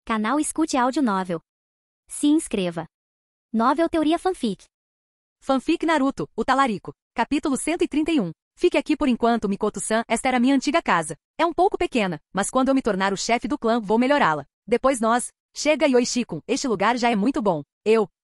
Canal Escute Áudio Novel. Se inscreva. Novel Teoria Fanfic. Fanfic Naruto, o Talarico. Capítulo 131. Fique aqui por enquanto, Mikoto-san, esta era minha antiga casa. É um pouco pequena, mas quando eu me tornar o chefe do clã, vou melhorá-la. Depois nós... Chega, Yoichi-kun, este lugar já é muito bom.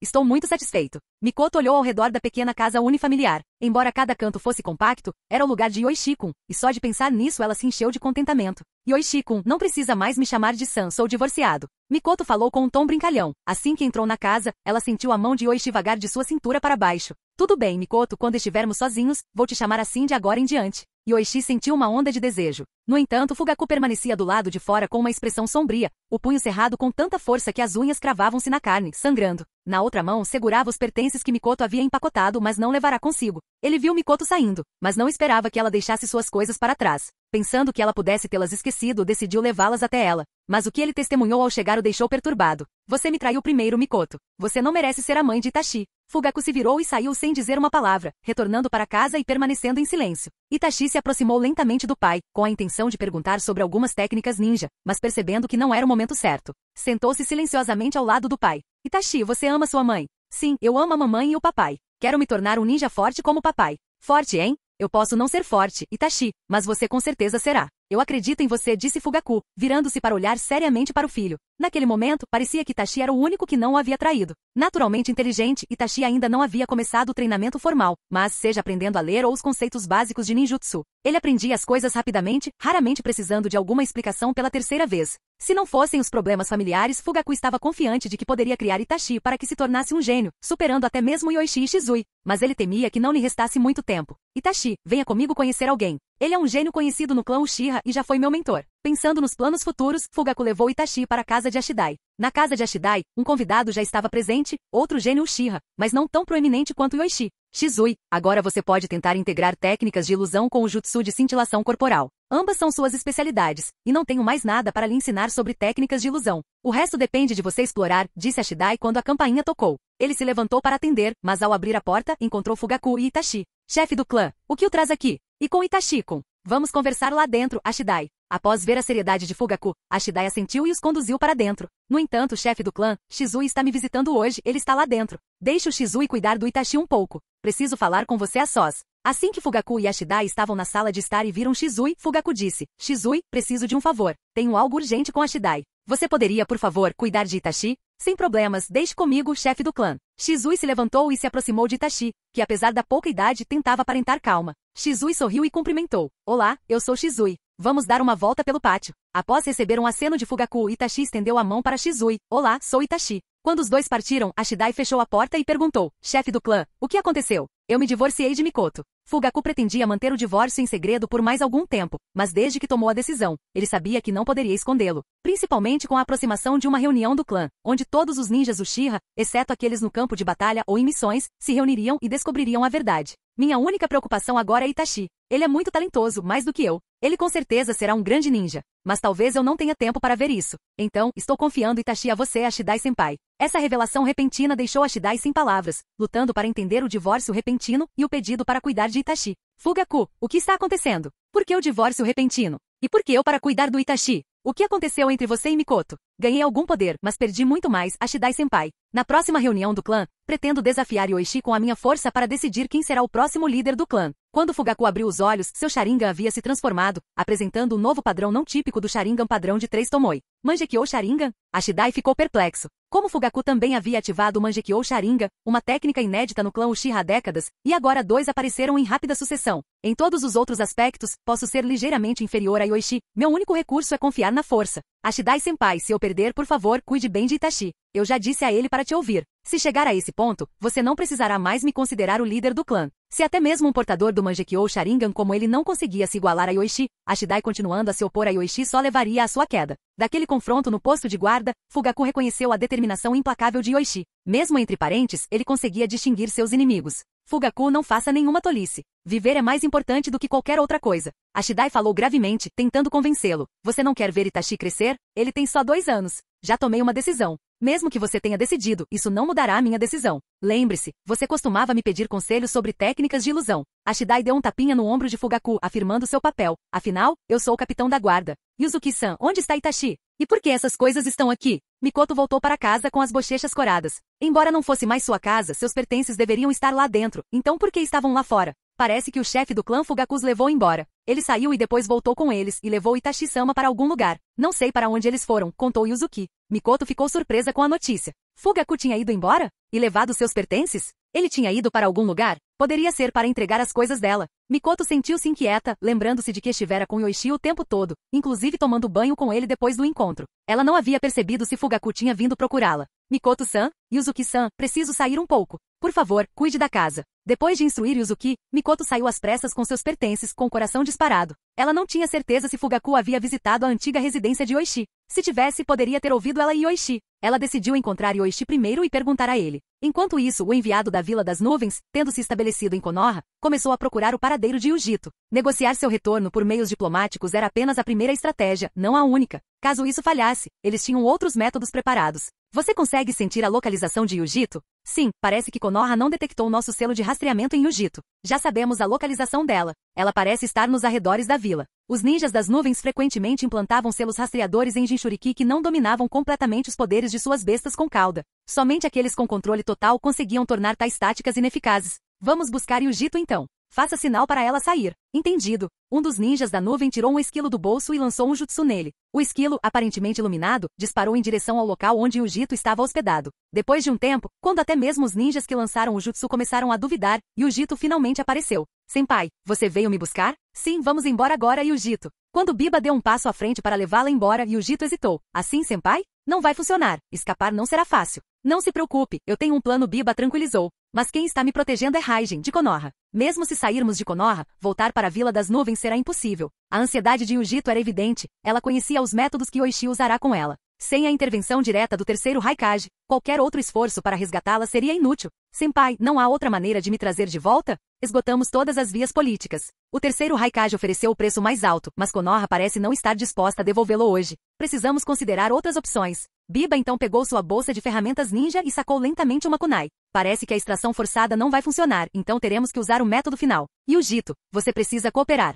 Estou muito satisfeito. Mikoto olhou ao redor da pequena casa unifamiliar. Embora cada canto fosse compacto, era o lugar de Yoichi-kun, e só de pensar nisso ela se encheu de contentamento. Yoichi-kun, não precisa mais me chamar de San, sou divorciado. Mikoto falou com um tom brincalhão. Assim que entrou na casa, ela sentiu a mão de Yoichi vagar de sua cintura para baixo. Tudo bem, Mikoto, quando estivermos sozinhos, vou te chamar assim de agora em diante. Yoichi sentiu uma onda de desejo. No entanto, Fugaku permanecia do lado de fora com uma expressão sombria, o punho cerrado com tanta força que as unhas cravavam-se na carne, sangrando. Na outra mão, segurava os pertences que Mikoto havia empacotado, mas não levará consigo. Ele viu Mikoto saindo, mas não esperava que ela deixasse suas coisas para trás. Pensando que ela pudesse tê-las esquecido, decidiu levá-las até ela. Mas o que ele testemunhou ao chegar o deixou perturbado. Você me traiu primeiro, Mikoto. Você não merece ser a mãe de Itachi. Fugaku se virou e saiu sem dizer uma palavra, retornando para casa e permanecendo em silêncio. Itachi se aproximou lentamente do pai, com a intenção de perguntar sobre algumas técnicas ninja, mas percebendo que não era o momento certo. Sentou-se silenciosamente ao lado do pai. Itachi, você ama sua mãe? Sim, eu amo a mamãe e o papai. Quero me tornar um ninja forte como o papai. Forte, hein? Eu posso não ser forte, Itachi, mas você com certeza será. Eu acredito em você, disse Fugaku, virando-se para olhar seriamente para o filho. Naquele momento, parecia que Itachi era o único que não o havia traído. Naturalmente inteligente, Itachi ainda não havia começado o treinamento formal, mas seja aprendendo a ler ou os conceitos básicos de ninjutsu. Ele aprendia as coisas rapidamente, raramente precisando de alguma explicação pela terceira vez. Se não fossem os problemas familiares, Fugaku estava confiante de que poderia criar Itachi para que se tornasse um gênio, superando até mesmo Yoichi e Shizui. Mas ele temia que não lhe restasse muito tempo. Itachi, venha comigo conhecer alguém. Ele é um gênio conhecido no clã Uchiha e já foi meu mentor. Pensando nos planos futuros, Fugaku levou Itachi para a casa de Ashidai. Na casa de Ashidai, um convidado já estava presente, outro gênio Uchiha, mas não tão proeminente quanto Yoichi. Shizui, agora você pode tentar integrar técnicas de ilusão com o jutsu de cintilação corporal. Ambas são suas especialidades, e não tenho mais nada para lhe ensinar sobre técnicas de ilusão. O resto depende de você explorar, disse Ashidai quando a campainha tocou. Ele se levantou para atender, mas ao abrir a porta, encontrou Fugaku e Itachi. Chefe do clã, o que o traz aqui? E com Itachi-kun? Vamos conversar lá dentro, Ashidai. Após ver a seriedade de Fugaku, Ashidai assentiu e os conduziu para dentro. No entanto, o chefe do clã, Shizui está me visitando hoje, ele está lá dentro. Deixe o Shizui cuidar do Itachi um pouco. Preciso falar com você a sós. Assim que Fugaku e Ashidai estavam na sala de estar e viram Shizui, Fugaku disse, Shizui, preciso de um favor. Tenho algo urgente com Ashidai. Você poderia, por favor, cuidar de Itachi? Sem problemas, deixe comigo, chefe do clã. Shizui se levantou e se aproximou de Itachi, que apesar da pouca idade tentava aparentar calma. Shizui sorriu e cumprimentou. Olá, eu sou Shizui. Vamos dar uma volta pelo pátio. Após receber um aceno de Fugaku, Itachi estendeu a mão para Shizui. Olá, sou Itachi. Quando os dois partiram, Ashidai fechou a porta e perguntou, chefe do clã, o que aconteceu? Eu me divorciei de Mikoto. Fugaku pretendia manter o divórcio em segredo por mais algum tempo, mas desde que tomou a decisão, ele sabia que não poderia escondê-lo, principalmente com a aproximação de uma reunião do clã, onde todos os ninjas Uchiha, exceto aqueles no campo de batalha ou em missões, se reuniriam e descobririam a verdade. Minha única preocupação agora é Itachi. Ele é muito talentoso, mais do que eu. Ele com certeza será um grande ninja. Mas talvez eu não tenha tempo para ver isso. Então, estou confiando Itachi a você, Ashidai-senpai. Essa revelação repentina deixou Ashidai sem palavras, lutando para entender o divórcio repentino e o pedido para cuidar de Itachi. Fugaku, o que está acontecendo? Por que o divórcio repentino? E por que eu para cuidar do Itachi? O que aconteceu entre você e Mikoto? Ganhei algum poder, mas perdi muito mais, Ashidai-senpai. Na próxima reunião do clã, pretendo desafiar Yoichi com a minha força para decidir quem será o próximo líder do clã. Quando Fugaku abriu os olhos, seu Sharingan havia se transformado, apresentando um novo padrão não típico do Sharingan padrão de 3 Tomoe. Mangekyou Sharingan? Ashidai ficou perplexo. Como Fugaku também havia ativado o Mangekyou Sharingan, uma técnica inédita no clã Uchiha há décadas, e agora dois apareceram em rápida sucessão. Em todos os outros aspectos, posso ser ligeiramente inferior a Yoichi. Meu único recurso é confiar na força. Ashidai-senpai, se eu perder, por favor, cuide bem de Itachi. Eu já disse a ele para te ouvir. Se chegar a esse ponto, você não precisará mais me considerar o líder do clã. Se até mesmo um portador do Mangekyou Sharingan como ele não conseguia se igualar a Yoichi, Ashidai continuando a se opor a Yoichi só levaria à sua queda. Daquele confronto no posto de guarda, Fugaku reconheceu a determinação implacável de Yoichi. Mesmo entre parentes, ele conseguia distinguir seus inimigos. Fugaku, não faça nenhuma tolice. Viver é mais importante do que qualquer outra coisa. Ashidai falou gravemente, tentando convencê-lo. Você não quer ver Itachi crescer? Ele tem só 2 anos. Já tomei uma decisão. Mesmo que você tenha decidido, isso não mudará a minha decisão. Lembre-se, você costumava me pedir conselhos sobre técnicas de ilusão. Ashidai deu um tapinha no ombro de Fugaku, afirmando seu papel. Afinal, eu sou o capitão da guarda. Yuzuki-san, onde está Itachi? E por que essas coisas estão aqui? Mikoto voltou para casa com as bochechas coradas. Embora não fosse mais sua casa, seus pertences deveriam estar lá dentro, então por que estavam lá fora? Parece que o chefe do clã Fugaku os levou embora. Ele saiu e depois voltou com eles e levou Itachi-sama para algum lugar. Não sei para onde eles foram, contou Yuzuki. Mikoto ficou surpresa com a notícia. Fugaku tinha ido embora? E levado seus pertences? Ele tinha ido para algum lugar? Poderia ser para entregar as coisas dela. Mikoto sentiu-se inquieta, lembrando-se de que estivera com Yoichi o tempo todo, inclusive tomando banho com ele depois do encontro. Ela não havia percebido se Fugaku tinha vindo procurá-la. Mikoto-san, Yuzuki-san, preciso sair um pouco. Por favor, cuide da casa. Depois de instruir Yuzuki, Mikoto saiu às pressas com seus pertences, com o coração disparado. Ela não tinha certeza se Fugaku havia visitado a antiga residência de Yoichi. Se tivesse, poderia ter ouvido ela e Yoichi. Ela decidiu encontrar Yoichi primeiro e perguntar a ele. Enquanto isso, o enviado da Vila das Nuvens, tendo se estabelecido em Konoha, começou a procurar o paradeiro de Yujito. Negociar seu retorno por meios diplomáticos era apenas a primeira estratégia, não a única. Caso isso falhasse, eles tinham outros métodos preparados. Você consegue sentir a localização de Yujito? Sim, parece que Konoha não detectou nosso selo de rastreamento em Yujito. Já sabemos a localização dela. Ela parece estar nos arredores da vila. Os ninjas das nuvens frequentemente implantavam selos rastreadores em Jinchuriki que não dominavam completamente os poderes de suas bestas com cauda. Somente aqueles com controle total conseguiam tornar tais táticas ineficazes. Vamos buscar Yujito então. Faça sinal para ela sair. Entendido. Um dos ninjas da nuvem tirou um esquilo do bolso e lançou um jutsu nele. O esquilo, aparentemente iluminado, disparou em direção ao local onde Yujito estava hospedado. Depois de um tempo, quando até mesmo os ninjas que lançaram o jutsu começaram a duvidar, Yujito finalmente apareceu. Senpai, você veio me buscar? Sim, vamos embora agora, Yujito. Quando Biba deu um passo à frente para levá-la embora, Yujito hesitou. Assim, senpai? Não vai funcionar. Escapar não será fácil. Não se preocupe, eu tenho um plano, Biba tranquilizou. Mas quem está me protegendo é Raijin, de Konoha. Mesmo se sairmos de Konoha, voltar para a Vila das Nuvens será impossível. A ansiedade de Yujito era evidente, ela conhecia os métodos que Yoichi usará com ela. Sem a intervenção direta do terceiro Raikage, qualquer outro esforço para resgatá-la seria inútil. Senpai, não há outra maneira de me trazer de volta? Esgotamos todas as vias políticas. O terceiro Raikage ofereceu o preço mais alto, mas Konoha parece não estar disposta a devolvê-lo hoje. Precisamos considerar outras opções. Biba então pegou sua bolsa de ferramentas ninja e sacou lentamente uma kunai. Parece que a extração forçada não vai funcionar, então teremos que usar o método final. Yujito, você precisa cooperar.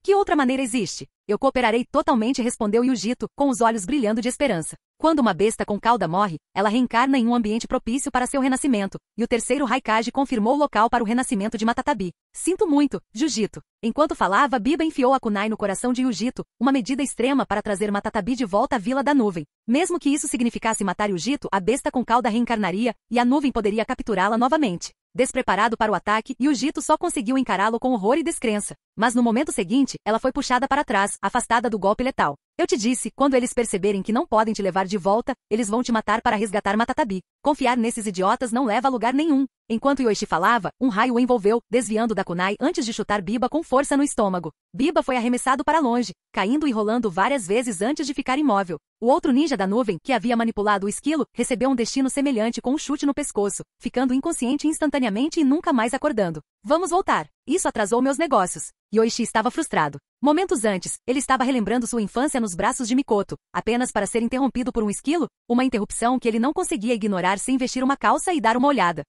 Que outra maneira existe? Eu cooperarei totalmente, respondeu Yujito, com os olhos brilhando de esperança. Quando uma besta com cauda morre, ela reencarna em um ambiente propício para seu renascimento, e o terceiro Raikage confirmou o local para o renascimento de Matatabi. Sinto muito, Yujito. Enquanto falava, Biba enfiou a kunai no coração de Yujito, uma medida extrema para trazer Matatabi de volta à Vila da Nuvem. Mesmo que isso significasse matar Yujito, a besta com cauda reencarnaria, e a nuvem poderia capturá-la novamente. Despreparado para o ataque, Yujito só conseguiu encará-lo com horror e descrença. Mas no momento seguinte, ela foi puxada para trás, afastada do golpe letal. Eu te disse, quando eles perceberem que não podem te levar de volta, eles vão te matar para resgatar Matatabi. Confiar nesses idiotas não leva a lugar nenhum. Enquanto Yoichi falava, um raio o envolveu, desviando da kunai antes de chutar Biba com força no estômago. Biba foi arremessado para longe, caindo e rolando várias vezes antes de ficar imóvel. O outro ninja da nuvem, que havia manipulado o esquilo, recebeu um destino semelhante com um chute no pescoço, ficando inconsciente instantaneamente e nunca mais acordando. Vamos voltar. Isso atrasou meus negócios. Yoichi estava frustrado. Momentos antes, ele estava relembrando sua infância nos braços de Mikoto, apenas para ser interrompido por um esquilo, uma interrupção que ele não conseguia ignorar sem vestir uma calça e dar uma olhada.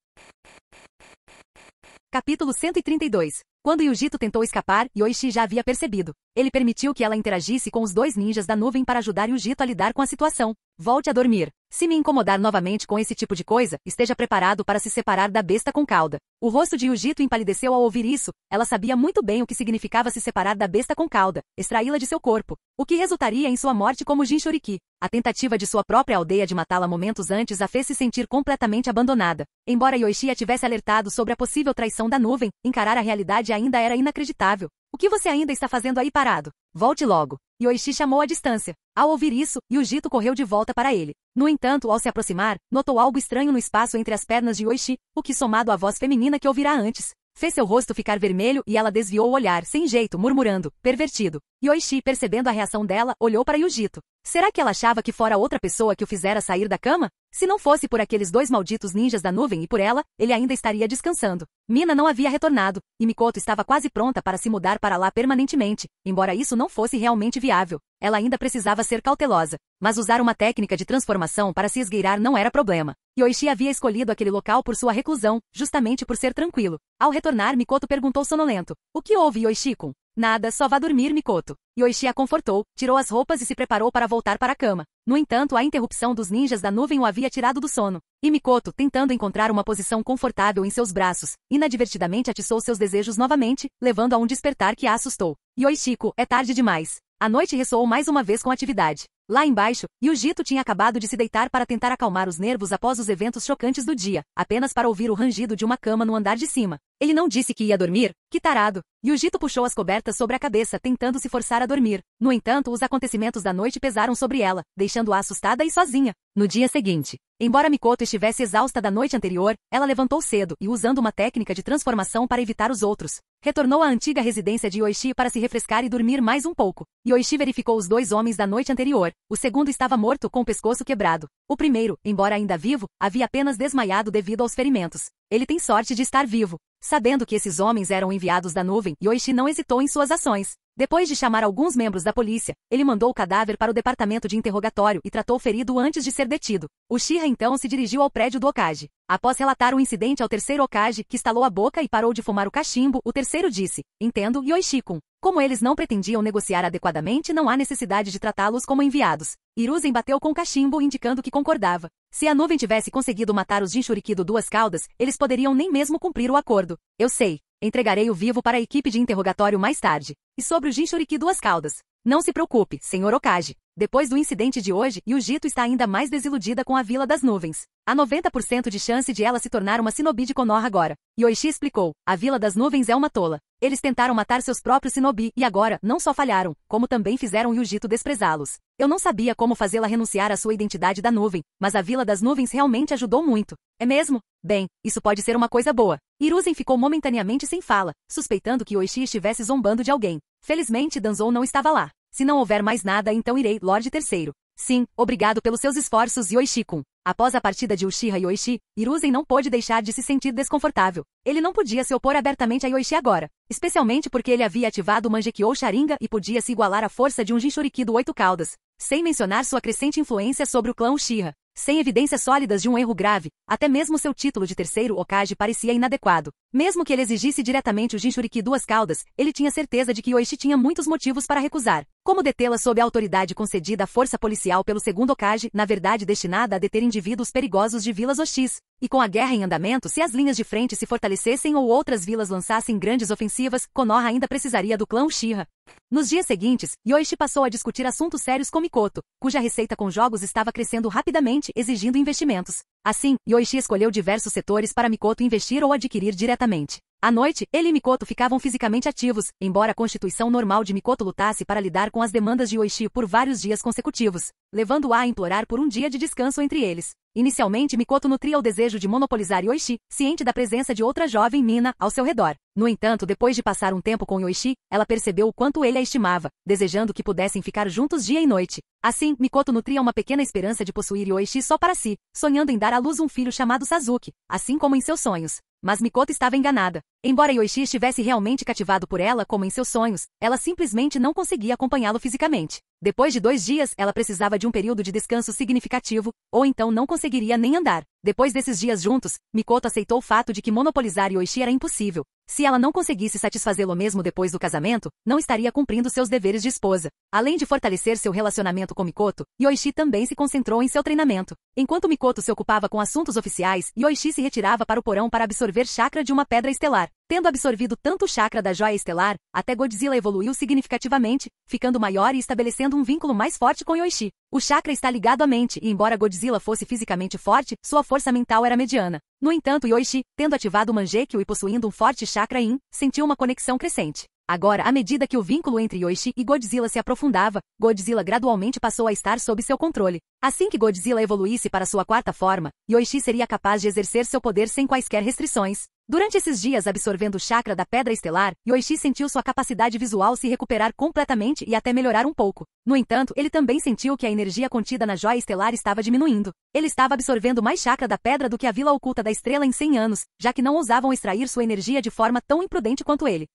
Capítulo 132. Quando Yujito tentou escapar, Yoichi já havia percebido. Ele permitiu que ela interagisse com os dois ninjas da nuvem para ajudar Yujito a lidar com a situação. Volte a dormir. Se me incomodar novamente com esse tipo de coisa, esteja preparado para se separar da besta com cauda. O rosto de Yujito empalideceu ao ouvir isso. Ela sabia muito bem o que significava se separar da besta com cauda, extraí-la de seu corpo, o que resultaria em sua morte como Jinchuriki. A tentativa de sua própria aldeia de matá-la momentos antes a fez se sentir completamente abandonada. Embora Yoichi a tivesse alertado sobre a possível traição da nuvem, encarar a realidade ainda era inacreditável. O que você ainda está fazendo aí parado? Volte logo. Yoichi chamou à distância. Ao ouvir isso, Yujito correu de volta para ele. No entanto, ao se aproximar, notou algo estranho no espaço entre as pernas de Yoichi, o que, somado à voz feminina que ouvirá antes, fez seu rosto ficar vermelho e ela desviou o olhar, sem jeito, murmurando, pervertido. Yoichi, percebendo a reação dela, olhou para Yujito. Será que ela achava que fora outra pessoa que o fizera sair da cama? Se não fosse por aqueles dois malditos ninjas da nuvem e por ela, ele ainda estaria descansando. Mina não havia retornado, e Mikoto estava quase pronta para se mudar para lá permanentemente, embora isso não fosse realmente viável. ela ainda precisava ser cautelosa. Mas usar uma técnica de transformação para se esgueirar não era problema. Yoichi havia escolhido aquele local por sua reclusão, justamente por ser tranquilo. Ao retornar, Mikoto perguntou sonolento: "O que houve, Yoichi-kun?" "Nada, só vá dormir, Mikoto." Yoichi a confortou, tirou as roupas e se preparou para voltar para a cama. No entanto, a interrupção dos ninjas da nuvem o havia tirado do sono. E Mikoto, tentando encontrar uma posição confortável em seus braços, inadvertidamente atiçou seus desejos novamente, levando a um despertar que a assustou. "Yoichi-kun, é tarde demais." A noite ressoou mais uma vez com atividade. Lá embaixo, Yujito tinha acabado de se deitar para tentar acalmar os nervos após os eventos chocantes do dia, apenas para ouvir o rangido de uma cama no andar de cima. Ele não disse que ia dormir? Que tarado! Yujito puxou as cobertas sobre a cabeça, tentando se forçar a dormir. No entanto, os acontecimentos da noite pesaram sobre ela, deixando-a assustada e sozinha. No dia seguinte, embora Mikoto estivesse exausta da noite anterior, ela levantou cedo e, usando uma técnica de transformação para evitar os outros, retornou à antiga residência de Yoichi para se refrescar e dormir mais um pouco. Yoichi verificou os dois homens da noite anterior. O segundo estava morto com o pescoço quebrado. O primeiro, embora ainda vivo, havia apenas desmaiado devido aos ferimentos. Ele tem sorte de estar vivo. Sabendo que esses homens eram enviados da nuvem, Yoichi não hesitou em suas ações. Depois de chamar alguns membros da polícia, ele mandou o cadáver para o departamento de interrogatório e tratou o ferido antes de ser detido. O Shira então se dirigiu ao prédio do Hokage. Após relatar o incidente ao terceiro Hokage, que estalou a boca e parou de fumar o cachimbo, o terceiro disse: "Entendo, Yoichi-kun. Como eles não pretendiam negociar adequadamente, não há necessidade de tratá-los como enviados." Hiruzen bateu com o cachimbo, indicando que concordava. Se a nuvem tivesse conseguido matar os Jinchuriki do Duas Caudas, eles poderiam nem mesmo cumprir o acordo. "Eu sei. Entregarei-o vivo para a equipe de interrogatório mais tarde. E sobre o Jinchuriki Duas Caudas? Não se preocupe, Sr. Hokage. Depois do incidente de hoje, Yujito está ainda mais desiludida com a Vila das Nuvens. Há 90% de chance de ela se tornar uma shinobi de Konoha agora." Yoichi explicou: "A Vila das Nuvens é uma tola. Eles tentaram matar seus próprios shinobi e agora, não só falharam, como também fizeram Yujito desprezá-los. Eu não sabia como fazê-la renunciar à sua identidade da nuvem, mas a Vila das Nuvens realmente ajudou muito. É mesmo? Bem, isso pode ser uma coisa boa." Hiruzen ficou momentaneamente sem fala, suspeitando que Yoichi estivesse zombando de alguém. Felizmente, Danzou não estava lá. "Se não houver mais nada, então irei, Lorde Terceiro." "Sim, obrigado pelos seus esforços, Yoichi-kun." Após a partida de Uchiha Yoichi, Hiruzen não pôde deixar de se sentir desconfortável. Ele não podia se opor abertamente a Yoichi agora, especialmente porque ele havia ativado o Mangekyou Sharingan e podia se igualar à força de um Jinchuriki do Oito Caudas, sem mencionar sua crescente influência sobre o clã Uchiha. Sem evidências sólidas de um erro grave, até mesmo seu título de terceiro Hokage parecia inadequado. Mesmo que ele exigisse diretamente o Jinchuriki Duas Caudas, ele tinha certeza de que Yoichi tinha muitos motivos para recusar. Como detê-la sob a autoridade concedida à força policial pelo segundo Hokage, na verdade destinada a deter indivíduos perigosos de vilas hostis? E com a guerra em andamento, se as linhas de frente se fortalecessem ou outras vilas lançassem grandes ofensivas, Konoha ainda precisaria do clã Uchiha. Nos dias seguintes, Yoichi passou a discutir assuntos sérios com Mikoto, cuja receita com jogos estava crescendo rapidamente, exigindo investimentos. Assim, Yoichi escolheu diversos setores para Mikoto investir ou adquirir diretamente. À noite, ele e Mikoto ficavam fisicamente ativos, embora a constituição normal de Mikoto lutasse para lidar com as demandas de Yoichi por vários dias consecutivos, levando-a a implorar por um dia de descanso entre eles. Inicialmente, Mikoto nutria o desejo de monopolizar Yoichi, ciente da presença de outra jovem mina ao seu redor. No entanto, depois de passar um tempo com Yoichi, ela percebeu o quanto ele a estimava, desejando que pudessem ficar juntos dia e noite. Assim, Mikoto nutria uma pequena esperança de possuir Yoichi só para si, sonhando em dar à luz um filho chamado Sasuke, assim como em seus sonhos. Mas Mikoto estava enganada. Embora Yoichi estivesse realmente cativado por ela como em seus sonhos, ela simplesmente não conseguia acompanhá-lo fisicamente. Depois de 2 dias, ela precisava de um período de descanso significativo, ou então não conseguiria nem andar. Depois desses dias juntos, Mikoto aceitou o fato de que monopolizar Yoichi era impossível. Se ela não conseguisse satisfazê-lo mesmo depois do casamento, não estaria cumprindo seus deveres de esposa. Além de fortalecer seu relacionamento com Mikoto, Yoichi também se concentrou em seu treinamento. Enquanto Mikoto se ocupava com assuntos oficiais, Yoichi se retirava para o porão para absorver chakra de uma pedra estelar. Tendo absorvido tanto o chakra da joia estelar, até Godzilla evoluiu significativamente, ficando maior e estabelecendo um vínculo mais forte com Yoichi. O chakra está ligado à mente e, embora Godzilla fosse fisicamente forte, sua força mental era mediana. No entanto, Yoichi, tendo ativado o Mangekyou e possuindo um forte chakra Yin, sentiu uma conexão crescente. Agora, à medida que o vínculo entre Yoichi e Godzilla se aprofundava, Godzilla gradualmente passou a estar sob seu controle. Assim que Godzilla evoluísse para sua quarta forma, Yoichi seria capaz de exercer seu poder sem quaisquer restrições. Durante esses dias absorvendo o chakra da pedra estelar, Yoichi sentiu sua capacidade visual se recuperar completamente e até melhorar um pouco. No entanto, ele também sentiu que a energia contida na joia estelar estava diminuindo. Ele estava absorvendo mais chakra da pedra do que a Vila Oculta da Estrela em 100 anos, já que não ousavam extrair sua energia de forma tão imprudente quanto ele.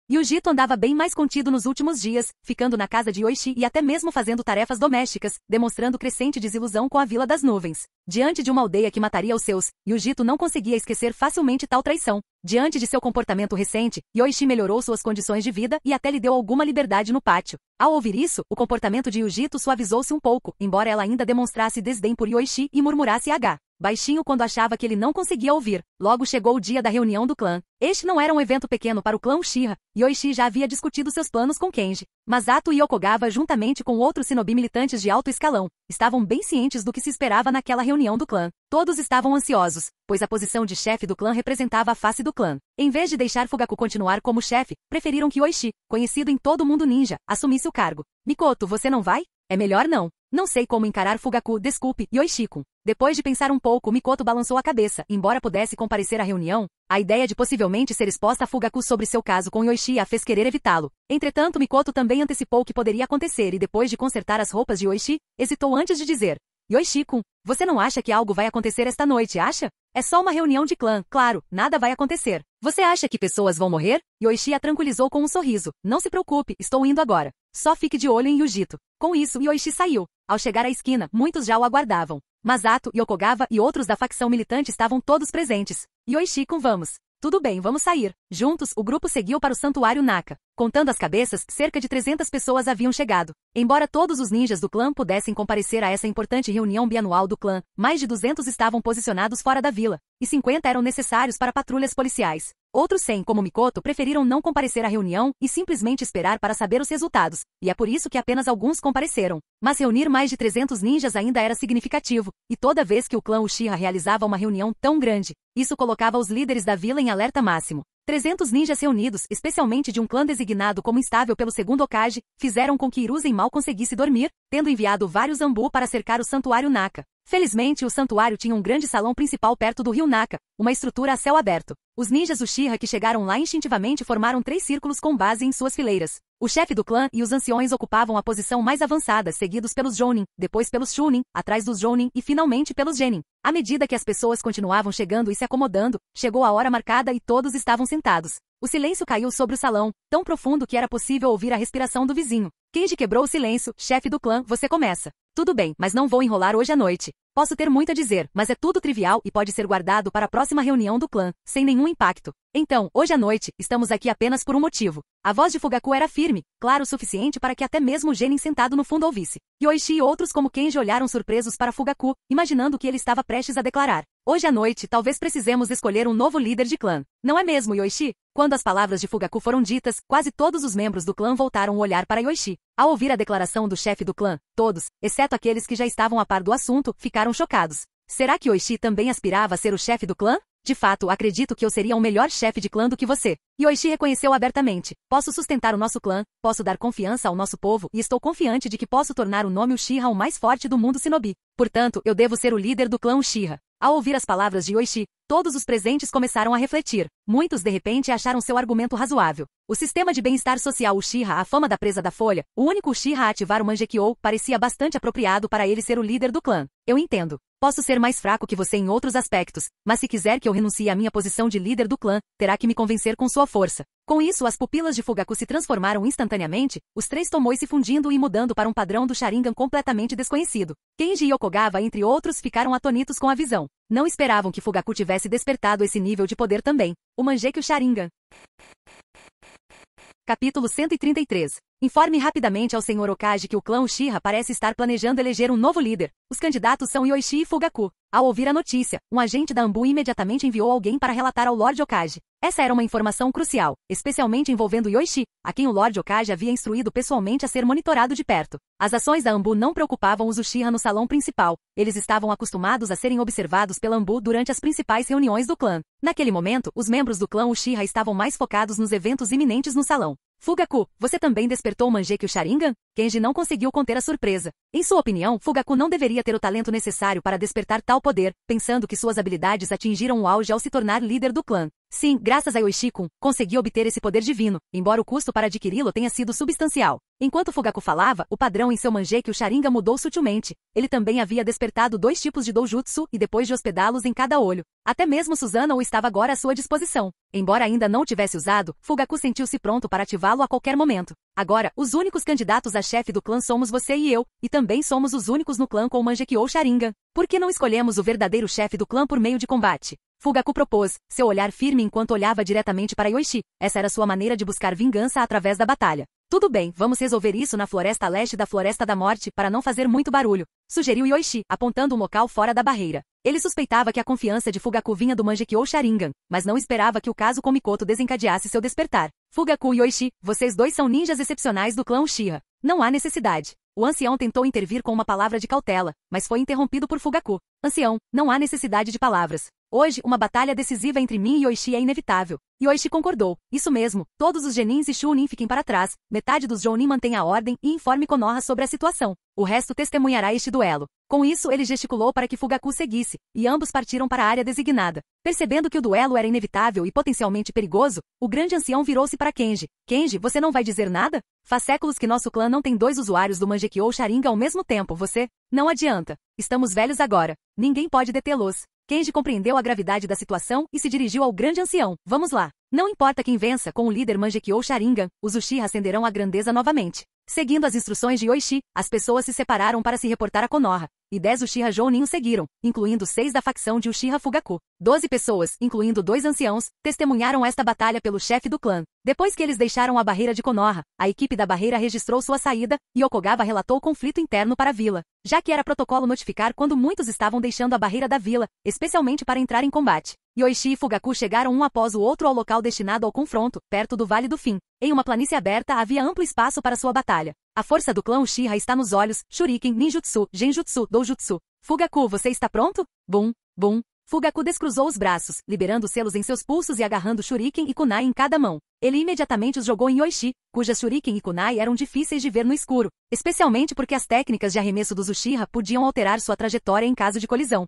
Yujito andava bem mais contido nos últimos dias, ficando na casa de Yoichi e até mesmo fazendo tarefas domésticas, demonstrando crescente desilusão com a Vila das Nuvens. Diante de uma aldeia que mataria os seus, Yujito não conseguia esquecer facilmente tal traição. Diante de seu comportamento recente, Yoichi melhorou suas condições de vida e até lhe deu alguma liberdade no pátio. Ao ouvir isso, o comportamento de Yujito suavizou-se um pouco, embora ela ainda demonstrasse desdém por Yoichi e murmurasse baixinho quando achava que ele não conseguia ouvir. Logo chegou o dia da reunião do clã. Este não era um evento pequeno para o clã Uchiha. Yoichi já havia discutido seus planos com Kenji. Masato e Yokogawa, juntamente com outros shinobi militantes de alto escalão, estavam bem cientes do que se esperava naquela reunião do clã. Todos estavam ansiosos, pois a posição de chefe do clã representava a face do clã. Em vez de deixar Fugaku continuar como chefe, preferiram que Yoichi, conhecido em todo o mundo ninja, assumisse o cargo. Mikoto, você não vai? É melhor não. Não sei como encarar Fugaku, desculpe, Yoichi-kun. Depois de pensar um pouco, Mikoto balançou a cabeça. Embora pudesse comparecer à reunião, a ideia de possivelmente ser exposta a Fugaku sobre seu caso com Yoichi a fez querer evitá-lo. Entretanto, Mikoto também antecipou o que poderia acontecer e depois de consertar as roupas de Yoichi, hesitou antes de dizer: Yoichi-kun, você não acha que algo vai acontecer esta noite, acha? É só uma reunião de clã, claro, nada vai acontecer. Você acha que pessoas vão morrer? Yoichi a tranquilizou com um sorriso. Não se preocupe, estou indo agora. Só fique de olho em Yujito. Com isso, Yoichi saiu. Ao chegar à esquina, muitos já o aguardavam. Masato, Yokogawa e outros da facção militante estavam todos presentes. Yoichi-kun, vamos. Tudo bem, vamos sair. Juntos, o grupo seguiu para o Santuário Naka. Contando as cabeças, cerca de 300 pessoas haviam chegado. Embora todos os ninjas do clã pudessem comparecer a essa importante reunião bianual do clã, mais de 200 estavam posicionados fora da vila, e 50 eram necessários para patrulhas policiais. Outros 100, como Mikoto, preferiram não comparecer à reunião e simplesmente esperar para saber os resultados, e é por isso que apenas alguns compareceram. Mas reunir mais de 300 ninjas ainda era significativo, e toda vez que o clã Uchiha realizava uma reunião tão grande, isso colocava os líderes da vila em alerta máximo. 300 ninjas reunidos, especialmente de um clã designado como instável pelo segundo Hokage, fizeram com que Hiruzen mal conseguisse dormir, tendo enviado vários Anbu para cercar o Santuário Naka. Felizmente, o santuário tinha um grande salão principal perto do rio Naka, uma estrutura a céu aberto. Os ninjas Uchiha que chegaram lá instintivamente formaram 3 círculos com base em suas fileiras. O chefe do clã e os anciões ocupavam a posição mais avançada, seguidos pelos Jounin, depois pelos Chunin, atrás dos Jounin e finalmente pelos Genin. À medida que as pessoas continuavam chegando e se acomodando, chegou a hora marcada e todos estavam sentados. O silêncio caiu sobre o salão, tão profundo que era possível ouvir a respiração do vizinho. Kenji quebrou o silêncio. Chefe do clã, você começa. Tudo bem, mas não vou enrolar hoje à noite. Posso ter muito a dizer, mas é tudo trivial e pode ser guardado para a próxima reunião do clã, sem nenhum impacto. Então, hoje à noite, estamos aqui apenas por um motivo. A voz de Fugaku era firme, claro o suficiente para que até mesmo Genin sentado no fundo ouvisse. Yoichi e outros como Kenji olharam surpresos para Fugaku, imaginando que ele estava prestes a declarar. Hoje à noite, talvez precisemos escolher um novo líder de clã. Não é mesmo, Yoichi? Quando as palavras de Fugaku foram ditas, quase todos os membros do clã voltaram o olhar para Yoichi. Ao ouvir a declaração do chefe do clã, todos, exceto aqueles que já estavam a par do assunto, ficaram chocados. Será que Yoichi também aspirava a ser o chefe do clã? De fato, acredito que eu seria um melhor chefe de clã do que você. Yoichi reconheceu abertamente. Posso sustentar o nosso clã, posso dar confiança ao nosso povo e estou confiante de que posso tornar o nome Uchiha o mais forte do mundo shinobi. Portanto, eu devo ser o líder do clã Uchiha. Ao ouvir as palavras de Yoichi, todos os presentes começaram a refletir. Muitos de repente acharam seu argumento razoável. O sistema de bem-estar social Uchiha, a fama da presa da folha, o único Uchiha a ativar o Mangekyou, parecia bastante apropriado para ele ser o líder do clã. Eu entendo. Posso ser mais fraco que você em outros aspectos, mas se quiser que eu renuncie à minha posição de líder do clã, terá que me convencer com sua força. Com isso, as pupilas de Fugaku se transformaram instantaneamente, os 3 tomões se fundindo e mudando para um padrão do Sharingan completamente desconhecido. Kenji e Yokogawa, entre outros, ficaram atonitos com a visão. Não esperavam que Fugaku tivesse despertado esse nível de poder também. O Mangekyou Sharingan. Capítulo 133. Informe rapidamente ao Sr. Okage que o clã Uchiha parece estar planejando eleger um novo líder. Os candidatos são Yoichi e Fugaku. Ao ouvir a notícia, um agente da Anbu imediatamente enviou alguém para relatar ao Lord Okage. Essa era uma informação crucial, especialmente envolvendo Yoichi, a quem o Lord Okage havia instruído pessoalmente a ser monitorado de perto. As ações da Anbu não preocupavam os Uchiha no salão principal. Eles estavam acostumados a serem observados pela Anbu durante as principais reuniões do clã. Naquele momento, os membros do clã Uchiha estavam mais focados nos eventos iminentes no salão. Fugaku, você também despertou o Mangekyou Sharingan? Kenji não conseguiu conter a surpresa. Em sua opinião, Fugaku não deveria ter o talento necessário para despertar tal poder, pensando que suas habilidades atingiram o auge ao se tornar líder do clã. Sim, graças a Yoichi-kun, consegui obter esse poder divino, embora o custo para adquiri-lo tenha sido substancial. Enquanto Fugaku falava, o padrão em seu Mangekyou Sharingan mudou sutilmente. Ele também havia despertado 2 tipos de doujutsu e depois de hospedá-los em cada olho. Até mesmo Susanoo estava agora à sua disposição. Embora ainda não o tivesse usado, Fugaku sentiu-se pronto para ativá-lo a qualquer momento. Agora, os únicos candidatos a chefe do clã somos você e eu, e também somos os únicos no clã com o Mangekyou Sharingan. Por que não escolhemos o verdadeiro chefe do clã por meio de combate? Fugaku propôs, seu olhar firme enquanto olhava diretamente para Yoichi. Essa era sua maneira de buscar vingança através da batalha. Tudo bem, vamos resolver isso na floresta a leste da Floresta da Morte para não fazer muito barulho, sugeriu Yoichi, apontando um local fora da barreira. Ele suspeitava que a confiança de Fugaku vinha do Mangekyou Sharingan, mas não esperava que o caso com Mikoto desencadeasse seu despertar. Fugaku e Yoichi, vocês dois são ninjas excepcionais do clã Uchiha. Não há necessidade. O ancião tentou intervir com uma palavra de cautela, mas foi interrompido por Fugaku. Ancião, não há necessidade de palavras. Hoje, uma batalha decisiva entre mim e Yoichi é inevitável. Yoichi concordou. Isso mesmo, todos os genins e Chunin fiquem para trás, metade dos Jounin mantenha a ordem e informe Konoha sobre a situação. O resto testemunhará este duelo. Com isso, ele gesticulou para que Fugaku seguisse, e ambos partiram para a área designada. Percebendo que o duelo era inevitável e potencialmente perigoso, o grande ancião virou-se para Kenji. Kenji, você não vai dizer nada? Faz séculos que nosso clã não tem 2 usuários do Mangekyou Sharingan ao mesmo tempo, você? Não adianta. Estamos velhos agora. Ninguém pode detê-los. Kenji compreendeu a gravidade da situação e se dirigiu ao grande ancião. Vamos lá. Não importa quem vença, com o líder Mangekyou Sharingan, os Uchiha ascenderão à grandeza novamente. Seguindo as instruções de Yoichi, as pessoas se separaram para se reportar a Konoha, e 10 Uchiha Jounin o seguiram, incluindo 6 da facção de Uchiha Fugaku. 12 pessoas, incluindo 2 anciãos, testemunharam esta batalha pelo chefe do clã. Depois que eles deixaram a barreira de Konoha, a equipe da barreira registrou sua saída, e Okugawa relatou o conflito interno para a vila, já que era protocolo notificar quando muitos estavam deixando a barreira da vila, especialmente para entrar em combate. Yoichi e Fugaku chegaram um após o outro ao local destinado ao confronto, perto do Vale do Fim. Em uma planície aberta havia amplo espaço para sua batalha. A força do clã Uchiha está nos olhos, Shuriken, Ninjutsu, Genjutsu, Doujutsu. Fugaku, você está pronto? Bum, bum. Fugaku descruzou os braços, liberando selos em seus pulsos e agarrando Shuriken e Kunai em cada mão. Ele imediatamente os jogou em Yoichi, cujas Shuriken e Kunai eram difíceis de ver no escuro, especialmente porque as técnicas de arremesso dos Uchiha podiam alterar sua trajetória em caso de colisão.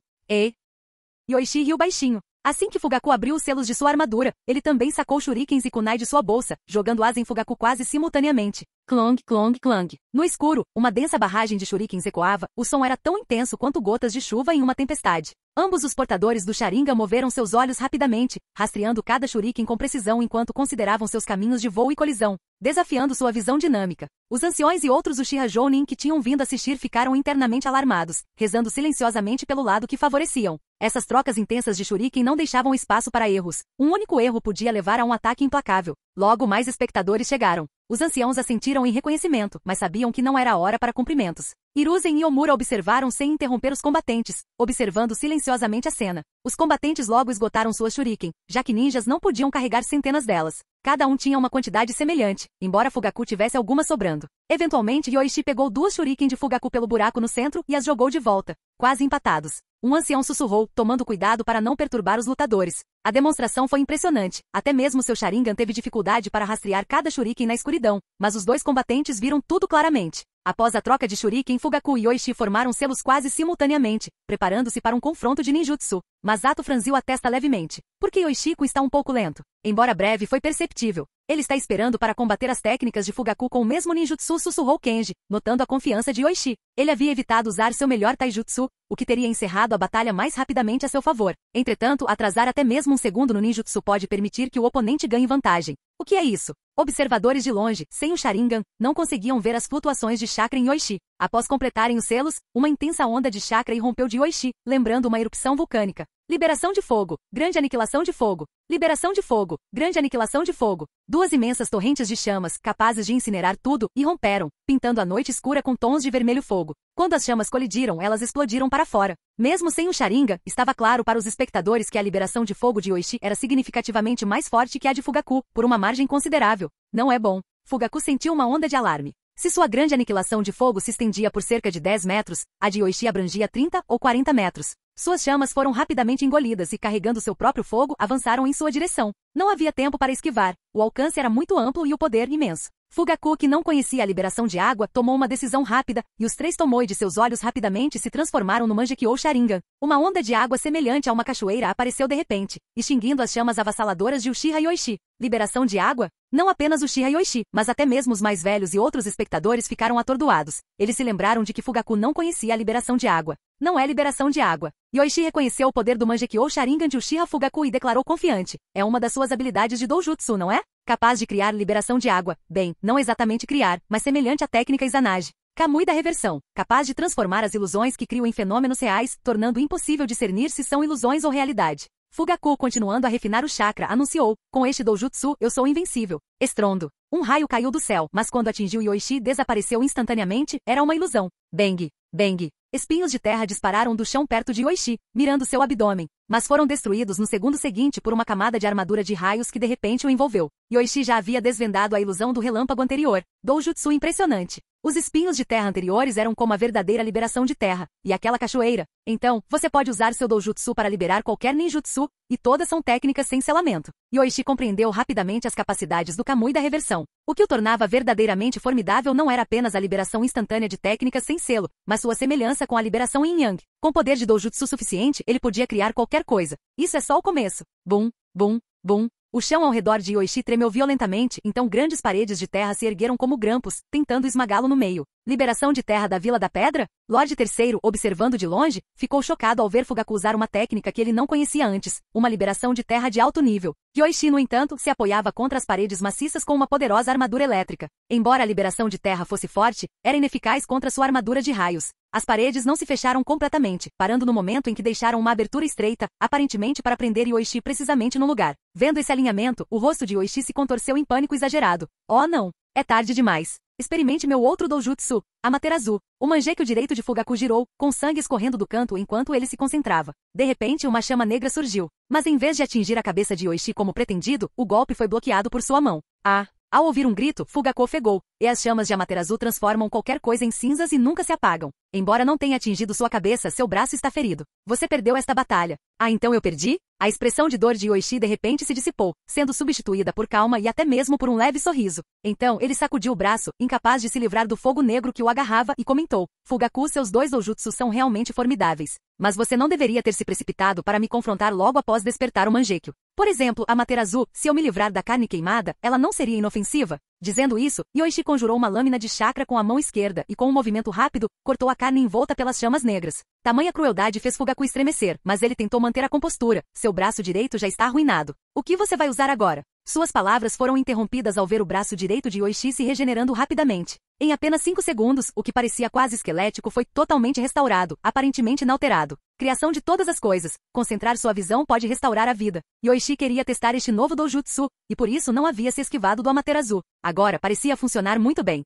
Yoichi riu baixinho. Assim que Fugaku abriu os selos de sua armadura, ele também sacou shurikens e kunai de sua bolsa, jogando-as em Fugaku quase simultaneamente. Clong, clong, clang. No escuro, uma densa barragem de shurikens ecoava, o som era tão intenso quanto gotas de chuva em uma tempestade. Ambos os portadores do Sharingan moveram seus olhos rapidamente, rastreando cada shuriken com precisão enquanto consideravam seus caminhos de voo e colisão, desafiando sua visão dinâmica. Os anciões e outros Uchiha Jounin que tinham vindo assistir ficaram internamente alarmados, rezando silenciosamente pelo lado que favoreciam. Essas trocas intensas de shuriken não deixavam espaço para erros. Um único erro podia levar a um ataque implacável. Logo mais espectadores chegaram. Os anciãos assentiram em reconhecimento, mas sabiam que não era a hora para cumprimentos. Hiruzen e Omura observaram sem interromper os combatentes, observando silenciosamente a cena. Os combatentes logo esgotaram suas shuriken, já que ninjas não podiam carregar centenas delas. Cada um tinha uma quantidade semelhante, embora Fugaku tivesse algumas sobrando. Eventualmente, Yoichi pegou 2 shuriken de Fugaku pelo buraco no centro e as jogou de volta, quase empatados. Um ancião sussurrou, tomando cuidado para não perturbar os lutadores. A demonstração foi impressionante. Até mesmo seu Sharingan teve dificuldade para rastrear cada shuriken na escuridão, mas os 2 combatentes viram tudo claramente. Após a troca de shuriken, Fugaku e Yoichi formaram selos quase simultaneamente, preparando-se para um confronto de ninjutsu. Masato franziu a testa levemente. Por que Yoichi-kun está um pouco lento? Embora breve, foi perceptível. Ele está esperando para combater as técnicas de Fugaku com o mesmo ninjutsu, sussurrou Kenji, notando a confiança de Yoichi. Ele havia evitado usar seu melhor taijutsu, o que teria encerrado a batalha mais rapidamente a seu favor. Entretanto, atrasar até mesmo um segundo no ninjutsu pode permitir que o oponente ganhe vantagem. O que é isso? Observadores de longe, sem o Sharingan, não conseguiam ver as flutuações de chakra em Yoichi. Após completarem os selos, uma intensa onda de chakra irrompeu de Yoichi, lembrando uma erupção vulcânica. Liberação de fogo, grande aniquilação de fogo. Liberação de fogo, grande aniquilação de fogo. 2 imensas torrentes de chamas, capazes de incinerar tudo, irromperam, pintando a noite escura com tons de vermelho fogo. Quando as chamas colidiram, elas explodiram para fora. Mesmo sem o Sharingan, estava claro para os espectadores que a liberação de fogo de Yoichi era significativamente mais forte que a de Fugaku, por uma margem considerável. Não é bom. Fugaku sentiu uma onda de alarme. Se sua grande aniquilação de fogo se estendia por cerca de 10 metros, a de Yoichi abrangia 30 ou 40 metros. Suas chamas foram rapidamente engolidas e, carregando seu próprio fogo, avançaram em sua direção. Não havia tempo para esquivar. O alcance era muito amplo e o poder imenso. Fugaku, que não conhecia a liberação de água, tomou uma decisão rápida, e os 3 tomoe de seus olhos rapidamente se transformaram no Mangekyou Sharingan. Uma onda de água semelhante a uma cachoeira apareceu de repente, extinguindo as chamas avassaladoras de Uchiha Yoichi. Liberação de água? Não apenas Uchiha Yoichi, mas até mesmo os mais velhos e outros espectadores ficaram atordoados. Eles se lembraram de que Fugaku não conhecia a liberação de água. Não é liberação de água. Yoichi reconheceu o poder do Mangekyou Sharingan de Uchiha Fugaku e declarou confiante. É uma das suas habilidades de Doujutsu, não é? Capaz de criar liberação de água. Bem, não exatamente criar, mas semelhante à técnica Izanagi. Kamui da reversão, capaz de transformar as ilusões que criam em fenômenos reais, tornando impossível discernir se são ilusões ou realidade. Fugaku, continuando a refinar o chakra, anunciou: com este doujutsu, eu sou invencível. Estrondo. Um raio caiu do céu, mas quando atingiu Yoichi desapareceu instantaneamente, era uma ilusão. Bang! Bang! Espinhos de terra dispararam do chão perto de Yoichi, mirando seu abdômen, mas foram destruídos no segundo seguinte por uma camada de armadura de raios que de repente o envolveu. Yoichi já havia desvendado a ilusão do relâmpago anterior. Doujutsu impressionante. Os espinhos de terra anteriores eram como a verdadeira liberação de terra, e aquela cachoeira. Então, você pode usar seu doujutsu para liberar qualquer ninjutsu, e todas são técnicas sem selamento. Yoichi compreendeu rapidamente as capacidades do Kamui da reversão. O que o tornava verdadeiramente formidável não era apenas a liberação instantânea de técnicas sem selo, mas sua semelhança com a liberação Yin Yang. Com poder de doujutsu suficiente, ele podia criar qualquer coisa. Isso é só o começo. Bum, bum, bum. O chão ao redor de Yoichi tremeu violentamente, então grandes paredes de terra se ergueram como grampos, tentando esmagá-lo no meio. Liberação de terra da Vila da Pedra? Lorde III, observando de longe, ficou chocado ao ver Fugaku usar uma técnica que ele não conhecia antes, uma liberação de terra de alto nível. Yoichi, no entanto, se apoiava contra as paredes maciças com uma poderosa armadura elétrica. Embora a liberação de terra fosse forte, era ineficaz contra sua armadura de raios. As paredes não se fecharam completamente, parando no momento em que deixaram uma abertura estreita, aparentemente para prender Yoichi precisamente no lugar. Vendo esse alinhamento, o rosto de Yoichi se contorceu em pânico exagerado. Oh não! É tarde demais. Experimente meu outro doujutsu, Amaterasu. O Mangekyou direito de Fugaku girou, com sangue escorrendo do canto enquanto ele se concentrava. De repente uma chama negra surgiu. Mas em vez de atingir a cabeça de Yoichi como pretendido, o golpe foi bloqueado por sua mão. Ah! Ao ouvir um grito, Fugaku ofegou, e as chamas de Amaterasu transformam qualquer coisa em cinzas e nunca se apagam. Embora não tenha atingido sua cabeça, seu braço está ferido. Você perdeu esta batalha. Ah, então eu perdi? A expressão de dor de Yoichi de repente se dissipou, sendo substituída por calma e até mesmo por um leve sorriso. Então, ele sacudiu o braço, incapaz de se livrar do fogo negro que o agarrava, e comentou: Fugaku, seus dois doujutsu são realmente formidáveis. Mas você não deveria ter se precipitado para me confrontar logo após despertar o Mangekyou. Por exemplo, Amaterasu, se eu me livrar da carne queimada, ela não seria inofensiva? Dizendo isso, Yoichi conjurou uma lâmina de chakra com a mão esquerda e com um movimento rápido, cortou a carne envolta pelas chamas negras. Tamanha crueldade fez Fugaku estremecer, mas ele tentou manter a compostura. Seu braço direito já está arruinado. O que você vai usar agora? Suas palavras foram interrompidas ao ver o braço direito de Yoichi se regenerando rapidamente. Em apenas 5 segundos, o que parecia quase esquelético foi totalmente restaurado, aparentemente inalterado. Criação de todas as coisas. Concentrar sua visão pode restaurar a vida. Yoichi queria testar este novo doujutsu, e por isso não havia se esquivado do Amaterasu. Agora parecia funcionar muito bem.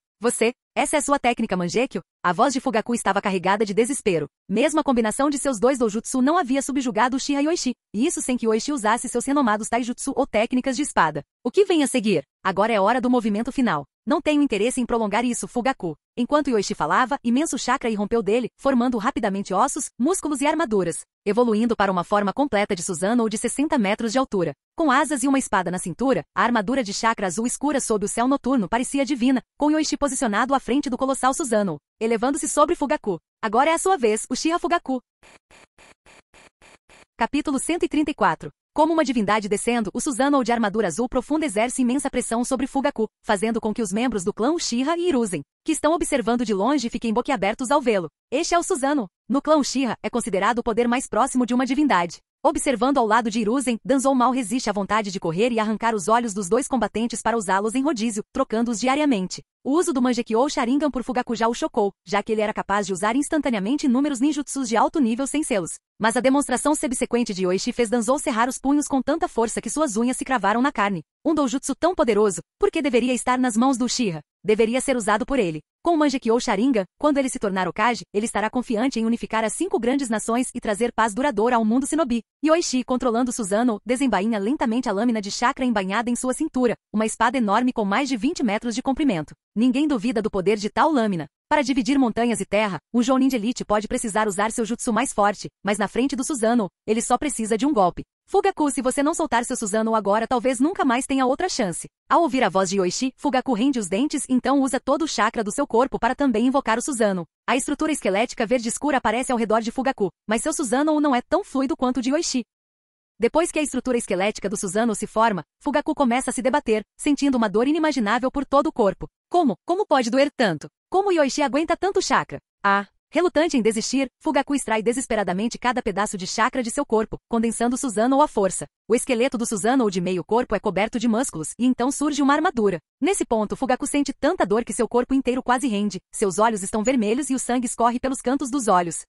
Essa é sua técnica, Mangekyou? A voz de Fugaku estava carregada de desespero. Mesmo a combinação de seus dois doujutsu não havia subjugado Uchiha Yoichi, e isso sem que Yoichi usasse seus renomados taijutsu ou técnicas de espada. O que vem a seguir? Agora é hora do movimento final. Não tenho interesse em prolongar isso, Fugaku. Enquanto Yoichi falava, imenso chakra irrompeu dele, formando rapidamente ossos, músculos e armaduras, evoluindo para uma forma completa de Susanoo de 60 metros de altura. Com asas e uma espada na cintura, a armadura de chakra azul escura sob o céu noturno parecia divina, com Yoichi posicionado à frente do colossal Susanoo, elevando-se sobre Fugaku. Agora é a sua vez, Uchiha Fugaku. Capítulo 134. Como uma divindade descendo, o Susanoo de armadura azul profunda exerce imensa pressão sobre Fugaku, fazendo com que os membros do clã Uchiha e Hiruzen, que estão observando de longe, fiquem boquiabertos ao vê-lo. Este é o Susanoo. No clã Uchiha, é considerado o poder mais próximo de uma divindade. Observando ao lado de Hiruzen, Danzou mal resiste à vontade de correr e arrancar os olhos dos dois combatentes para usá-los em rodízio, trocando-os diariamente. O uso do Mangekyou Sharingan por Fugaku já o chocou, já que ele era capaz de usar instantaneamente inúmeros ninjutsus de alto nível sem selos. Mas a demonstração subsequente de Yoichi fez Danzou cerrar os punhos com tanta força que suas unhas se cravaram na carne. Um doujutsu tão poderoso, por que deveria estar nas mãos do Uchiha? Deveria ser usado por ele. Com o Mangekyou Sharingan, quando ele se tornar Hokage, ele estará confiante em unificar as 5 grandes nações e trazer paz duradoura ao mundo shinobi. Yoichi, controlando Susanoo, desembainha lentamente a lâmina de chakra embainhada em sua cintura, uma espada enorme com mais de 20 metros de comprimento. Ninguém duvida do poder de tal lâmina. Para dividir montanhas e terra, o Jounin de Elite pode precisar usar seu jutsu mais forte, mas na frente do Susanoo, ele só precisa de um golpe. Fugaku, se você não soltar seu Susanoo agora, talvez nunca mais tenha outra chance. Ao ouvir a voz de Yoichi, Fugaku rende os dentes, então usa todo o chakra do seu corpo para também invocar o Susanoo. A estrutura esquelética verde escura aparece ao redor de Fugaku, mas seu Susanoo não é tão fluido quanto o de Yoichi. Depois que a estrutura esquelética do Susanoo se forma, Fugaku começa a se debater, sentindo uma dor inimaginável por todo o corpo. Como pode doer tanto? Como Yoichi aguenta tanto chakra? Relutante em desistir, Fugaku extrai desesperadamente cada pedaço de chakra de seu corpo, condensando o Susanoo à força. O esqueleto do Susanoo de meio corpo é coberto de músculos, e então surge uma armadura. Nesse ponto, Fugaku sente tanta dor que seu corpo inteiro quase rende, seus olhos estão vermelhos e o sangue escorre pelos cantos dos olhos.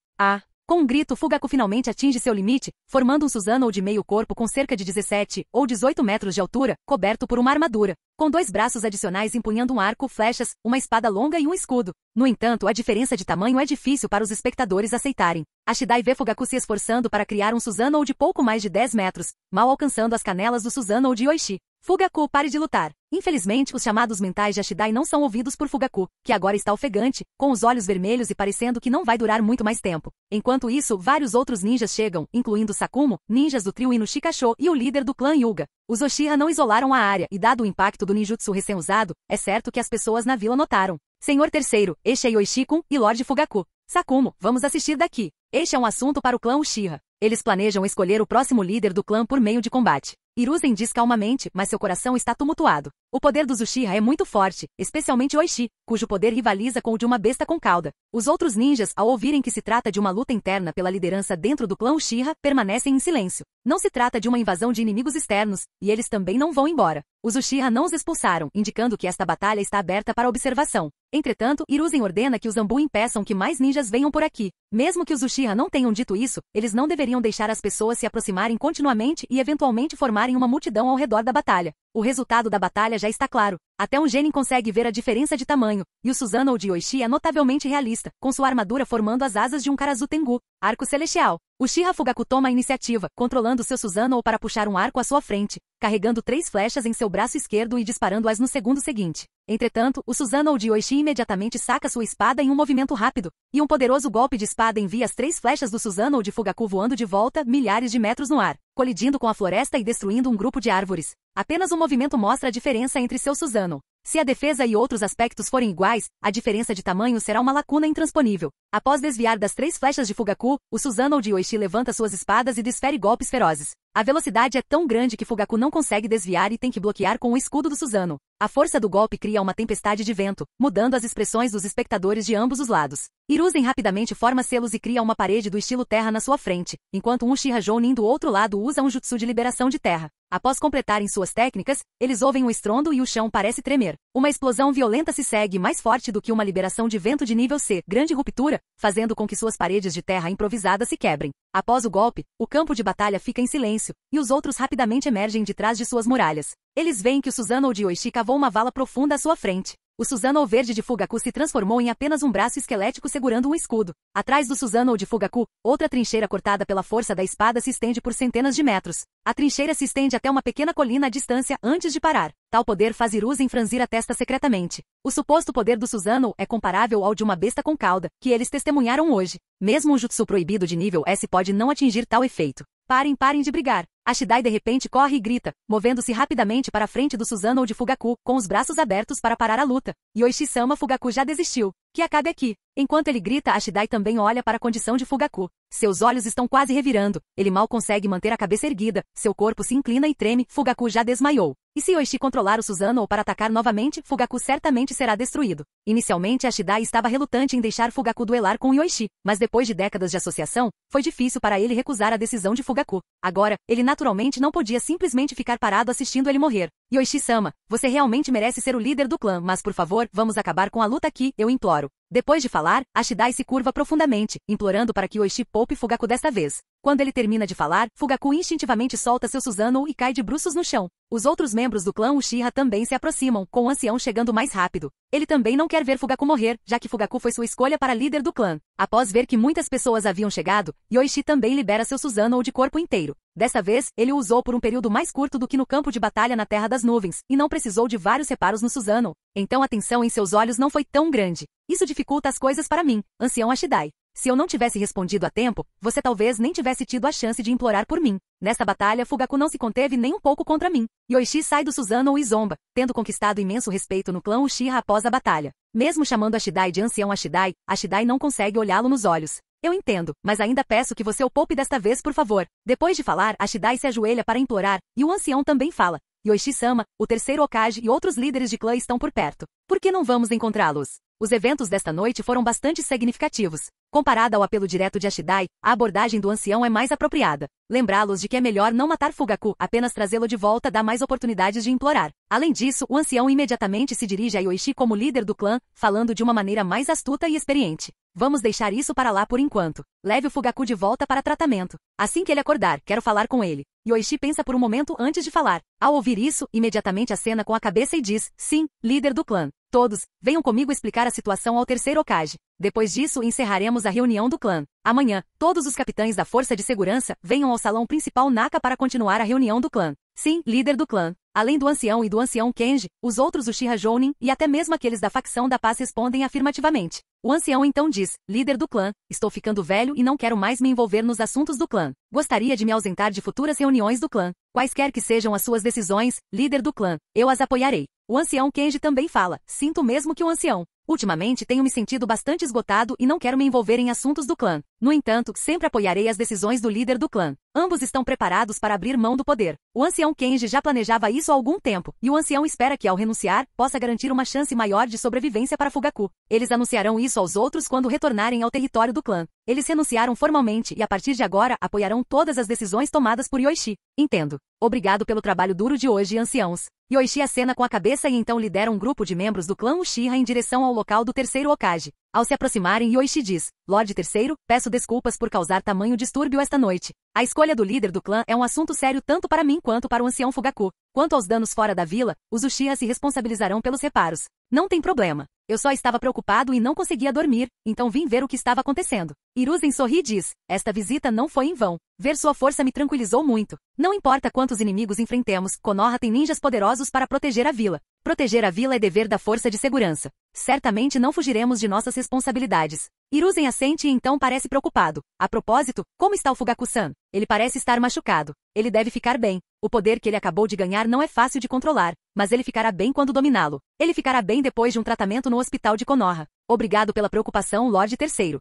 Com um grito, Fugaku finalmente atinge seu limite, formando um Susanoo de meio corpo com cerca de 17 ou 18 metros de altura, coberto por uma armadura, com 2 braços adicionais empunhando um arco, flechas, uma espada longa e um escudo. No entanto, a diferença de tamanho é difícil para os espectadores aceitarem. Ashidai vê Fugaku se esforçando para criar um Susanoo de pouco mais de 10 metros, mal alcançando as canelas do Susanoo de Yoichi. Fugaku, pare de lutar. Infelizmente, os chamados mentais de Ashidai não são ouvidos por Fugaku, que agora está ofegante, com os olhos vermelhos e parecendo que não vai durar muito mais tempo. Enquanto isso, vários outros ninjas chegam, incluindo Sakumo, ninjas do trio Inushikasho e o líder do clã Hyuga. Os Uchiha não isolaram a área e, dado o impacto do ninjutsu recém-usado, é certo que as pessoas na vila notaram. Senhor Terceiro, este é Yoichi-kun e Lorde Fugaku. Sakumo, vamos assistir daqui. Este é um assunto para o clã Uchiha. Eles planejam escolher o próximo líder do clã por meio de combate. Hiruzen diz calmamente, mas seu coração está tumultuado. O poder dos Uchiha é muito forte, especialmente Yoichi, cujo poder rivaliza com o de uma besta com cauda. Os outros ninjas, ao ouvirem que se trata de uma luta interna pela liderança dentro do clã Uchiha, permanecem em silêncio. Não se trata de uma invasão de inimigos externos, e eles também não vão embora. Os Uchiha não os expulsaram, indicando que esta batalha está aberta para observação. Entretanto, Hiruzen ordena que os Anbu impeçam que mais ninjas venham por aqui. Mesmo que os Uchiha não tenham dito isso, eles não deveriam deixar as pessoas se aproximarem continuamente e eventualmente formarem uma multidão ao redor da batalha. O resultado da batalha já está claro. Até um genin consegue ver a diferença de tamanho, e o Susanoo de Yoichi é notavelmente realista, com sua armadura formando as asas de um Karazu Tengu, arco celestial. Uchiha Fugaku toma a iniciativa, controlando seu Susanoo para puxar um arco à sua frente, carregando 3 flechas em seu braço esquerdo e disparando-as no segundo seguinte. Entretanto, o Susanoo de Yoichi imediatamente saca sua espada em um movimento rápido, e um poderoso golpe de espada envia as 3 flechas do Susanoo de Fugaku voando de volta, milhares de metros no ar, colidindo com a floresta e destruindo um grupo de árvores. Apenas um movimento mostra a diferença entre seu Susanoo. Se a defesa e outros aspectos forem iguais, a diferença de tamanho será uma lacuna intransponível. Após desviar das 3 flechas de Fugaku, o Susanoo de Yoichi levanta suas espadas e desfere golpes ferozes. A velocidade é tão grande que Fugaku não consegue desviar e tem que bloquear com o escudo do Susanoo. A força do golpe cria uma tempestade de vento, mudando as expressões dos espectadores de ambos os lados. Hiruzen rapidamente forma selos e cria uma parede do estilo terra na sua frente, enquanto um Uchiha Jounin do outro lado usa um jutsu de liberação de terra. Após completarem suas técnicas, eles ouvem um estrondo e o chão parece tremer. Uma explosão violenta se segue mais forte do que uma liberação de vento de nível C, grande ruptura, fazendo com que suas paredes de terra improvisada se quebrem. Após o golpe, o campo de batalha fica em silêncio, e os outros rapidamente emergem de trás de suas muralhas. Eles veem que o Susanoo de Yoichi cavou uma vala profunda à sua frente. O Susanoo verde de Fugaku se transformou em apenas um braço esquelético segurando um escudo. Atrás do Susanoo de Fugaku, outra trincheira cortada pela força da espada se estende por centenas de metros. A trincheira se estende até uma pequena colina à distância antes de parar. Tal poder faz Hiruzen franzir a testa secretamente. O suposto poder do Susanoo é comparável ao de uma besta com cauda, que eles testemunharam hoje. Mesmo um jutsu proibido de nível S pode não atingir tal efeito. Parem de brigar. Ashidai de repente corre e grita, movendo-se rapidamente para a frente do Susanoo de Fugaku, com os braços abertos para parar a luta. Yoichi-sama, Fugaku já desistiu. Que acabe aqui. Enquanto ele grita, Ashidai também olha para a condição de Fugaku. Seus olhos estão quase revirando. Ele mal consegue manter a cabeça erguida. Seu corpo se inclina e treme. Fugaku já desmaiou. E se Yoichi controlar o Susanoo para atacar novamente, Fugaku certamente será destruído. Inicialmente, Ashidai estava relutante em deixar Fugaku duelar com Yoichi, mas depois de décadas de associação, foi difícil para ele recusar a decisão de Fugaku. Agora, ele naturalmente não podia simplesmente ficar parado assistindo ele morrer. Yoichi-sama, você realmente merece ser o líder do clã, mas por favor, vamos acabar com a luta aqui, eu imploro. Depois de falar, Ashidai se curva profundamente, implorando para que Yoichi poupe Fugaku desta vez. Quando ele termina de falar, Fugaku instintivamente solta seu Susanoo e cai de bruços no chão. Os outros membros do clã Uchiha também se aproximam, com o ancião chegando mais rápido. Ele também não quer ver Fugaku morrer, já que Fugaku foi sua escolha para líder do clã. Após ver que muitas pessoas haviam chegado, Yoichi também libera seu Susanoo de corpo inteiro. Desta vez, ele o usou por um período mais curto do que no campo de batalha na Terra das Nuvens, e não precisou de vários reparos no Susanoo. Então a tensão em seus olhos não foi tão grande. Isso dificulta as coisas para mim, ancião Ashidai. Se eu não tivesse respondido a tempo, você talvez nem tivesse tido a chance de implorar por mim. Nesta batalha, Fugaku não se conteve nem um pouco contra mim. Yoichi sai do Susanoo e zomba, tendo conquistado imenso respeito no clã Uchiha após a batalha. Mesmo chamando Ashidai de ancião Ashidai, Ashidai não consegue olhá-lo nos olhos. Eu entendo, mas ainda peço que você o poupe desta vez, por favor. Depois de falar, Ashidai se ajoelha para implorar, e o ancião também fala. Yoichi-sama, o terceiro Hokage e outros líderes de clã estão por perto. Por que não vamos encontrá-los? Os eventos desta noite foram bastante significativos. Comparada ao apelo direto de Ashidai, a abordagem do ancião é mais apropriada. Lembrá-los de que é melhor não matar Fugaku, apenas trazê-lo de volta dá mais oportunidades de implorar. Além disso, o ancião imediatamente se dirige a Yoichi como líder do clã, falando de uma maneira mais astuta e experiente. Vamos deixar isso para lá por enquanto. Leve o Fugaku de volta para tratamento. Assim que ele acordar, quero falar com ele. Yoichi pensa por um momento antes de falar. Ao ouvir isso, imediatamente acena com a cabeça e diz, sim, líder do clã. Todos, venham comigo explicar a situação ao terceiro Hokage. Depois disso, encerraremos a reunião do clã. Amanhã, todos os capitães da Força de Segurança venham ao salão principal Naka para continuar a reunião do clã. Sim, líder do clã. Além do ancião e do ancião Kenji, os outros Uchiha Jounin e até mesmo aqueles da facção da paz respondem afirmativamente. O ancião então diz, líder do clã, estou ficando velho e não quero mais me envolver nos assuntos do clã. Gostaria de me ausentar de futuras reuniões do clã. Quaisquer que sejam as suas decisões, líder do clã, eu as apoiarei. O ancião Kenji também fala, sinto o mesmo que o ancião. Ultimamente tenho me sentido bastante esgotado e não quero me envolver em assuntos do clã. No entanto, sempre apoiarei as decisões do líder do clã. Ambos estão preparados para abrir mão do poder. O ancião Kenji já planejava isso há algum tempo, e o ancião espera que ao renunciar, possa garantir uma chance maior de sobrevivência para Fugaku. Eles anunciarão isso aos outros quando retornarem ao território do clã. Eles renunciaram formalmente e a partir de agora apoiarão todas as decisões tomadas por Yoichi. Entendo. Obrigado pelo trabalho duro de hoje, anciãos. Yoichi acena com a cabeça e então lidera um grupo de membros do clã Uchiha em direção ao local do terceiro Hokage. Ao se aproximarem, Yoichi diz, Lorde Terceiro, peço desculpas por causar tamanho distúrbio esta noite. A escolha do líder do clã é um assunto sério tanto para mim quanto para o ancião Fugaku. Quanto aos danos fora da vila, os Uchiha se responsabilizarão pelos reparos. Não tem problema. Eu só estava preocupado e não conseguia dormir, então vim ver o que estava acontecendo. Hiruzen sorri e diz, esta visita não foi em vão. Ver sua força me tranquilizou muito. Não importa quantos inimigos enfrentemos, Konoha tem ninjas poderosos para proteger a vila. Proteger a vila é dever da força de segurança. Certamente não fugiremos de nossas responsabilidades. Hiruzen assente e então parece preocupado. A propósito, como está o Fugaku-san? Ele parece estar machucado. Ele deve ficar bem. O poder que ele acabou de ganhar não é fácil de controlar, mas ele ficará bem quando dominá-lo. Ele ficará bem depois de um tratamento no hospital de Konoha. Obrigado pela preocupação, Lorde Terceiro.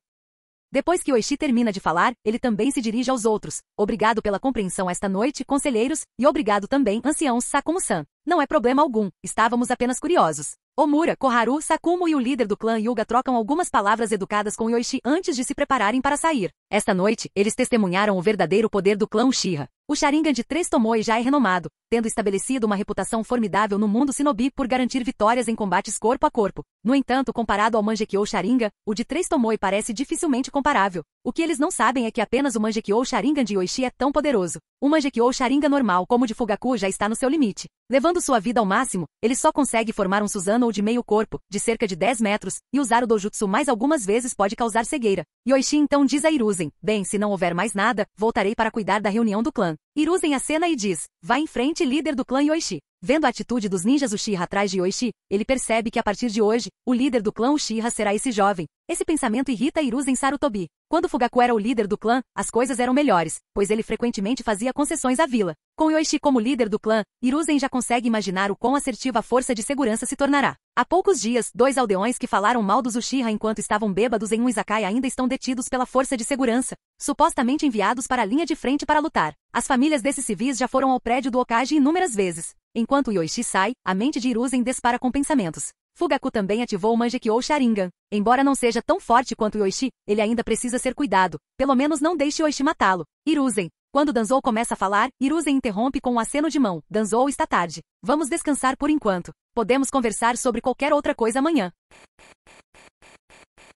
Depois que Yoichi termina de falar, ele também se dirige aos outros. Obrigado pela compreensão esta noite, conselheiros, e obrigado também, anciãos Sakumo-san. Não é problema algum, estávamos apenas curiosos. Omura, Koharu, Sakumo e o líder do clã Hyuga trocam algumas palavras educadas com Yoichi antes de se prepararem para sair. Esta noite, eles testemunharam o verdadeiro poder do clã Uchiha. O Sharingan de 3 Tomoe já é renomado, tendo estabelecido uma reputação formidável no mundo Shinobi por garantir vitórias em combates corpo a corpo. No entanto, comparado ao Mangekyou Sharingan, o de 3 Tomoe parece dificilmente comparável. O que eles não sabem é que apenas o Mangekyou Sharingan de Yoichi é tão poderoso. O Mangekyou Sharingan normal como o de Fugaku já está no seu limite. Levando sua vida ao máximo, ele só consegue formar um Susanoo de meio corpo, de cerca de 10 metros, e usar o Dojutsu mais algumas vezes pode causar cegueira. Yoichi então diz a Hiruzen, bem, se não houver mais nada, voltarei para cuidar da reunião do clã. Hiruzen acena e diz, vá em frente, líder do clã Yoichi. Vendo a atitude dos ninjas Uchiha atrás de Yoichi, ele percebe que a partir de hoje, o líder do clã Uchiha será esse jovem. Esse pensamento irrita Hiruzen Sarutobi. Quando Fugaku era o líder do clã, as coisas eram melhores, pois ele frequentemente fazia concessões à vila. Com Yoichi como líder do clã, Hiruzen já consegue imaginar o quão assertiva a força de segurança se tornará. Há poucos dias, 2 aldeões que falaram mal dos Uchiha enquanto estavam bêbados em um izakaya ainda estão detidos pela força de segurança, supostamente enviados para a linha de frente para lutar. As famílias desses civis já foram ao prédio do Hokage inúmeras vezes. Enquanto Yoichi sai, a mente de Hiruzen dispara com pensamentos. Fugaku também ativou o Mangekyou Sharingan. Embora não seja tão forte quanto Yoichi, ele ainda precisa ser cuidado. Pelo menos não deixe Yoichi matá-lo. Hiruzen. Quando Danzou começa a falar, Hiruzen interrompe com um aceno de mão. Danzou, está tarde. Vamos descansar por enquanto. Podemos conversar sobre qualquer outra coisa amanhã.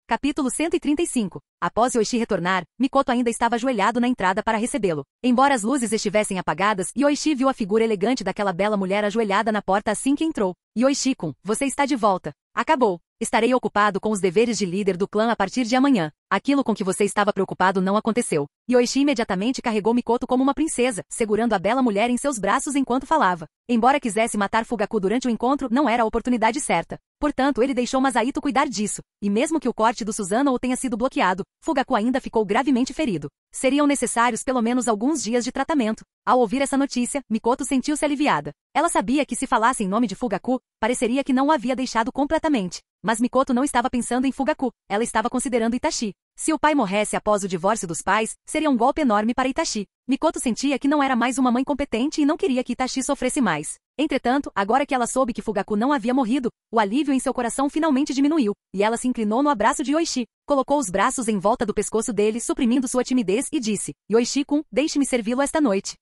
Capítulo 135. Após Yoichi retornar, Mikoto ainda estava ajoelhado na entrada para recebê-lo. Embora as luzes estivessem apagadas, Yoichi viu a figura elegante daquela bela mulher ajoelhada na porta assim que entrou. Yoichi-kun, você está de volta. Acabou. Estarei ocupado com os deveres de líder do clã a partir de amanhã. Aquilo com que você estava preocupado não aconteceu. Yoichi imediatamente carregou Mikoto como uma princesa, segurando a bela mulher em seus braços enquanto falava. Embora quisesse matar Fugaku durante o encontro, não era a oportunidade certa. Portanto, ele deixou Masaito cuidar disso. E mesmo que o corte do Susanoo tenha sido bloqueado, Fugaku ainda ficou gravemente ferido. Seriam necessários pelo menos alguns dias de tratamento. Ao ouvir essa notícia, Mikoto sentiu-se aliviada. Ela sabia que se falasse em nome de Fugaku, pareceria que não o havia deixado completamente. Mas Mikoto não estava pensando em Fugaku, ela estava considerando Itachi. Se o pai morresse após o divórcio dos pais, seria um golpe enorme para Itachi. Mikoto sentia que não era mais uma mãe competente e não queria que Itachi sofresse mais. Entretanto, agora que ela soube que Fugaku não havia morrido, o alívio em seu coração finalmente diminuiu, e ela se inclinou no abraço de Yoichi. Colocou os braços em volta do pescoço dele, suprimindo sua timidez, e disse, Yoichi-kun, deixe-me servi-lo esta noite.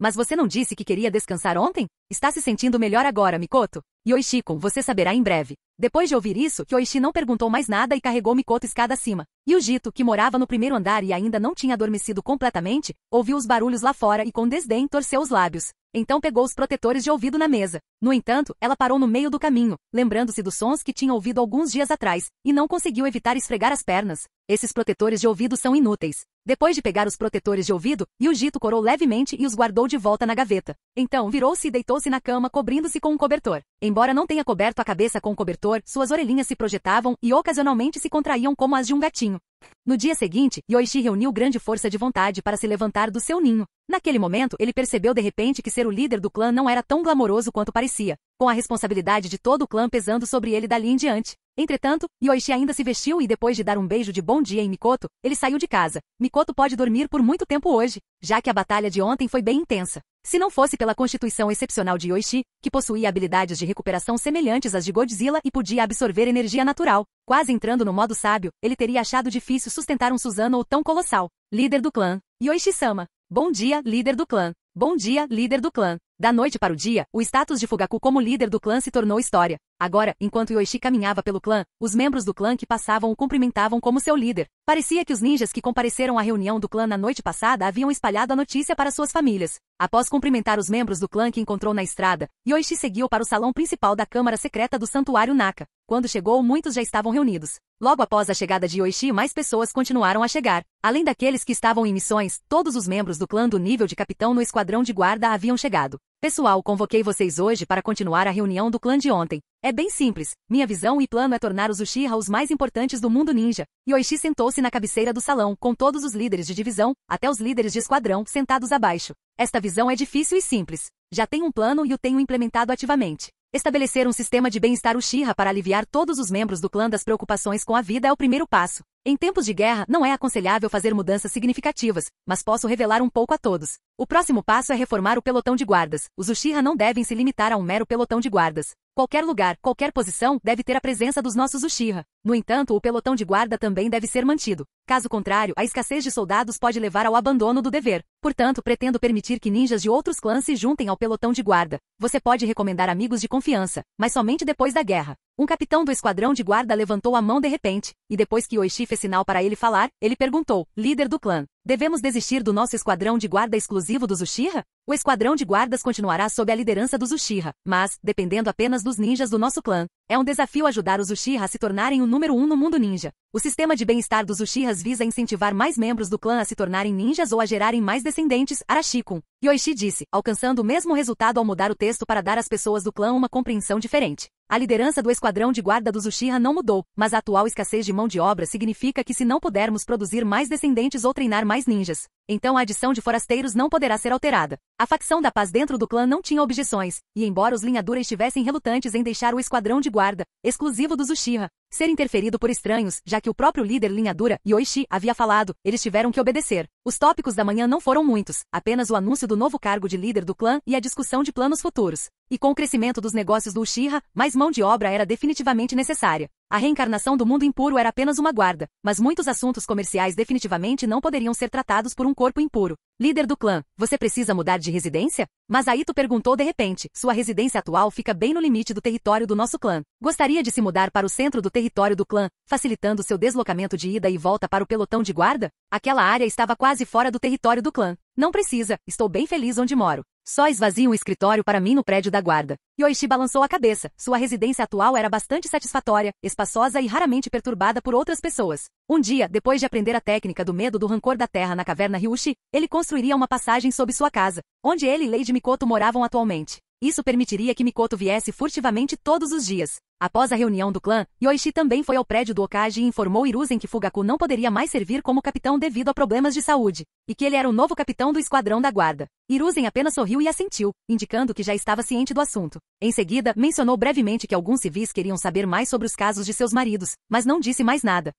Mas você não disse que queria descansar ontem? Está se sentindo melhor agora, Mikoto? Yoichi-kun, você saberá em breve. Depois de ouvir isso, Yoichi não perguntou mais nada e carregou Mikoto escada acima. E o Jito, que morava no primeiro andar e ainda não tinha adormecido completamente, ouviu os barulhos lá fora e com desdém torceu os lábios. Então pegou os protetores de ouvido na mesa. No entanto, ela parou no meio do caminho, lembrando-se dos sons que tinha ouvido alguns dias atrás, e não conseguiu evitar esfregar as pernas. Esses protetores de ouvido são inúteis. Depois de pegar os protetores de ouvido, Yujito corou levemente e os guardou de volta na gaveta. Então virou-se e deitou-se na cama cobrindo-se com um cobertor. Embora não tenha coberto a cabeça com o cobertor, suas orelhinhas se projetavam e ocasionalmente se contraíam como as de um gatinho. No dia seguinte, Yoichi reuniu grande força de vontade para se levantar do seu ninho. Naquele momento, ele percebeu de repente que ser o líder do clã não era tão glamouroso quanto parecia, com a responsabilidade de todo o clã pesando sobre ele dali em diante. Entretanto, Yoichi ainda se vestiu e depois de dar um beijo de bom dia em Mikoto, ele saiu de casa. Mikoto pode dormir por muito tempo hoje, já que a batalha de ontem foi bem intensa. Se não fosse pela constituição excepcional de Yoichi, que possuía habilidades de recuperação semelhantes às de Godzilla e podia absorver energia natural, quase entrando no modo sábio, ele teria achado difícil sustentar um Susanoo tão colossal. Líder do clã. Yoichi-sama. Bom dia, líder do clã. Bom dia, líder do clã. Da noite para o dia, o status de Fugaku como líder do clã se tornou história. Agora, enquanto Yoichi caminhava pelo clã, os membros do clã que passavam o cumprimentavam como seu líder. Parecia que os ninjas que compareceram à reunião do clã na noite passada haviam espalhado a notícia para suas famílias. Após cumprimentar os membros do clã que encontrou na estrada, Yoichi seguiu para o salão principal da câmara secreta do Santuário Naka. Quando chegou, muitos já estavam reunidos. Logo após a chegada de Yoichi, mais pessoas continuaram a chegar. Além daqueles que estavam em missões, todos os membros do clã do nível de capitão no esquadrão de guarda haviam chegado. Pessoal, convoquei vocês hoje para continuar a reunião do clã de ontem. É bem simples. Minha visão e plano é tornar os Uchiha os mais importantes do mundo ninja. Yoichi sentou-se na cabeceira do salão, com todos os líderes de divisão, até os líderes de esquadrão, sentados abaixo. Esta visão é difícil e simples. Já tenho um plano e o tenho implementado ativamente. Estabelecer um sistema de bem-estar Uchiha para aliviar todos os membros do clã das preocupações com a vida é o primeiro passo. Em tempos de guerra, não é aconselhável fazer mudanças significativas, mas posso revelar um pouco a todos. O próximo passo é reformar o pelotão de guardas. Os Uchiha não devem se limitar a um mero pelotão de guardas. Qualquer lugar, qualquer posição, deve ter a presença dos nossos Uchiha. No entanto, o pelotão de guarda também deve ser mantido. Caso contrário, a escassez de soldados pode levar ao abandono do dever. Portanto, pretendo permitir que ninjas de outros clãs se juntem ao pelotão de guarda. Você pode recomendar amigos de confiança, mas somente depois da guerra. Um capitão do esquadrão de guarda levantou a mão de repente, e depois que Yoichi fez sinal para ele falar, ele perguntou, líder do clã, devemos desistir do nosso esquadrão de guarda exclusivo dos Uchiha? O esquadrão de guardas continuará sob a liderança dos Uchiha, mas, dependendo apenas dos ninjas do nosso clã. É um desafio ajudar os Uchiha a se tornarem o número 1 no mundo ninja. O sistema de bem-estar dos Uchihas visa incentivar mais membros do clã a se tornarem ninjas ou a gerarem mais descendentes, Arashi-kun. Yoichi disse, alcançando o mesmo resultado ao mudar o texto para dar às pessoas do clã uma compreensão diferente. A liderança do esquadrão de guarda dos Uchiha não mudou, mas a atual escassez de mão de obra significa que se não pudermos produzir mais descendentes ou treinar mais ninjas, então a adição de forasteiros não poderá ser alterada. A facção da paz dentro do clã não tinha objeções, e embora os linhadura estivessem relutantes em deixar o esquadrão de guarda, exclusivo dos Uchiha, ser interferido por estranhos, já que o próprio líder linhadura, Yoichi, havia falado, eles tiveram que obedecer. Os tópicos da manhã não foram muitos, apenas o anúncio do novo cargo de líder do clã e a discussão de planos futuros. E com o crescimento dos negócios do Uchiha, mais mão de obra era definitivamente necessária. A reencarnação do mundo impuro era apenas uma guarda, mas muitos assuntos comerciais definitivamente não poderiam ser tratados por um corpo impuro. Líder do clã, você precisa mudar de residência? Masaito perguntou de repente. Sua residência atual fica bem no limite do território do nosso clã. Gostaria de se mudar para o centro do território do clã, facilitando seu deslocamento de ida e volta para o pelotão de guarda? Aquela área estava quase fora do território do clã. Não precisa, estou bem feliz onde moro. Só esvazie um escritório para mim no prédio da guarda. Yoichi balançou a cabeça. Sua residência atual era bastante satisfatória, espaçosa e raramente perturbada por outras pessoas. Um dia, depois de aprender a técnica do medo do rancor da terra na caverna Ryushi, ele construiria uma passagem sob sua casa, onde ele e Lady Mikoto moravam atualmente. Isso permitiria que Mikoto viesse furtivamente todos os dias. Após a reunião do clã, Yoichi também foi ao prédio do Hokage e informou Hiruzen que Fugaku não poderia mais servir como capitão devido a problemas de saúde, e que ele era o novo capitão do esquadrão da guarda. Hiruzen apenas sorriu e assentiu, indicando que já estava ciente do assunto. Em seguida, mencionou brevemente que alguns civis queriam saber mais sobre os casos de seus maridos, mas não disse mais nada.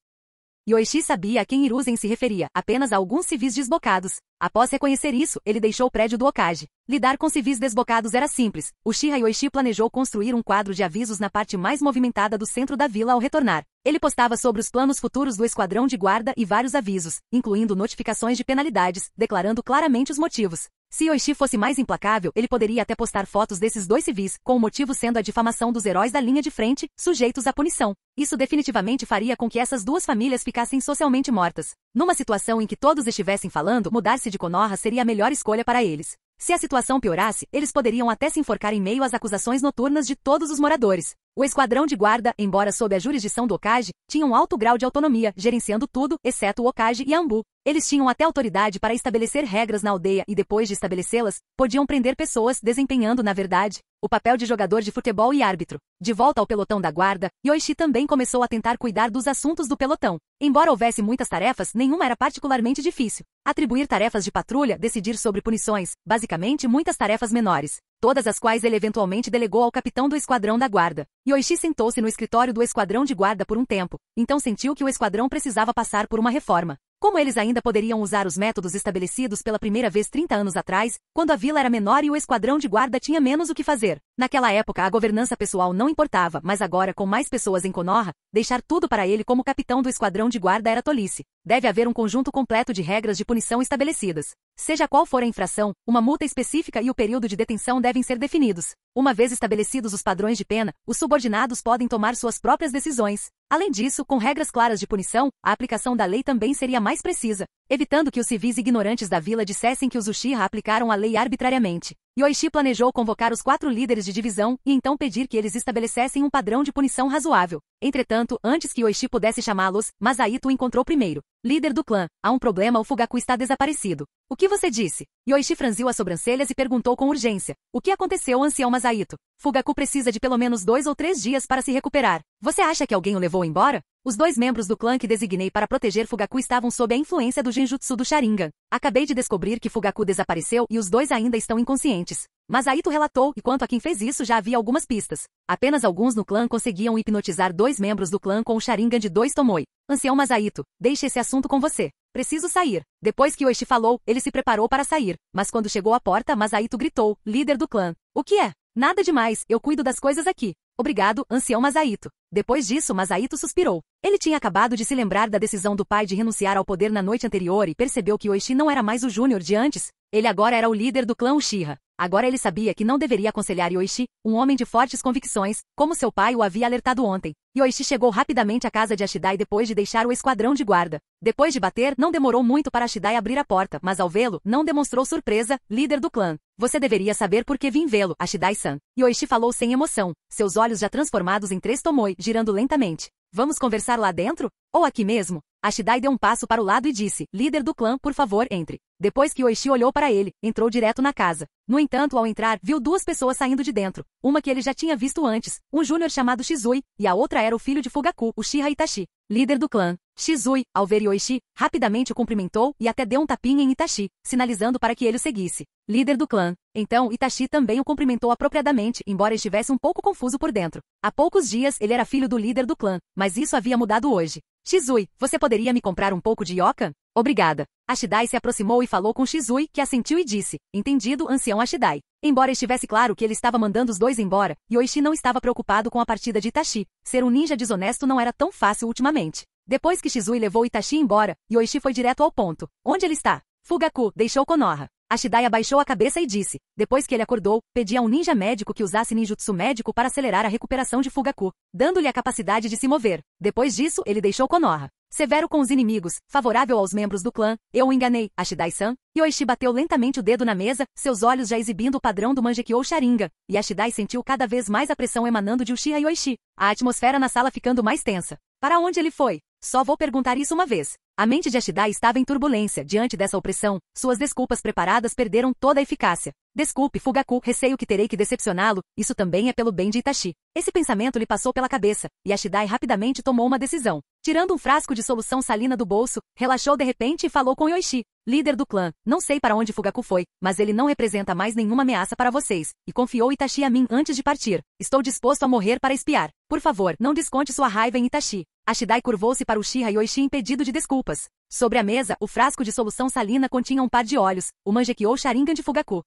Yoichi sabia a quem Hiruzen se referia, apenas a alguns civis desbocados. Após reconhecer isso, ele deixou o prédio do Hokage. Lidar com civis desbocados era simples. Uchiha Yoichi planejou construir um quadro de avisos na parte mais movimentada do centro da vila ao retornar. Ele postava sobre os planos futuros do esquadrão de guarda e vários avisos, incluindo notificações de penalidades, declarando claramente os motivos. Se Yoichi fosse mais implacável, ele poderia até postar fotos desses dois civis, com o motivo sendo a difamação dos heróis da linha de frente, sujeitos à punição. Isso definitivamente faria com que essas duas famílias ficassem socialmente mortas. Numa situação em que todos estivessem falando, mudar-se de Konoha seria a melhor escolha para eles. Se a situação piorasse, eles poderiam até se enforcar em meio às acusações noturnas de todos os moradores. O esquadrão de guarda, embora sob a jurisdição do Hokage, tinha um alto grau de autonomia, gerenciando tudo, exceto o Hokage e Anbu. Eles tinham até autoridade para estabelecer regras na aldeia e, depois de estabelecê-las, podiam prender pessoas, desempenhando, na verdade, o papel de jogador de futebol e árbitro. De volta ao pelotão da guarda, Yoichi também começou a tentar cuidar dos assuntos do pelotão. Embora houvesse muitas tarefas, nenhuma era particularmente difícil. Atribuir tarefas de patrulha, decidir sobre punições, basicamente muitas tarefas menores, todas as quais ele eventualmente delegou ao capitão do esquadrão da guarda. Yoichi sentou-se no escritório do esquadrão de guarda por um tempo, então sentiu que o esquadrão precisava passar por uma reforma. Como eles ainda poderiam usar os métodos estabelecidos pela primeira vez 30 anos atrás, quando a vila era menor e o esquadrão de guarda tinha menos o que fazer? Naquela época a governança pessoal não importava, mas agora com mais pessoas em Konoha, deixar tudo para ele como capitão do esquadrão de guarda era tolice. Deve haver um conjunto completo de regras de punição estabelecidas. Seja qual for a infração, uma multa específica e o período de detenção devem ser definidos. Uma vez estabelecidos os padrões de pena, os subordinados podem tomar suas próprias decisões. Além disso, com regras claras de punição, a aplicação da lei também seria mais precisa, evitando que os civis ignorantes da vila dissessem que os Uchiha aplicaram a lei arbitrariamente. Yoichi planejou convocar os 4 líderes de divisão e então pedir que eles estabelecessem um padrão de punição razoável. Entretanto, antes que Yoichi pudesse chamá-los, Masaito o encontrou primeiro. Líder do clã, há um problema, o Fugaku está desaparecido. O que você disse? Yoichi franziu as sobrancelhas e perguntou com urgência. O que aconteceu, ancião Masaito? Fugaku precisa de pelo menos 2 ou 3 dias para se recuperar. Você acha que alguém o levou embora? Os 2 membros do clã que designei para proteger Fugaku estavam sob a influência do genjutsu do Sharingan. Acabei de descobrir que Fugaku desapareceu e os 2 ainda estão inconscientes. Masaito relatou, e quanto a quem fez isso já havia algumas pistas. Apenas alguns no clã conseguiam hipnotizar 2 membros do clã com o Sharingan de 2 Tomoe. Ancião Masaito, deixe esse assunto com você. Preciso sair. Depois que Yoichi falou, ele se preparou para sair. Mas quando chegou à porta, Masaito gritou, líder do clã. O que é? Nada demais, eu cuido das coisas aqui. Obrigado, ancião Masaito. Depois disso, Masaito suspirou. Ele tinha acabado de se lembrar da decisão do pai de renunciar ao poder na noite anterior e percebeu que Yoichi não era mais o júnior de antes. Ele agora era o líder do clã Uchiha. Agora ele sabia que não deveria aconselhar Yoichi, um homem de fortes convicções, como seu pai o havia alertado ontem. Yoichi chegou rapidamente à casa de Ashidai depois de deixar o esquadrão de guarda. Depois de bater, não demorou muito para Ashidai abrir a porta, mas ao vê-lo, não demonstrou surpresa, líder do clã. Você deveria saber por que vim vê-lo, Ashidai-san. Yoichi falou sem emoção, seus olhos já transformados em 3 Tomoe, girando lentamente. Vamos conversar lá dentro? Ou aqui mesmo? Ashidai deu um passo para o lado e disse, líder do clã, por favor, entre. Depois que Yoichi olhou para ele, entrou direto na casa. No entanto, ao entrar, viu 2 pessoas saindo de dentro. Uma que ele já tinha visto antes, um júnior chamado Shizui, e a outra era o filho de Fugaku, Uchiha Itachi, líder do clã. Shizui, ao ver Yoichi, rapidamente o cumprimentou e até deu um tapinha em Itachi, sinalizando para que ele o seguisse. Líder do clã. Então, Itachi também o cumprimentou apropriadamente, embora estivesse um pouco confuso por dentro. Há poucos dias, ele era filho do líder do clã, mas isso havia mudado hoje. Shizui, você poderia me comprar um pouco de yokan? Obrigada. Ashidai se aproximou e falou com Shizui, que assentiu e disse, entendido, ancião Ashidai. Embora estivesse claro que ele estava mandando os 2 embora, Yoichi não estava preocupado com a partida de Itachi. Ser um ninja desonesto não era tão fácil ultimamente. Depois que Shizui levou Itachi embora, Yoichi foi direto ao ponto. Onde ele está? Fugaku, deixou Konoha. Ashidai abaixou a cabeça e disse, depois que ele acordou, pedi a um ninja médico que usasse ninjutsu médico para acelerar a recuperação de Fugaku, dando-lhe a capacidade de se mover. Depois disso, ele deixou Konoha. Severo com os inimigos, favorável aos membros do clã, eu o enganei, Ashidai-san. Yoichi bateu lentamente o dedo na mesa, seus olhos já exibindo o padrão do Mangekyou Sharingan, e Ashidai sentiu cada vez mais a pressão emanando de Uchiha Yoichi, a atmosfera na sala ficando mais tensa. Para onde ele foi? Só vou perguntar isso uma vez. A mente de Ashidai estava em turbulência diante dessa opressão, suas desculpas preparadas perderam toda a eficácia. Desculpe, Fugaku, receio que terei que decepcioná-lo, isso também é pelo bem de Itachi. Esse pensamento lhe passou pela cabeça, e Ashidai rapidamente tomou uma decisão. Tirando um frasco de solução salina do bolso, relaxou de repente e falou com Yoichi, líder do clã. Não sei para onde Fugaku foi, mas ele não representa mais nenhuma ameaça para vocês, e confiou Itachi a mim antes de partir. Estou disposto a morrer para espiar. Por favor, não desconte sua raiva em Itachi. Ashidai curvou-se para Uchiha Yoichi em pedido de desculpas. Sobre a mesa, o frasco de solução salina continha um par de olhos, o Mangekyou Sharingan de Fugaku.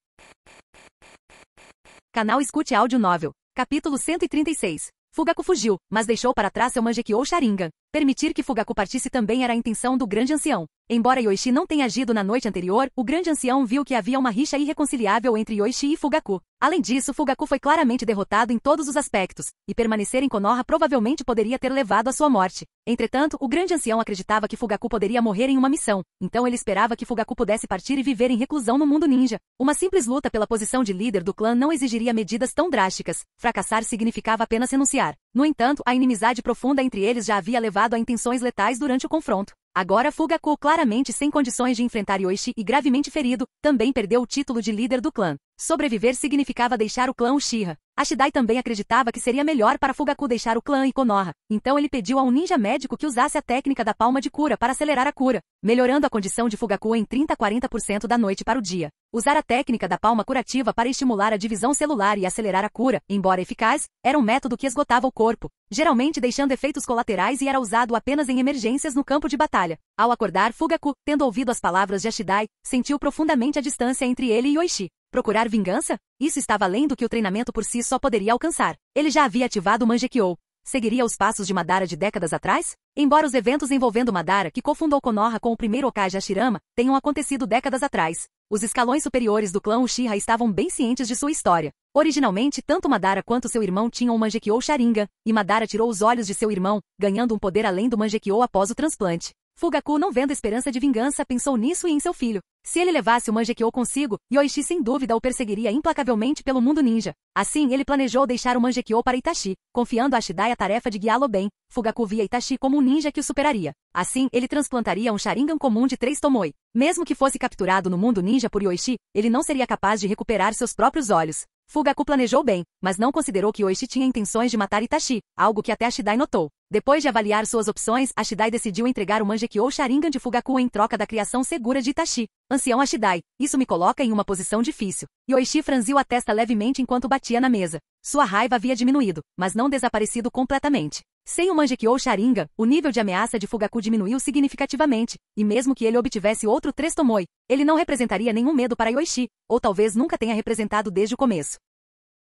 Canal Escute Áudio Novel. Capítulo 136. Fugaku fugiu, mas deixou para trás seu Mangekyou Sharingan. Permitir que Fugaku partisse também era a intenção do grande ancião. Embora Yoichi não tenha agido na noite anterior, o grande ancião viu que havia uma rixa irreconciliável entre Yoichi e Fugaku. Além disso, Fugaku foi claramente derrotado em todos os aspectos, e permanecer em Konoha provavelmente poderia ter levado à sua morte. Entretanto, o grande ancião acreditava que Fugaku poderia morrer em uma missão, então ele esperava que Fugaku pudesse partir e viver em reclusão no mundo ninja. Uma simples luta pela posição de líder do clã não exigiria medidas tão drásticas, fracassar significava apenas renunciar. No entanto, a inimizade profunda entre eles já havia levado a intenções letais durante o confronto. Agora Fugaku, claramente sem condições de enfrentar Yoichi e gravemente ferido, também perdeu o título de líder do clã. Sobreviver significava deixar o clã Uchiha. Ashidai também acreditava que seria melhor para Fugaku deixar o clã e Konoha, então ele pediu a um ninja médico que usasse a técnica da palma de cura para acelerar a cura, melhorando a condição de Fugaku em 30 a 40% da noite para o dia. Usar a técnica da palma curativa para estimular a divisão celular e acelerar a cura, embora eficaz, era um método que esgotava o corpo, geralmente deixando efeitos colaterais e era usado apenas em emergências no campo de batalha. Ao acordar, Fugaku, tendo ouvido as palavras de Ashidai, sentiu profundamente a distância entre ele e Yoichi. Procurar vingança? Isso estava além do que o treinamento por si só poderia alcançar. Ele já havia ativado o Mangekyou. Seguiria os passos de Madara de décadas atrás? Embora os eventos envolvendo Madara, que cofundou Konoha com o primeiro Hokage Hashirama, tenham acontecido décadas atrás, os escalões superiores do clã Uchiha estavam bem cientes de sua história. Originalmente, tanto Madara quanto seu irmão tinham o Mangekyou Sharingan, e Madara tirou os olhos de seu irmão, ganhando um poder além do Mangekyou após o transplante. Fugaku, não vendo esperança de vingança, pensou nisso e em seu filho. Se ele levasse o Mangekyou consigo, Yoichi sem dúvida o perseguiria implacavelmente pelo mundo ninja. Assim, ele planejou deixar o Mangekyou para Itachi, confiando a Ashidai a tarefa de guiá-lo bem. Fugaku via Itachi como um ninja que o superaria. Assim, ele transplantaria um Sharingan comum de 3 Tomoe. Mesmo que fosse capturado no mundo ninja por Yoichi, ele não seria capaz de recuperar seus próprios olhos. Fugaku planejou bem, mas não considerou que Yoichi tinha intenções de matar Itachi, algo que até Ashidai notou. Depois de avaliar suas opções, Ashidai decidiu entregar o Mangekyou Sharingan de Fugaku em troca da criação segura de Itachi. Ancião Ashidai, isso me coloca em uma posição difícil. Yoichi franziu a testa levemente enquanto batia na mesa. Sua raiva havia diminuído, mas não desaparecido completamente. Sem o Mangekyou Sharingan, o nível de ameaça de Fugaku diminuiu significativamente, e mesmo que ele obtivesse outro 3 Tomoe, ele não representaria nenhum medo para Yoichi, ou talvez nunca tenha representado desde o começo.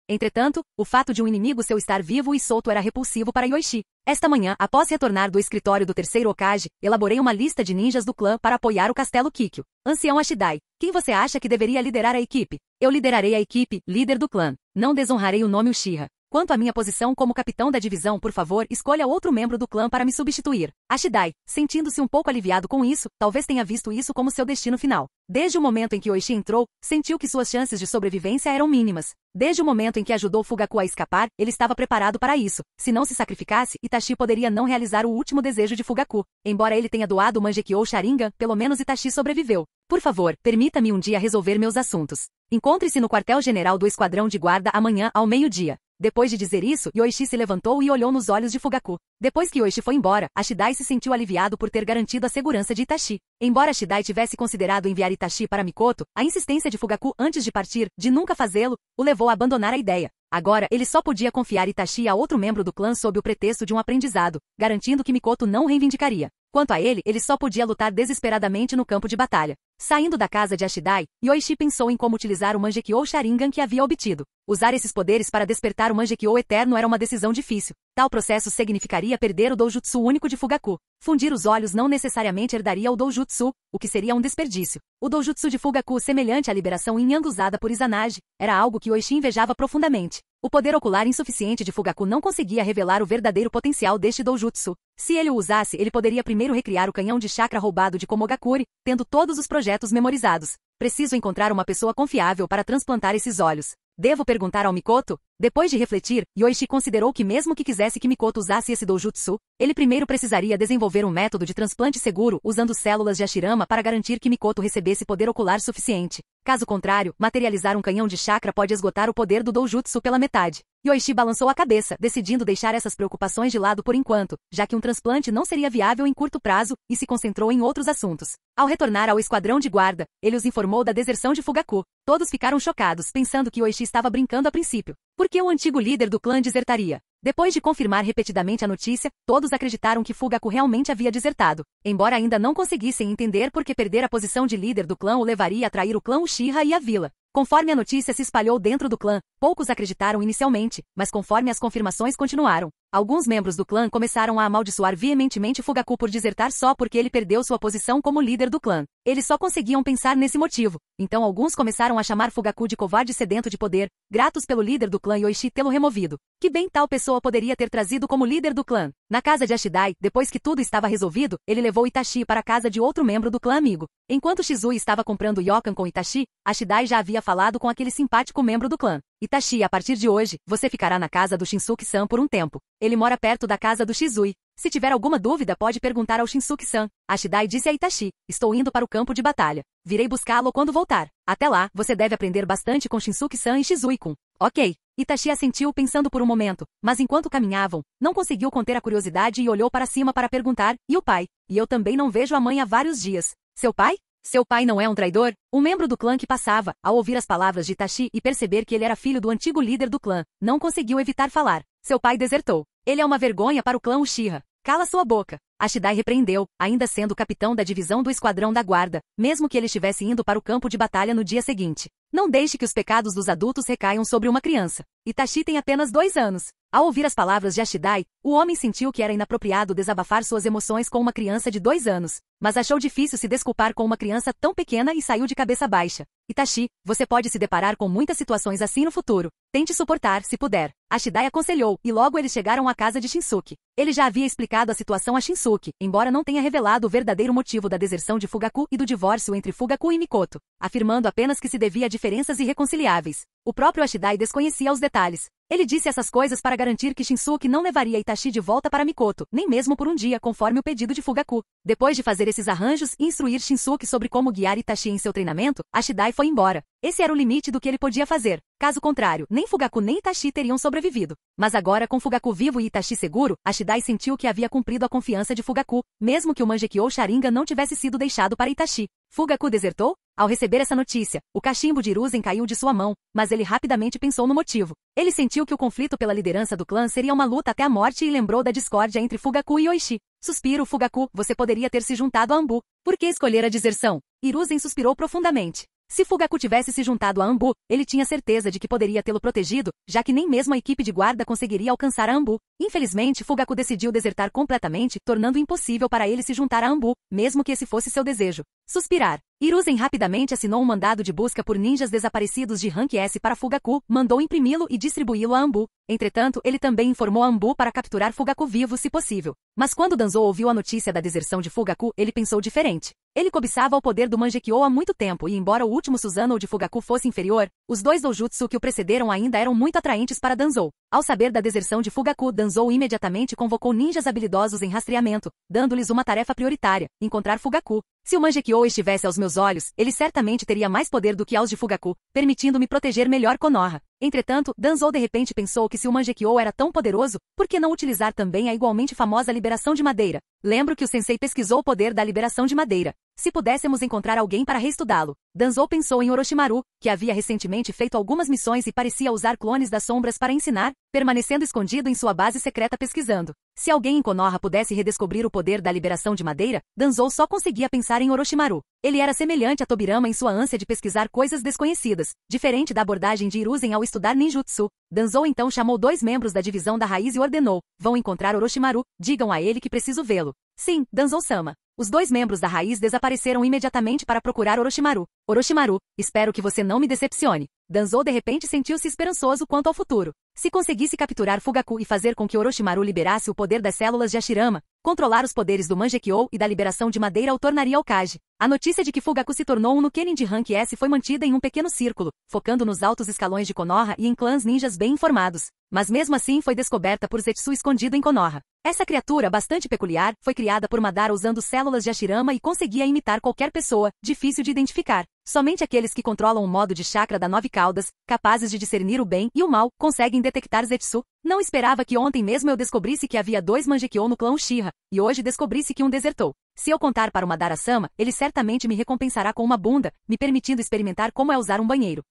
Entretanto, o fato de um inimigo seu estar vivo e solto era repulsivo para Yoichi. Esta manhã, após retornar do escritório do terceiro Hokage, elaborei uma lista de ninjas do clã para apoiar o Castelo Kikyo. Ancião Ashidai, quem você acha que deveria liderar a equipe? Eu liderarei a equipe, líder do clã. Não desonrarei o nome Uchiha. Quanto à minha posição como capitão da divisão, por favor, escolha outro membro do clã para me substituir. Ashidai, sentindo-se um pouco aliviado com isso, talvez tenha visto isso como seu destino final. Desde o momento em que Yoichi entrou, sentiu que suas chances de sobrevivência eram mínimas. Desde o momento em que ajudou Fugaku a escapar, ele estava preparado para isso. Se não se sacrificasse, Itachi poderia não realizar o último desejo de Fugaku. Embora ele tenha doado o Mangekyou Sharingan, pelo menos Itachi sobreviveu. Por favor, permita-me um dia resolver meus assuntos. Encontre-se no quartel-general do Esquadrão de Guarda amanhã ao meio-dia. Depois de dizer isso, Yoichi se levantou e olhou nos olhos de Fugaku. Depois que Yoichi foi embora, Ashidai se sentiu aliviado por ter garantido a segurança de Itachi. Embora Ashidai tivesse considerado enviar Itachi para Mikoto, a insistência de Fugaku antes de partir, de nunca fazê-lo, o levou a abandonar a ideia. Agora, ele só podia confiar Itachi a outro membro do clã sob o pretexto de um aprendizado, garantindo que Mikoto não o reivindicaria. Quanto a ele, ele só podia lutar desesperadamente no campo de batalha. Saindo da casa de Ashidai, Yoichi pensou em como utilizar o Mangekyou Sharingan que havia obtido. Usar esses poderes para despertar o Mangekyou eterno era uma decisão difícil. Tal processo significaria perder o Doujutsu único de Fugaku. Fundir os olhos não necessariamente herdaria o Doujutsu, o que seria um desperdício. O Doujutsu de Fugaku, semelhante à liberação yin yang usada por Izanagi, era algo que Yoichi invejava profundamente. O poder ocular insuficiente de Fugaku não conseguia revelar o verdadeiro potencial deste Doujutsu. Se ele o usasse, ele poderia primeiro recriar o canhão de chakra roubado de Komogakure, tendo todos os projetos memorizados. Preciso encontrar uma pessoa confiável para transplantar esses olhos. Devo perguntar ao Mikoto? Depois de refletir, Yoichi considerou que mesmo que quisesse que Mikoto usasse esse doujutsu, ele primeiro precisaria desenvolver um método de transplante seguro usando células de Hashirama para garantir que Mikoto recebesse poder ocular suficiente. Caso contrário, materializar um canhão de chakra pode esgotar o poder do doujutsu pela metade. Yoichi balançou a cabeça, decidindo deixar essas preocupações de lado por enquanto, já que um transplante não seria viável em curto prazo, e se concentrou em outros assuntos. Ao retornar ao esquadrão de guarda, ele os informou da deserção de Fugaku. Todos ficaram chocados, pensando que Yoichi estava brincando a princípio. Por que o antigo líder do clã desertaria? Depois de confirmar repetidamente a notícia, todos acreditaram que Fugaku realmente havia desertado, embora ainda não conseguissem entender por que perder a posição de líder do clã o levaria a trair o clã Uchiha e a vila. Conforme a notícia se espalhou dentro do clã, poucos acreditaram inicialmente, mas conforme as confirmações continuaram, alguns membros do clã começaram a amaldiçoar veementemente Fugaku por desertar só porque ele perdeu sua posição como líder do clã. Eles só conseguiam pensar nesse motivo, então alguns começaram a chamar Fugaku de covarde sedento de poder, gratos pelo líder do clã Yoichi tê-lo removido. Que bem tal pessoa poderia ter trazido como líder do clã? Na casa de Ashidai, depois que tudo estava resolvido, ele levou Itachi para a casa de outro membro do clã amigo. Enquanto Shizui estava comprando Yokan com Itachi, Ashidai já havia falado com aquele simpático membro do clã. Itachi, a partir de hoje, você ficará na casa do Shinsuke-san por um tempo. Ele mora perto da casa do Shizui. Se tiver alguma dúvida pode perguntar ao Shinsuke-san. Ashidai disse a Itachi, estou indo para o campo de batalha. Virei buscá-lo quando voltar. Até lá, você deve aprender bastante com Shinsuke-san e Shizui-kun. Ok. Itachi assentiu pensando por um momento, mas enquanto caminhavam, não conseguiu conter a curiosidade e olhou para cima para perguntar, e o pai? E eu também não vejo a mãe há vários dias. Seu pai? Seu pai não é um traidor? Um membro do clã que passava, ao ouvir as palavras de Itachi e perceber que ele era filho do antigo líder do clã, não conseguiu evitar falar. Seu pai desertou. Ele é uma vergonha para o clã Uchiha. Cala sua boca. Ashidai repreendeu, ainda sendo capitão da divisão do esquadrão da guarda, mesmo que ele estivesse indo para o campo de batalha no dia seguinte. Não deixe que os pecados dos adultos recaiam sobre uma criança. Itachi tem apenas 2 anos. Ao ouvir as palavras de Ashidai, o homem sentiu que era inapropriado desabafar suas emoções com uma criança de 2 anos, mas achou difícil se desculpar com uma criança tão pequena e saiu de cabeça baixa. Itachi, você pode se deparar com muitas situações assim no futuro. Tente suportar, se puder. Ashidai aconselhou, e logo eles chegaram à casa de Shinsuke. Ele já havia explicado a situação a Shinsuke, embora não tenha revelado o verdadeiro motivo da deserção de Fugaku e do divórcio entre Fugaku e Mikoto, afirmando apenas que se devia a diferenças irreconciliáveis. O próprio Ashidai desconhecia os detalhes. Ele disse essas coisas para garantir que Shinsuke não levaria Itachi de volta para Mikoto, nem mesmo por um dia conforme o pedido de Fugaku. Depois de fazer esses arranjos e instruir Shinsuke sobre como guiar Itachi em seu treinamento, Ashidai foi embora. Esse era o limite do que ele podia fazer. Caso contrário, nem Fugaku nem Itachi teriam sobrevivido. Mas agora, com Fugaku vivo e Itachi seguro, Ashidai sentiu que havia cumprido a confiança de Fugaku, mesmo que o Mangekyou Sharingan não tivesse sido deixado para Itachi. Fugaku desertou? Ao receber essa notícia, o cachimbo de Hiruzen caiu de sua mão, mas ele rapidamente pensou no motivo. Ele sentiu que o conflito pela liderança do clã seria uma luta até a morte e lembrou da discórdia entre Fugaku e Yoichi. Suspiro, Fugaku, você poderia ter se juntado a Anbu. Por que escolher a deserção? Hiruzen suspirou profundamente. Se Fugaku tivesse se juntado a Anbu, ele tinha certeza de que poderia tê-lo protegido, já que nem mesmo a equipe de guarda conseguiria alcançar a Anbu. Infelizmente, Fugaku decidiu desertar completamente, tornando impossível para ele se juntar a Anbu, mesmo que esse fosse seu desejo. Suspirar. Hiruzen rapidamente assinou um mandado de busca por ninjas desaparecidos de Rank S para Fugaku, mandou imprimi-lo e distribuí-lo a Anbu. Entretanto, ele também informou a Anbu para capturar Fugaku vivo se possível. Mas quando Danzou ouviu a notícia da deserção de Fugaku, ele pensou diferente. Ele cobiçava o poder do Mangekyou há muito tempo e embora o último Susanoo de Fugaku fosse inferior, os 2 doujutsu que o precederam ainda eram muito atraentes para Danzou. Ao saber da deserção de Fugaku, Danzou imediatamente convocou ninjas habilidosos em rastreamento, dando-lhes uma tarefa prioritária, encontrar Fugaku. Se o Mangekyou estivesse aos meus olhos, ele certamente teria mais poder do que aos de Fugaku, permitindo-me proteger melhor Konoha. Entretanto, Danzou de repente pensou que se o Mangekyou era tão poderoso, por que não utilizar também a igualmente famosa liberação de madeira? Lembro que o sensei pesquisou o poder da liberação de madeira. Se pudéssemos encontrar alguém para reestudá-lo. Danzou pensou em Orochimaru, que havia recentemente feito algumas missões e parecia usar clones das sombras para ensinar, permanecendo escondido em sua base secreta pesquisando. Se alguém em Konoha pudesse redescobrir o poder da liberação de madeira, Danzou só conseguia pensar em Orochimaru. Ele era semelhante a Tobirama em sua ânsia de pesquisar coisas desconhecidas, diferente da abordagem de Hiruzen ao estudar ninjutsu. Danzou então chamou 2 membros da divisão da raiz e ordenou: vão encontrar Orochimaru, digam a ele que preciso vê-lo. Sim, Danzou-sama. Os 2 membros da raiz desapareceram imediatamente para procurar Orochimaru. Orochimaru, espero que você não me decepcione. Danzou de repente sentiu-se esperançoso quanto ao futuro. Se conseguisse capturar Fugaku e fazer com que Orochimaru liberasse o poder das células de Hashirama, controlar os poderes do Mangekyou e da liberação de madeira o tornaria Hokage. A notícia de que Fugaku se tornou um Nukenin de rank S foi mantida em um pequeno círculo, focando nos altos escalões de Konoha e em clãs ninjas bem informados. Mas mesmo assim foi descoberta por Zetsu escondido em Konoha. Essa criatura bastante peculiar foi criada por Madara usando células de Hashirama e conseguia imitar qualquer pessoa, difícil de identificar. Somente aqueles que controlam o modo de chakra da 9 caudas, capazes de discernir o bem e o mal, conseguem detectar Zetsu. Não esperava que ontem mesmo eu descobrisse que havia 2 Mangekyou no clã Uchiha, e hoje descobrisse que um desertou. Se eu contar para o Madara-sama, ele certamente me recompensará com uma bunda, me permitindo experimentar como é usar um banheiro.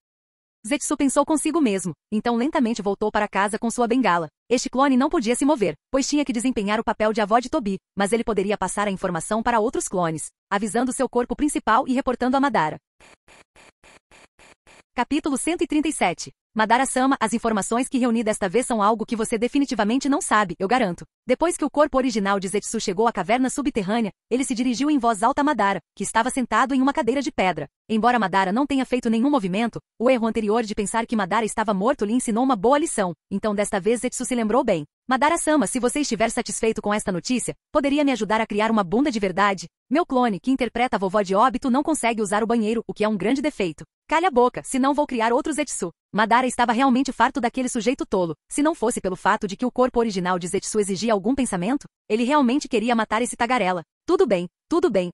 Zetsu pensou consigo mesmo, então lentamente voltou para casa com sua bengala. Este clone não podia se mover, pois tinha que desempenhar o papel de avó de Tobi, mas ele poderia passar a informação para outros clones, avisando seu corpo principal e reportando a Madara. Capítulo 137. Madara-sama, as informações que reuni desta vez são algo que você definitivamente não sabe, eu garanto. Depois que o corpo original de Zetsu chegou à caverna subterrânea, ele se dirigiu em voz alta a Madara, que estava sentado em uma cadeira de pedra. Embora Madara não tenha feito nenhum movimento, o erro anterior de pensar que Madara estava morto lhe ensinou uma boa lição, então desta vez Zetsu se lembrou bem. Madara-sama, se você estiver satisfeito com esta notícia, poderia me ajudar a criar uma bunda de verdade? Meu clone, que interpreta a vovó de óbito, não consegue usar o banheiro, o que é um grande defeito. Calha a boca, senão vou criar outro Zetsu. Madara estava realmente farto daquele sujeito tolo. Se não fosse pelo fato de que o corpo original de Zetsu exigia algum pensamento, ele realmente queria matar esse tagarela. Tudo bem,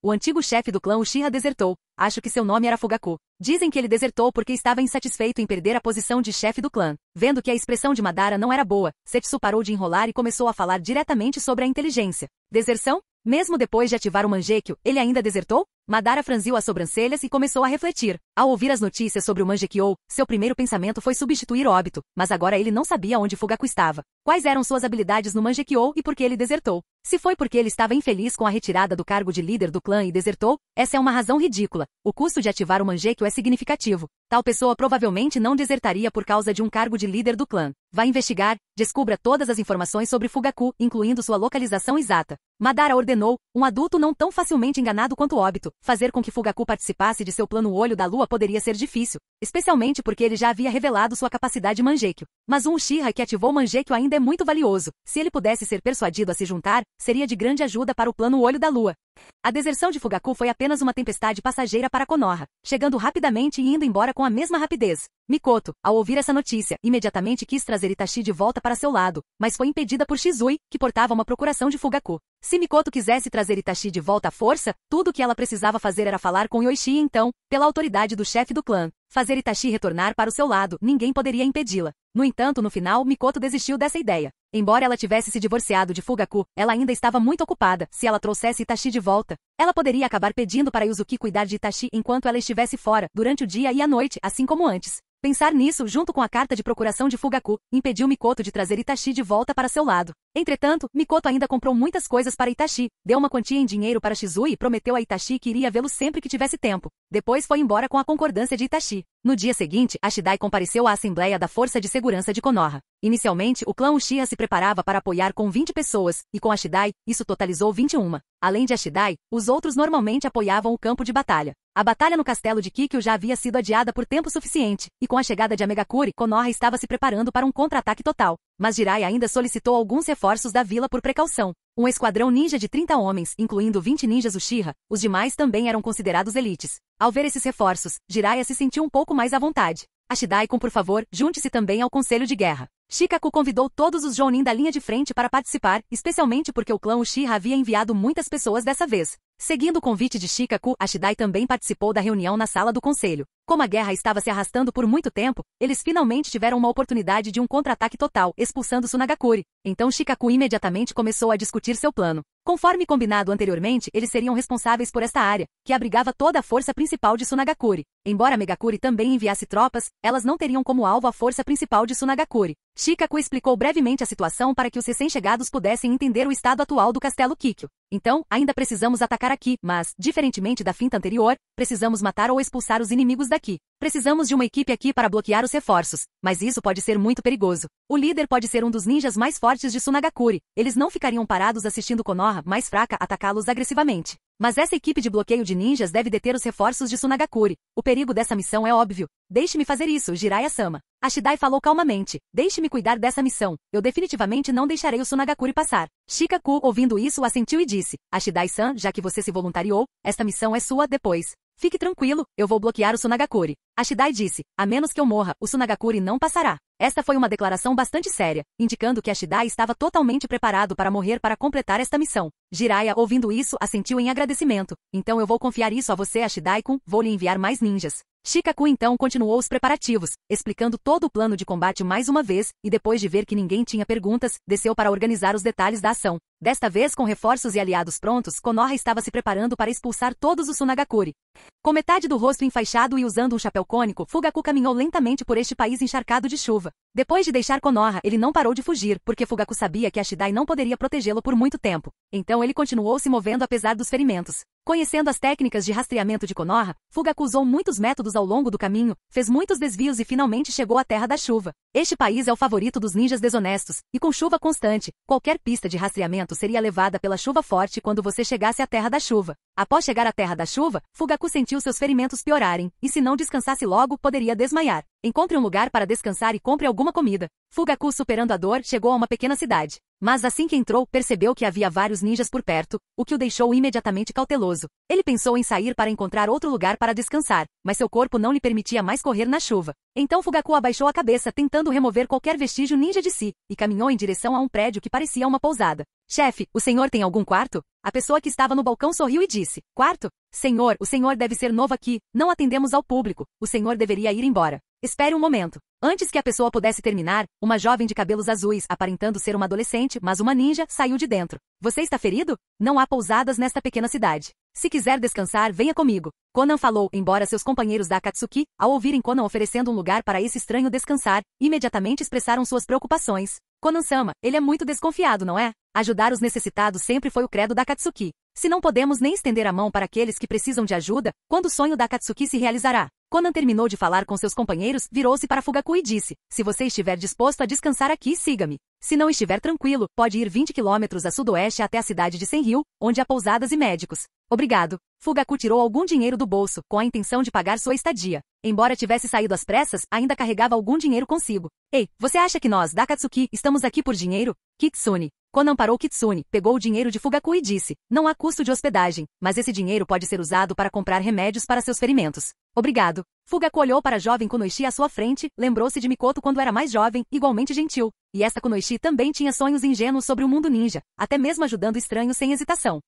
o antigo chefe do clã Uchiha desertou. Acho que seu nome era Fugaku. Dizem que ele desertou porque estava insatisfeito em perder a posição de chefe do clã. Vendo que a expressão de Madara não era boa, Zetsu parou de enrolar e começou a falar diretamente sobre a inteligência. Deserção? Mesmo depois de ativar o Mangekyou, ele ainda desertou? Madara franziu as sobrancelhas e começou a refletir. Ao ouvir as notícias sobre o Mangekyou, seu primeiro pensamento foi substituir Obito, mas agora ele não sabia onde Fugaku estava. Quais eram suas habilidades no Mangekyou e por que ele desertou? Se foi porque ele estava infeliz com a retirada do cargo de líder do clã e desertou, essa é uma razão ridícula. O custo de ativar o Mangekyou é significativo. Tal pessoa provavelmente não desertaria por causa de um cargo de líder do clã. Vá investigar, descubra todas as informações sobre Fugaku, incluindo sua localização exata. Madara ordenou, um adulto não tão facilmente enganado quanto Obito. Fazer com que Fugaku participasse de seu plano Olho da Lua poderia ser difícil, especialmente porque ele já havia revelado sua capacidade Mangekyou. Mas um Uchiha que ativou Mangekyou ainda é muito valioso. Se ele pudesse ser persuadido a se juntar, seria de grande ajuda para o plano Olho da Lua. A deserção de Fugaku foi apenas uma tempestade passageira para Konoha, chegando rapidamente e indo embora com a mesma rapidez. Mikoto, ao ouvir essa notícia, imediatamente quis trazer Itachi de volta para seu lado, mas foi impedida por Shizui, que portava uma procuração de Fugaku. Se Mikoto quisesse trazer Itachi de volta à força, tudo o que ela precisava fazer era falar com Yoichi e então, pela autoridade do chefe do clã, fazer Itachi retornar para o seu lado, ninguém poderia impedi-la. No entanto, no final, Mikoto desistiu dessa ideia. Embora ela tivesse se divorciado de Fugaku, ela ainda estava muito ocupada. Se ela trouxesse Itachi de volta, ela poderia acabar pedindo para Yuzuki cuidar de Itachi enquanto ela estivesse fora, durante o dia e a noite, assim como antes. Pensar nisso, junto com a carta de procuração de Fugaku, impediu Mikoto de trazer Itachi de volta para seu lado. Entretanto, Mikoto ainda comprou muitas coisas para Itachi, deu uma quantia em dinheiro para Shizui e prometeu a Itachi que iria vê-lo sempre que tivesse tempo. Depois foi embora com a concordância de Itachi. No dia seguinte, Ashidai compareceu à Assembleia da Força de Segurança de Konoha. Inicialmente, o clã Uchiha se preparava para apoiar com 20 pessoas, e com Ashidai, isso totalizou 21. Além de Ashidai, os outros normalmente apoiavam o campo de batalha. A batalha no castelo de Kikyo já havia sido adiada por tempo suficiente, e com a chegada de Amegakure, Konoha estava se preparando para um contra-ataque total. Mas Jiraiya ainda solicitou alguns reforços da vila por precaução. Um esquadrão ninja de 30 homens, incluindo 20 ninjas Uchiha, os demais também eram considerados elites. Ao ver esses reforços, Jiraiya se sentiu um pouco mais à vontade. Ashidai-kun, por favor, junte-se também ao conselho de guerra. Shikaku convidou todos os Jounin da linha de frente para participar, especialmente porque o clã Uchiha havia enviado muitas pessoas dessa vez. Seguindo o convite de Shikaku, Ashidai também participou da reunião na sala do conselho. Como a guerra estava se arrastando por muito tempo, eles finalmente tiveram uma oportunidade de um contra-ataque total, expulsando Tsunagakuri. Então Shikaku imediatamente começou a discutir seu plano. Conforme combinado anteriormente, eles seriam responsáveis por esta área, que abrigava toda a força principal de Tsunagakuri. Embora Megakuri também enviasse tropas, elas não teriam como alvo a força principal de Tsunagakuri. Shikaku explicou brevemente a situação para que os recém-chegados pudessem entender o estado atual do castelo Kikyo. Então, ainda precisamos atacar aqui, mas, diferentemente da finta anterior, precisamos matar ou expulsar os inimigos daqui. Precisamos de uma equipe aqui para bloquear os reforços, mas isso pode ser muito perigoso. O líder pode ser um dos ninjas mais fortes de Tsunagakuri. Eles não ficariam parados assistindo Konoha, mais fraca, atacá-los agressivamente. Mas essa equipe de bloqueio de ninjas deve deter os reforços de Tsunagakuri. O perigo dessa missão é óbvio. Deixe-me fazer isso, Jiraiya-sama. Ashidai falou calmamente. Deixe-me cuidar dessa missão. Eu definitivamente não deixarei o Tsunagakuri passar. Shikaku, ouvindo isso, assentiu e disse. Ashidai-san, já que você se voluntariou, esta missão é sua depois. Fique tranquilo, eu vou bloquear o Tsunagakuri. Ashidai disse, a menos que eu morra, o Tsunagakuri não passará. Esta foi uma declaração bastante séria, indicando que Ashidai estava totalmente preparado para morrer para completar esta missão. Jiraiya, ouvindo isso, assentiu em agradecimento. Então eu vou confiar isso a você, Ashidai-kun, vou lhe enviar mais ninjas. Shikaku então continuou os preparativos, explicando todo o plano de combate mais uma vez, e depois de ver que ninguém tinha perguntas, desceu para organizar os detalhes da ação. Desta vez, com reforços e aliados prontos, Konoha estava se preparando para expulsar todos os Tsunagakuri. Com metade do rosto enfaixado e usando um chapéu cônico, Fugaku caminhou lentamente por este país encharcado de chuva. Depois de deixar Konoha, ele não parou de fugir, porque Fugaku sabia que Ashidai não poderia protegê-lo por muito tempo. Então ele continuou se movendo apesar dos ferimentos. Conhecendo as técnicas de rastreamento de Konoha, Fugaku usou muitos métodos ao longo do caminho, fez muitos desvios e finalmente chegou à Terra da Chuva. Este país é o favorito dos ninjas desonestos, e com chuva constante, qualquer pista de rastreamento seria levada pela chuva forte quando você chegasse à Terra da Chuva. Após chegar à Terra da Chuva, Fugaku sentiu seus ferimentos piorarem, e se não descansasse logo, poderia desmaiar. Encontre um lugar para descansar e compre alguma comida. Fugaku, superando a dor, chegou a uma pequena cidade. Mas assim que entrou, percebeu que havia vários ninjas por perto, o que o deixou imediatamente cauteloso. Ele pensou em sair para encontrar outro lugar para descansar, mas seu corpo não lhe permitia mais correr na chuva. Então Fugaku abaixou a cabeça tentando remover qualquer vestígio ninja de si, e caminhou em direção a um prédio que parecia uma pousada. Chefe, o senhor tem algum quarto? A pessoa que estava no balcão sorriu e disse, quarto? Senhor, o senhor deve ser novo aqui, não atendemos ao público, o senhor deveria ir embora. Espere um momento. Antes que a pessoa pudesse terminar, uma jovem de cabelos azuis, aparentando ser uma adolescente, mas uma ninja, saiu de dentro. Você está ferido? Não há pousadas nesta pequena cidade. Se quiser descansar, venha comigo. Conan falou, embora seus companheiros da Akatsuki, ao ouvirem Conan oferecendo um lugar para esse estranho descansar, imediatamente expressaram suas preocupações. Conan-sama, ele é muito desconfiado, não é? Ajudar os necessitados sempre foi o credo da Akatsuki. Se não podemos nem estender a mão para aqueles que precisam de ajuda, quando o sonho da Akatsuki se realizará? Conan terminou de falar com seus companheiros, virou-se para Fugaku e disse, se você estiver disposto a descansar aqui, siga-me. Se não estiver tranquilo, pode ir 20 quilômetros a sudoeste até a cidade de Senryu, onde há pousadas e médicos. Obrigado. Fugaku tirou algum dinheiro do bolso, com a intenção de pagar sua estadia. Embora tivesse saído às pressas, ainda carregava algum dinheiro consigo. Ei, você acha que nós, da Akatsuki, estamos aqui por dinheiro? Kitsune. Conan parou Kitsune, pegou o dinheiro de Fugaku e disse, não há custo de hospedagem, mas esse dinheiro pode ser usado para comprar remédios para seus ferimentos. Obrigado. Fugaku olhou para a jovem Kunoichi à sua frente, lembrou-se de Mikoto quando era mais jovem, igualmente gentil. E esta Kunoichi também tinha sonhos ingênuos sobre o mundo ninja, até mesmo ajudando estranhos sem hesitação.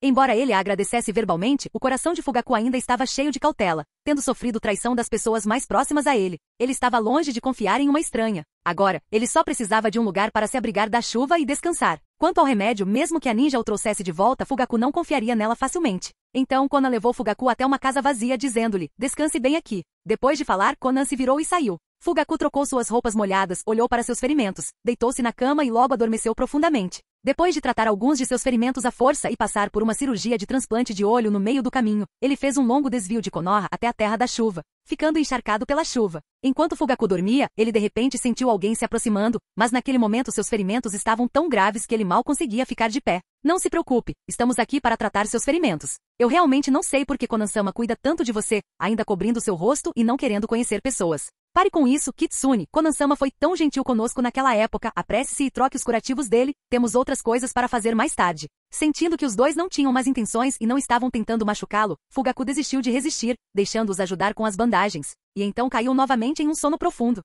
Embora ele a agradecesse verbalmente, o coração de Fugaku ainda estava cheio de cautela, tendo sofrido traição das pessoas mais próximas a ele. Ele estava longe de confiar em uma estranha. Agora, ele só precisava de um lugar para se abrigar da chuva e descansar. Quanto ao remédio, mesmo que a ninja o trouxesse de volta, Fugaku não confiaria nela facilmente. Então Conan levou Fugaku até uma casa vazia, dizendo-lhe, descanse bem aqui. Depois de falar, Conan se virou e saiu. Fugaku trocou suas roupas molhadas, olhou para seus ferimentos, deitou-se na cama e logo adormeceu profundamente. Depois de tratar alguns de seus ferimentos à força e passar por uma cirurgia de transplante de olho no meio do caminho, ele fez um longo desvio de Konoha até a Terra da Chuva, ficando encharcado pela chuva. Enquanto Fugaku dormia, ele de repente sentiu alguém se aproximando, mas naquele momento seus ferimentos estavam tão graves que ele mal conseguia ficar de pé. Não se preocupe, estamos aqui para tratar seus ferimentos. Eu realmente não sei por que Konan-sama cuida tanto de você, ainda cobrindo seu rosto e não querendo conhecer pessoas. Pare com isso, Kitsune. Konan-sama foi tão gentil conosco naquela época, apresse-se e troque os curativos dele, temos outras coisas para fazer mais tarde. Sentindo que os dois não tinham más intenções e não estavam tentando machucá-lo, Fugaku desistiu de resistir, deixando-os ajudar com as bandagens, e então caiu novamente em um sono profundo.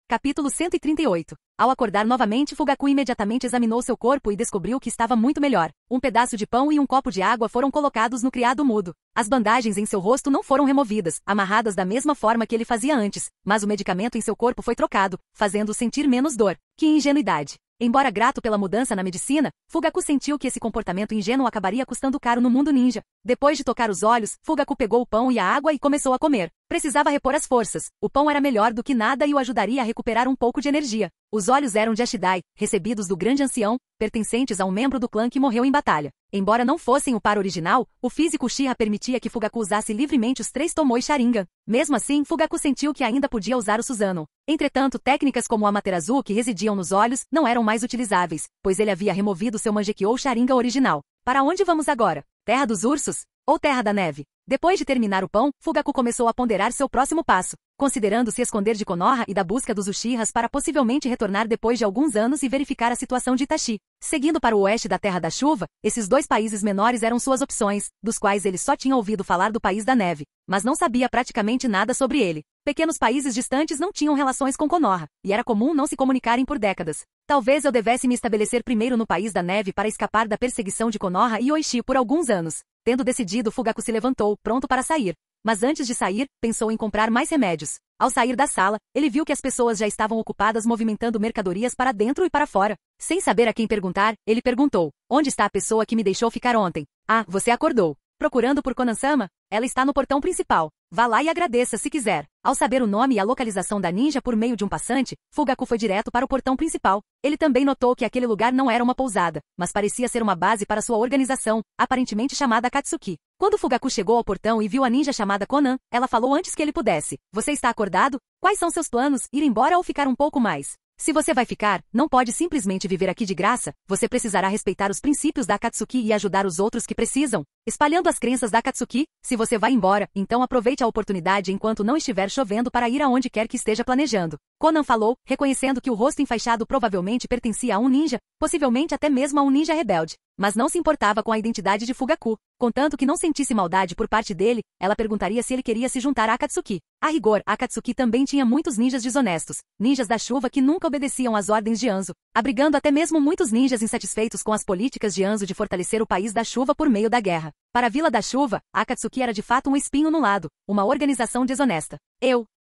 Capítulo 138. Ao acordar novamente, Fugaku imediatamente examinou seu corpo e descobriu que estava muito melhor. Um pedaço de pão e um copo de água foram colocados no criado mudo. As bandagens em seu rosto não foram removidas, amarradas da mesma forma que ele fazia antes, mas o medicamento em seu corpo foi trocado, fazendo-o sentir menos dor. Que ingenuidade! Embora grato pela mudança na medicina, Fugaku sentiu que esse comportamento ingênuo acabaria custando caro no mundo ninja. Depois de tocar os olhos, Fugaku pegou o pão e a água e começou a comer. Precisava repor as forças. O pão era melhor do que nada e o ajudaria a recuperar um pouco de energia. Os olhos eram de Ashidai, recebidos do grande ancião, pertencentes a um membro do clã que morreu em batalha. Embora não fossem o par original, o físico Uchiha permitia que Fugaku usasse livremente os 3 Tomoe Sharingan. Mesmo assim, Fugaku sentiu que ainda podia usar o Susanoo. Entretanto, técnicas como o Amaterasu que residiam nos olhos não eram mais utilizáveis, pois ele havia removido seu Mangekyou Sharingan original. Para onde vamos agora? Terra dos Ursos? Ou Terra da Neve? Depois de terminar o pão, Fugaku começou a ponderar seu próximo passo, considerando se esconder de Konoha e da busca dos Uchihas para possivelmente retornar depois de alguns anos e verificar a situação de Itachi. Seguindo para o oeste da Terra da Chuva, esses 2 países menores eram suas opções, dos quais ele só tinha ouvido falar do País da Neve, mas não sabia praticamente nada sobre ele. Pequenos países distantes não tinham relações com Konoha, e era comum não se comunicarem por décadas. Talvez eu devesse me estabelecer primeiro no País da Neve para escapar da perseguição de Konoha e Oishi por alguns anos. Tendo decidido, Fugaku se levantou, pronto para sair. Mas antes de sair, pensou em comprar mais remédios. Ao sair da sala, ele viu que as pessoas já estavam ocupadas movimentando mercadorias para dentro e para fora. Sem saber a quem perguntar, ele perguntou: onde está a pessoa que me deixou ficar ontem? Ah, você acordou. Procurando por Konan-sama? Ela está no portão principal. Vá lá e agradeça se quiser. Ao saber o nome e a localização da ninja por meio de um passante, Fugaku foi direto para o portão principal. Ele também notou que aquele lugar não era uma pousada, mas parecia ser uma base para sua organização, aparentemente chamada Akatsuki. Quando Fugaku chegou ao portão e viu a ninja chamada Konan, ela falou antes que ele pudesse: você está acordado? Quais são seus planos? Ir embora ou ficar um pouco mais? Se você vai ficar, não pode simplesmente viver aqui de graça, você precisará respeitar os princípios da Akatsuki e ajudar os outros que precisam. Espalhando as crenças da Akatsuki, se você vai embora, então aproveite a oportunidade enquanto não estiver chovendo para ir aonde quer que esteja planejando. Konan falou, reconhecendo que o rosto enfaixado provavelmente pertencia a um ninja, possivelmente até mesmo a um ninja rebelde. Mas não se importava com a identidade de Fugaku. Contanto que não sentisse maldade por parte dele, ela perguntaria se ele queria se juntar a Akatsuki. A rigor, a Akatsuki também tinha muitos ninjas desonestos, ninjas da chuva que nunca obedeciam às ordens de Anzo, abrigando até mesmo muitos ninjas insatisfeitos com as políticas de Anzo de fortalecer o país da chuva por meio da guerra. Para a Vila da Chuva, a Akatsuki era de fato um espinho no lado, uma organização desonesta.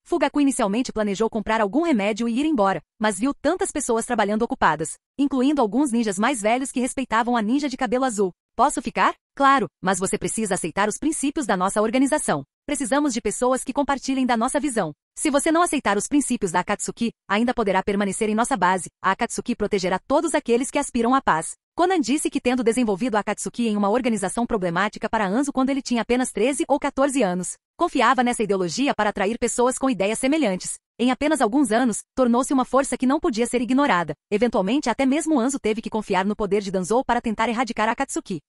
Fugaku inicialmente planejou comprar algum remédio e ir embora, mas viu tantas pessoas trabalhando ocupadas, incluindo alguns ninjas mais velhos que respeitavam a ninja de cabelo azul. Posso ficar? Claro, mas você precisa aceitar os princípios da nossa organização. Precisamos de pessoas que compartilhem da nossa visão. Se você não aceitar os princípios da Akatsuki, ainda poderá permanecer em nossa base. A Akatsuki protegerá todos aqueles que aspiram à paz. Konan disse que tendo desenvolvido a Akatsuki em uma organização problemática para Anzo quando ele tinha apenas 13 ou 14 anos, confiava nessa ideologia para atrair pessoas com ideias semelhantes. Em apenas alguns anos, tornou-se uma força que não podia ser ignorada. Eventualmente, até mesmo Anzo teve que confiar no poder de Danzou para tentar erradicar a Akatsuki.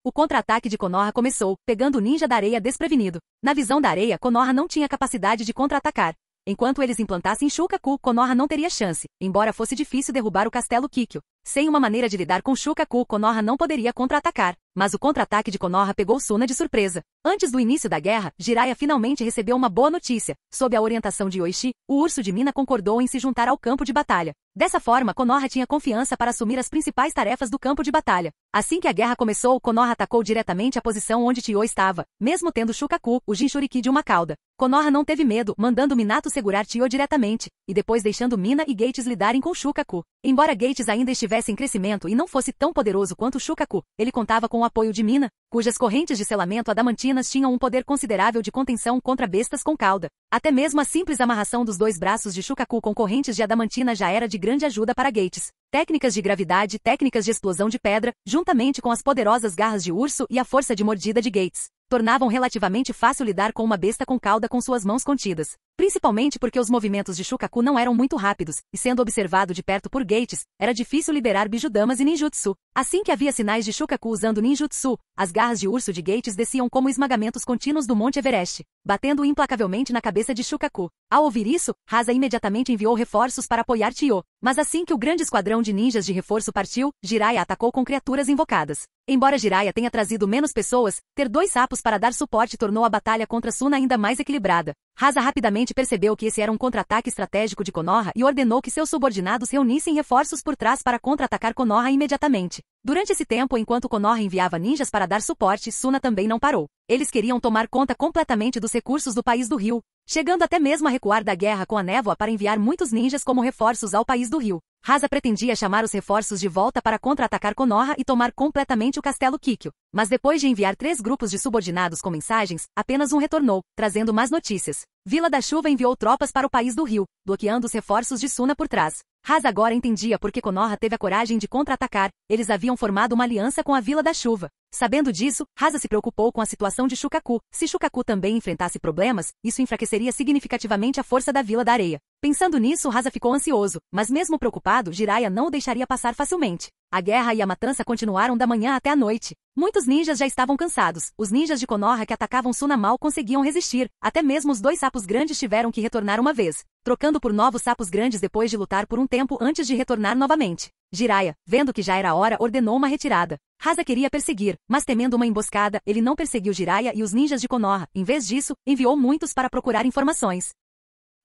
O contra-ataque de Konoha começou, pegando o ninja da areia desprevenido. Na visão da areia, Konoha não tinha capacidade de contra-atacar. Enquanto eles implantassem Shukaku, Konoha não teria chance, embora fosse difícil derrubar o castelo Kikyo. Sem uma maneira de lidar com Shukaku, Konoha não poderia contra-atacar. Mas o contra-ataque de Konoha pegou Suna de surpresa. Antes do início da guerra, Jiraiya finalmente recebeu uma boa notícia. Sob a orientação de Oishi, o urso de Mina concordou em se juntar ao campo de batalha. Dessa forma, Konoha tinha confiança para assumir as principais tarefas do campo de batalha. Assim que a guerra começou, Konoha atacou diretamente a posição onde Tio estava, mesmo tendo Shukaku, o Jinchuriki de uma cauda. Konoha não teve medo, mandando Minato segurar Tio diretamente, e depois deixando Mina e Gates lidarem com Shukaku. Embora Gates ainda estivesse em crescimento e não fosse tão poderoso quanto Shukaku, ele contava com o apoio de Mina, cujas correntes de selamento adamantinas tinham um poder considerável de contenção contra bestas com cauda. Até mesmo a simples amarração dos 2 braços de Shukaku com correntes de adamantina já era de grande ajuda para Gates. Técnicas de gravidade, técnicas de explosão de pedra, juntamente com as poderosas garras de urso e a força de mordida de Gates, tornavam relativamente fácil lidar com uma besta com cauda com suas mãos contidas. Principalmente porque os movimentos de Shukaku não eram muito rápidos, e sendo observado de perto por Gates, era difícil liberar bijudamas e ninjutsu. Assim que havia sinais de Shukaku usando ninjutsu, as garras de urso de Gates desciam como esmagamentos contínuos do Monte Everest, batendo implacavelmente na cabeça de Shukaku. Ao ouvir isso, Hasa imediatamente enviou reforços para apoiar Tio. Mas assim que o grande esquadrão de ninjas de reforço partiu, Jiraiya atacou com criaturas invocadas. Embora Jiraiya tenha trazido menos pessoas, ter 2 sapos para dar suporte tornou a batalha contra Suna ainda mais equilibrada. Rasa rapidamente percebeu que esse era um contra-ataque estratégico de Konoha e ordenou que seus subordinados reunissem reforços por trás para contra-atacar Konoha imediatamente. Durante esse tempo, enquanto Konoha enviava ninjas para dar suporte, Suna também não parou. Eles queriam tomar conta completamente dos recursos do país do rio, chegando até mesmo a recuar da guerra com a névoa para enviar muitos ninjas como reforços ao país do rio. Rasa pretendia chamar os reforços de volta para contra-atacar Konoha e tomar completamente o castelo Kikyo. Mas depois de enviar 3 grupos de subordinados com mensagens, apenas um retornou, trazendo más notícias. Vila da Chuva enviou tropas para o país do rio, bloqueando os reforços de Suna por trás. Rasa agora entendia por que Konoha teve a coragem de contra-atacar. Eles haviam formado uma aliança com a Vila da Chuva. Sabendo disso, Rasa se preocupou com a situação de Shukaku. Se Shukaku também enfrentasse problemas, isso enfraqueceria significativamente a força da Vila da Areia. Pensando nisso, Rasa ficou ansioso, mas mesmo preocupado, Jiraiya não o deixaria passar facilmente. A guerra e a matança continuaram da manhã até a noite. Muitos ninjas já estavam cansados. Os ninjas de Konoha que atacavam Suna mal conseguiam resistir. Até mesmo os 2 sapos grandes tiveram que retornar uma vez, trocando por novos sapos grandes depois de lutar por um tempo antes de retornar novamente. Jiraiya, vendo que já era a hora, ordenou uma retirada. Rasa queria perseguir, mas temendo uma emboscada, ele não perseguiu Jiraiya e os ninjas de Konoha. Em vez disso, enviou muitos para procurar informações.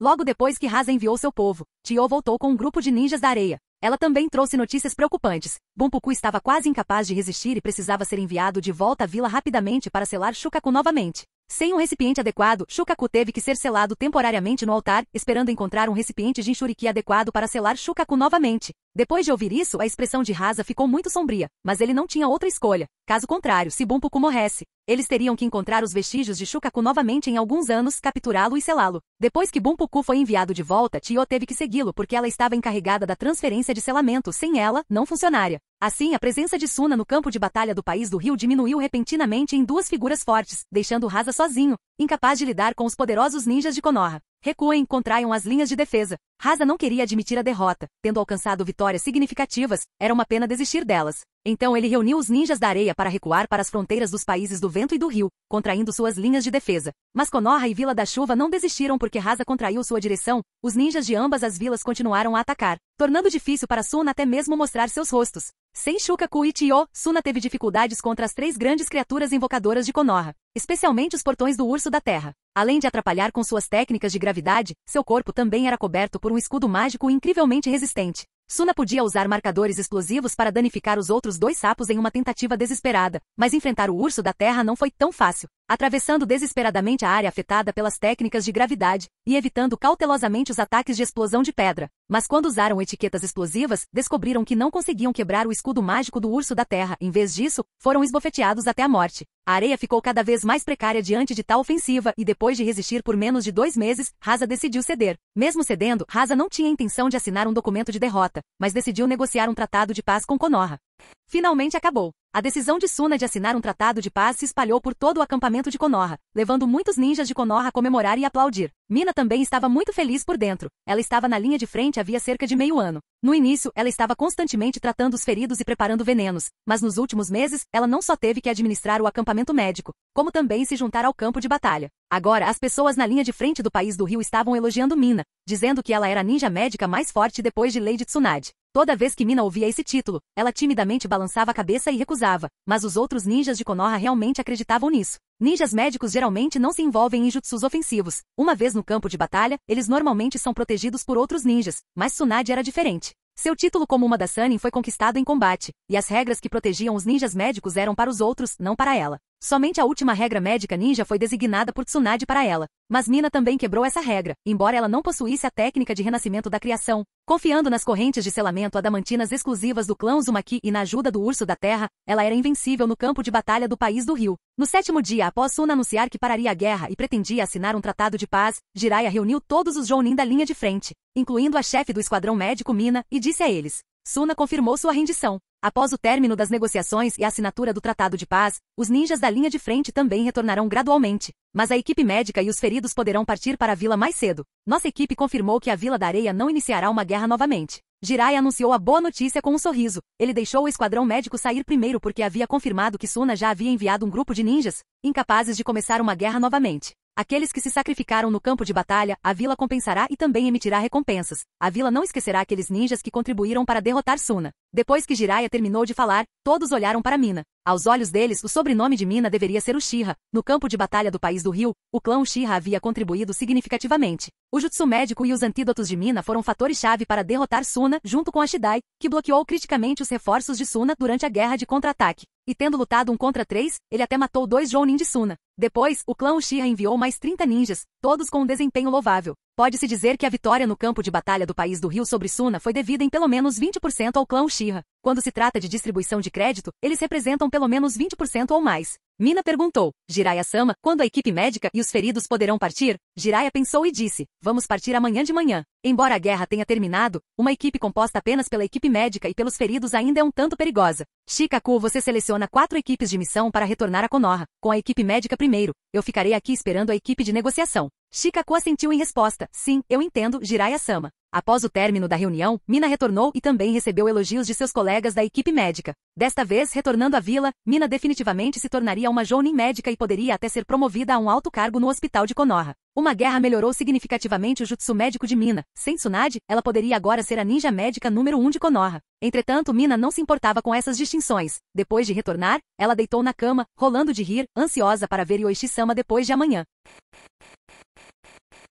Logo depois que Rasa enviou seu povo, Tio voltou com um grupo de ninjas da areia. Ela também trouxe notícias preocupantes. Bunpuku estava quase incapaz de resistir e precisava ser enviado de volta à vila rapidamente para selar Shukaku novamente. Sem um recipiente adequado, Shukaku teve que ser selado temporariamente no altar, esperando encontrar um recipiente Jinchuriki adequado para selar Shukaku novamente. Depois de ouvir isso, a expressão de Rasa ficou muito sombria, mas ele não tinha outra escolha. Caso contrário, se Bunpuku morresse, eles teriam que encontrar os vestígios de Shukaku novamente em alguns anos, capturá-lo e selá-lo. Depois que Bunpuku foi enviado de volta, Tio teve que segui-lo porque ela estava encarregada da transferência de selamento, sem ela, não funcionaria. Assim, a presença de Suna no campo de batalha do país do rio diminuiu repentinamente em 2 figuras fortes, deixando Rasa sozinho, incapaz de lidar com os poderosos ninjas de Konoha. Recuem, contraiam as linhas de defesa. Rasa não queria admitir a derrota. Tendo alcançado vitórias significativas, era uma pena desistir delas. Então ele reuniu os ninjas da areia para recuar para as fronteiras dos países do vento e do rio, contraindo suas linhas de defesa. Mas Konoha e Vila da Chuva não desistiram porque Rasa contraiu sua direção. Os ninjas de ambas as vilas continuaram a atacar, tornando difícil para Suna até mesmo mostrar seus rostos. Sem Shukaku e Tio, Suna teve dificuldades contra as 3 grandes criaturas invocadoras de Konoha, especialmente os portões do Urso da Terra. Além de atrapalhar com suas técnicas de gravidade, seu corpo também era coberto por um escudo mágico incrivelmente resistente. Suna podia usar marcadores explosivos para danificar os outros 2 sapos em uma tentativa desesperada, mas enfrentar o Urso da Terra não foi tão fácil. Atravessando desesperadamente a área afetada pelas técnicas de gravidade e evitando cautelosamente os ataques de explosão de pedra. Mas quando usaram etiquetas explosivas, descobriram que não conseguiam quebrar o escudo mágico do Urso da Terra. Em vez disso, foram esbofeteados até a morte. A areia ficou cada vez mais precária diante de tal ofensiva e depois de resistir por menos de 2 meses, Rasa decidiu ceder. Mesmo cedendo, Rasa não tinha intenção de assinar um documento de derrota, mas decidiu negociar um tratado de paz com Konoha. Finalmente acabou. A decisão de Suna de assinar um tratado de paz se espalhou por todo o acampamento de Konoha, levando muitos ninjas de Konoha a comemorar e aplaudir. Mina também estava muito feliz por dentro. Ela estava na linha de frente havia cerca de meio ano. No início, ela estava constantemente tratando os feridos e preparando venenos, mas nos últimos meses, ela não só teve que administrar o acampamento médico, como também se juntar ao campo de batalha. Agora, as pessoas na linha de frente do país do rio estavam elogiando Mina, dizendo que ela era a ninja médica mais forte depois de Lady Tsunade. Toda vez que Mina ouvia esse título, ela timidamente balançava a cabeça e recusava, mas os outros ninjas de Konoha realmente acreditavam nisso. Ninjas médicos geralmente não se envolvem em jutsus ofensivos. Uma vez no campo de batalha, eles normalmente são protegidos por outros ninjas, mas Tsunade era diferente. Seu título como uma da Sannin foi conquistado em combate, e as regras que protegiam os ninjas médicos eram para os outros, não para ela. Somente a última regra médica ninja foi designada por Tsunade para ela. Mas Mina também quebrou essa regra, embora ela não possuísse a técnica de renascimento da criação. Confiando nas correntes de selamento adamantinas exclusivas do clã Uzumaki e na ajuda do Urso da Terra, ela era invencível no campo de batalha do país do rio. No 7º dia após Suna anunciar que pararia a guerra e pretendia assinar um tratado de paz, Jiraiya reuniu todos os Jounin da linha de frente, incluindo a chefe do esquadrão médico Mina, e disse a eles. Suna confirmou sua rendição. Após o término das negociações e a assinatura do Tratado de Paz, os ninjas da linha de frente também retornarão gradualmente. Mas a equipe médica e os feridos poderão partir para a vila mais cedo. Nossa equipe confirmou que a Vila da Areia não iniciará uma guerra novamente. Jiraiya anunciou a boa notícia com um sorriso. Ele deixou o esquadrão médico sair primeiro porque havia confirmado que Suna já havia enviado um grupo de ninjas, incapazes de começar uma guerra novamente. Aqueles que se sacrificaram no campo de batalha, a vila compensará e também emitirá recompensas. A vila não esquecerá aqueles ninjas que contribuíram para derrotar Suna. Depois que Jiraiya terminou de falar, todos olharam para Mina. Aos olhos deles, o sobrenome de Mina deveria ser Uchiha. No campo de batalha do país do Rio, o clã Uchiha havia contribuído significativamente. O jutsu médico e os antídotos de Mina foram fatores-chave para derrotar Suna, junto com a Shidai, que bloqueou criticamente os reforços de Suna durante a guerra de contra-ataque. E tendo lutado 1 contra 3, ele até matou 2 Jounin de Suna. Depois, o clã Uchiha enviou mais 30 ninjas, todos com um desempenho louvável. Pode-se dizer que a vitória no campo de batalha do país do Rio sobre Suna foi devida em pelo menos 20% ao clã Uchiha. Quando se trata de distribuição de crédito, eles representam pelo menos 20% ou mais. Mina perguntou, Jiraiya-sama, quando a equipe médica e os feridos poderão partir? Jiraiya pensou e disse, vamos partir amanhã de manhã. Embora a guerra tenha terminado, uma equipe composta apenas pela equipe médica e pelos feridos ainda é um tanto perigosa. Shikaku, você seleciona 4 equipes de missão para retornar a Konoha, com a equipe médica primeiro. Eu ficarei aqui esperando a equipe de negociação. Shikaku assentiu em resposta, sim, eu entendo, Jiraiya-sama. Após o término da reunião, Mina retornou e também recebeu elogios de seus colegas da equipe médica. Desta vez, retornando à vila, Mina definitivamente se tornaria uma Jounin médica e poderia até ser promovida a um alto cargo no hospital de Konoha. Uma guerra melhorou significativamente o jutsu médico de Mina. Sem Tsunade, ela poderia agora ser a ninja médica número 1 de Konoha. Entretanto, Mina não se importava com essas distinções. Depois de retornar, ela deitou na cama, rolando de rir, ansiosa para ver Yoichi-sama depois de amanhã.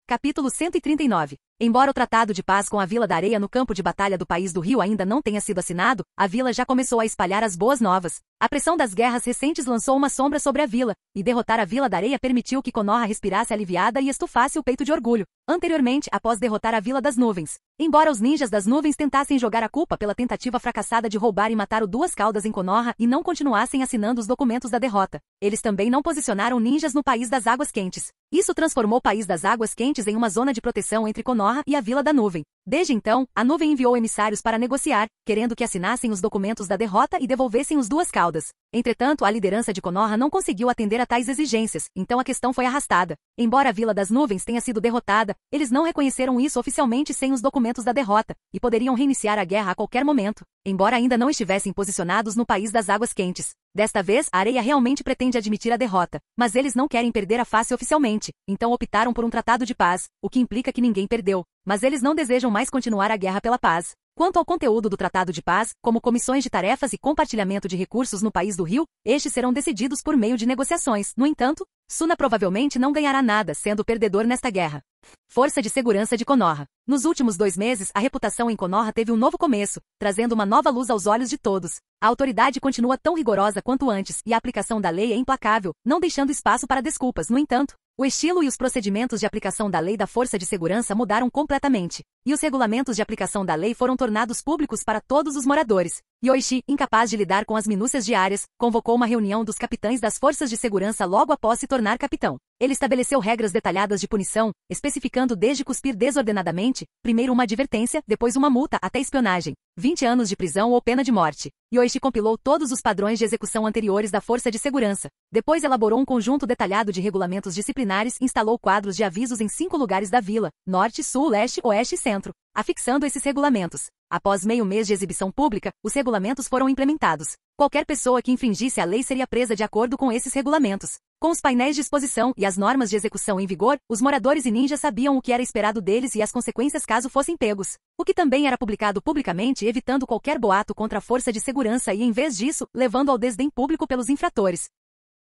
Capítulo 139. Embora o Tratado de Paz com a Vila da Areia no campo de batalha do país do Rio ainda não tenha sido assinado, a vila já começou a espalhar as boas novas. A pressão das guerras recentes lançou uma sombra sobre a vila, e derrotar a Vila da Areia permitiu que Konoha respirasse aliviada e estufasse o peito de orgulho. Anteriormente, após derrotar a Vila das Nuvens. Embora os ninjas das nuvens tentassem jogar a culpa pela tentativa fracassada de roubar e matar o Duas Caudas em Konoha e não continuassem assinando os documentos da derrota, eles também não posicionaram ninjas no País das Águas Quentes. Isso transformou o País das Águas Quentes em uma zona de proteção entre Konoha e a Vila da Nuvem. Desde então, a nuvem enviou emissários para negociar, querendo que assinassem os documentos da derrota e devolvessem os Duas Caudas. Entretanto, a liderança de Konoha não conseguiu atender a tais exigências, então a questão foi arrastada. Embora a Vila das Nuvens tenha sido derrotada, eles não reconheceram isso oficialmente sem os documentos da derrota, e poderiam reiniciar a guerra a qualquer momento, embora ainda não estivessem posicionados no País das Águas Quentes. Desta vez, a Areia realmente pretende admitir a derrota, mas eles não querem perder a face oficialmente, então optaram por um tratado de paz, o que implica que ninguém perdeu, mas eles não desejam mais continuar a guerra pela paz. Quanto ao conteúdo do Tratado de Paz, como comissões de tarefas e compartilhamento de recursos no país do Rio, estes serão decididos por meio de negociações. No entanto, Suna provavelmente não ganhará nada, sendo o perdedor nesta guerra. Força de Segurança de Konoha. Nos últimos 2 meses, a reputação em Konoha teve um novo começo, trazendo uma nova luz aos olhos de todos. A autoridade continua tão rigorosa quanto antes, e a aplicação da lei é implacável, não deixando espaço para desculpas. No entanto, o estilo e os procedimentos de aplicação da lei da Força de Segurança mudaram completamente, e os regulamentos de aplicação da lei foram tornados públicos para todos os moradores. Yoichi, incapaz de lidar com as minúcias diárias, convocou uma reunião dos capitães das Forças de Segurança logo após se tornar capitão. Ele estabeleceu regras detalhadas de punição, especificando desde cuspir desordenadamente, primeiro uma advertência, depois uma multa, até espionagem, 20 anos de prisão ou pena de morte. Yoichi compilou todos os padrões de execução anteriores da Força de Segurança. Depois elaborou um conjunto detalhado de regulamentos disciplinares e instalou quadros de avisos em 5 lugares da vila, norte, sul, leste, oeste e centro, afixando esses regulamentos. Após meio mês de exibição pública, os regulamentos foram implementados. Qualquer pessoa que infringisse a lei seria presa de acordo com esses regulamentos. Com os painéis de exposição e as normas de execução em vigor, os moradores e ninjas sabiam o que era esperado deles e as consequências caso fossem pegos. O que também era publicado publicamente, evitando qualquer boato contra a força de segurança e, em vez disso, levando ao desdém público pelos infratores.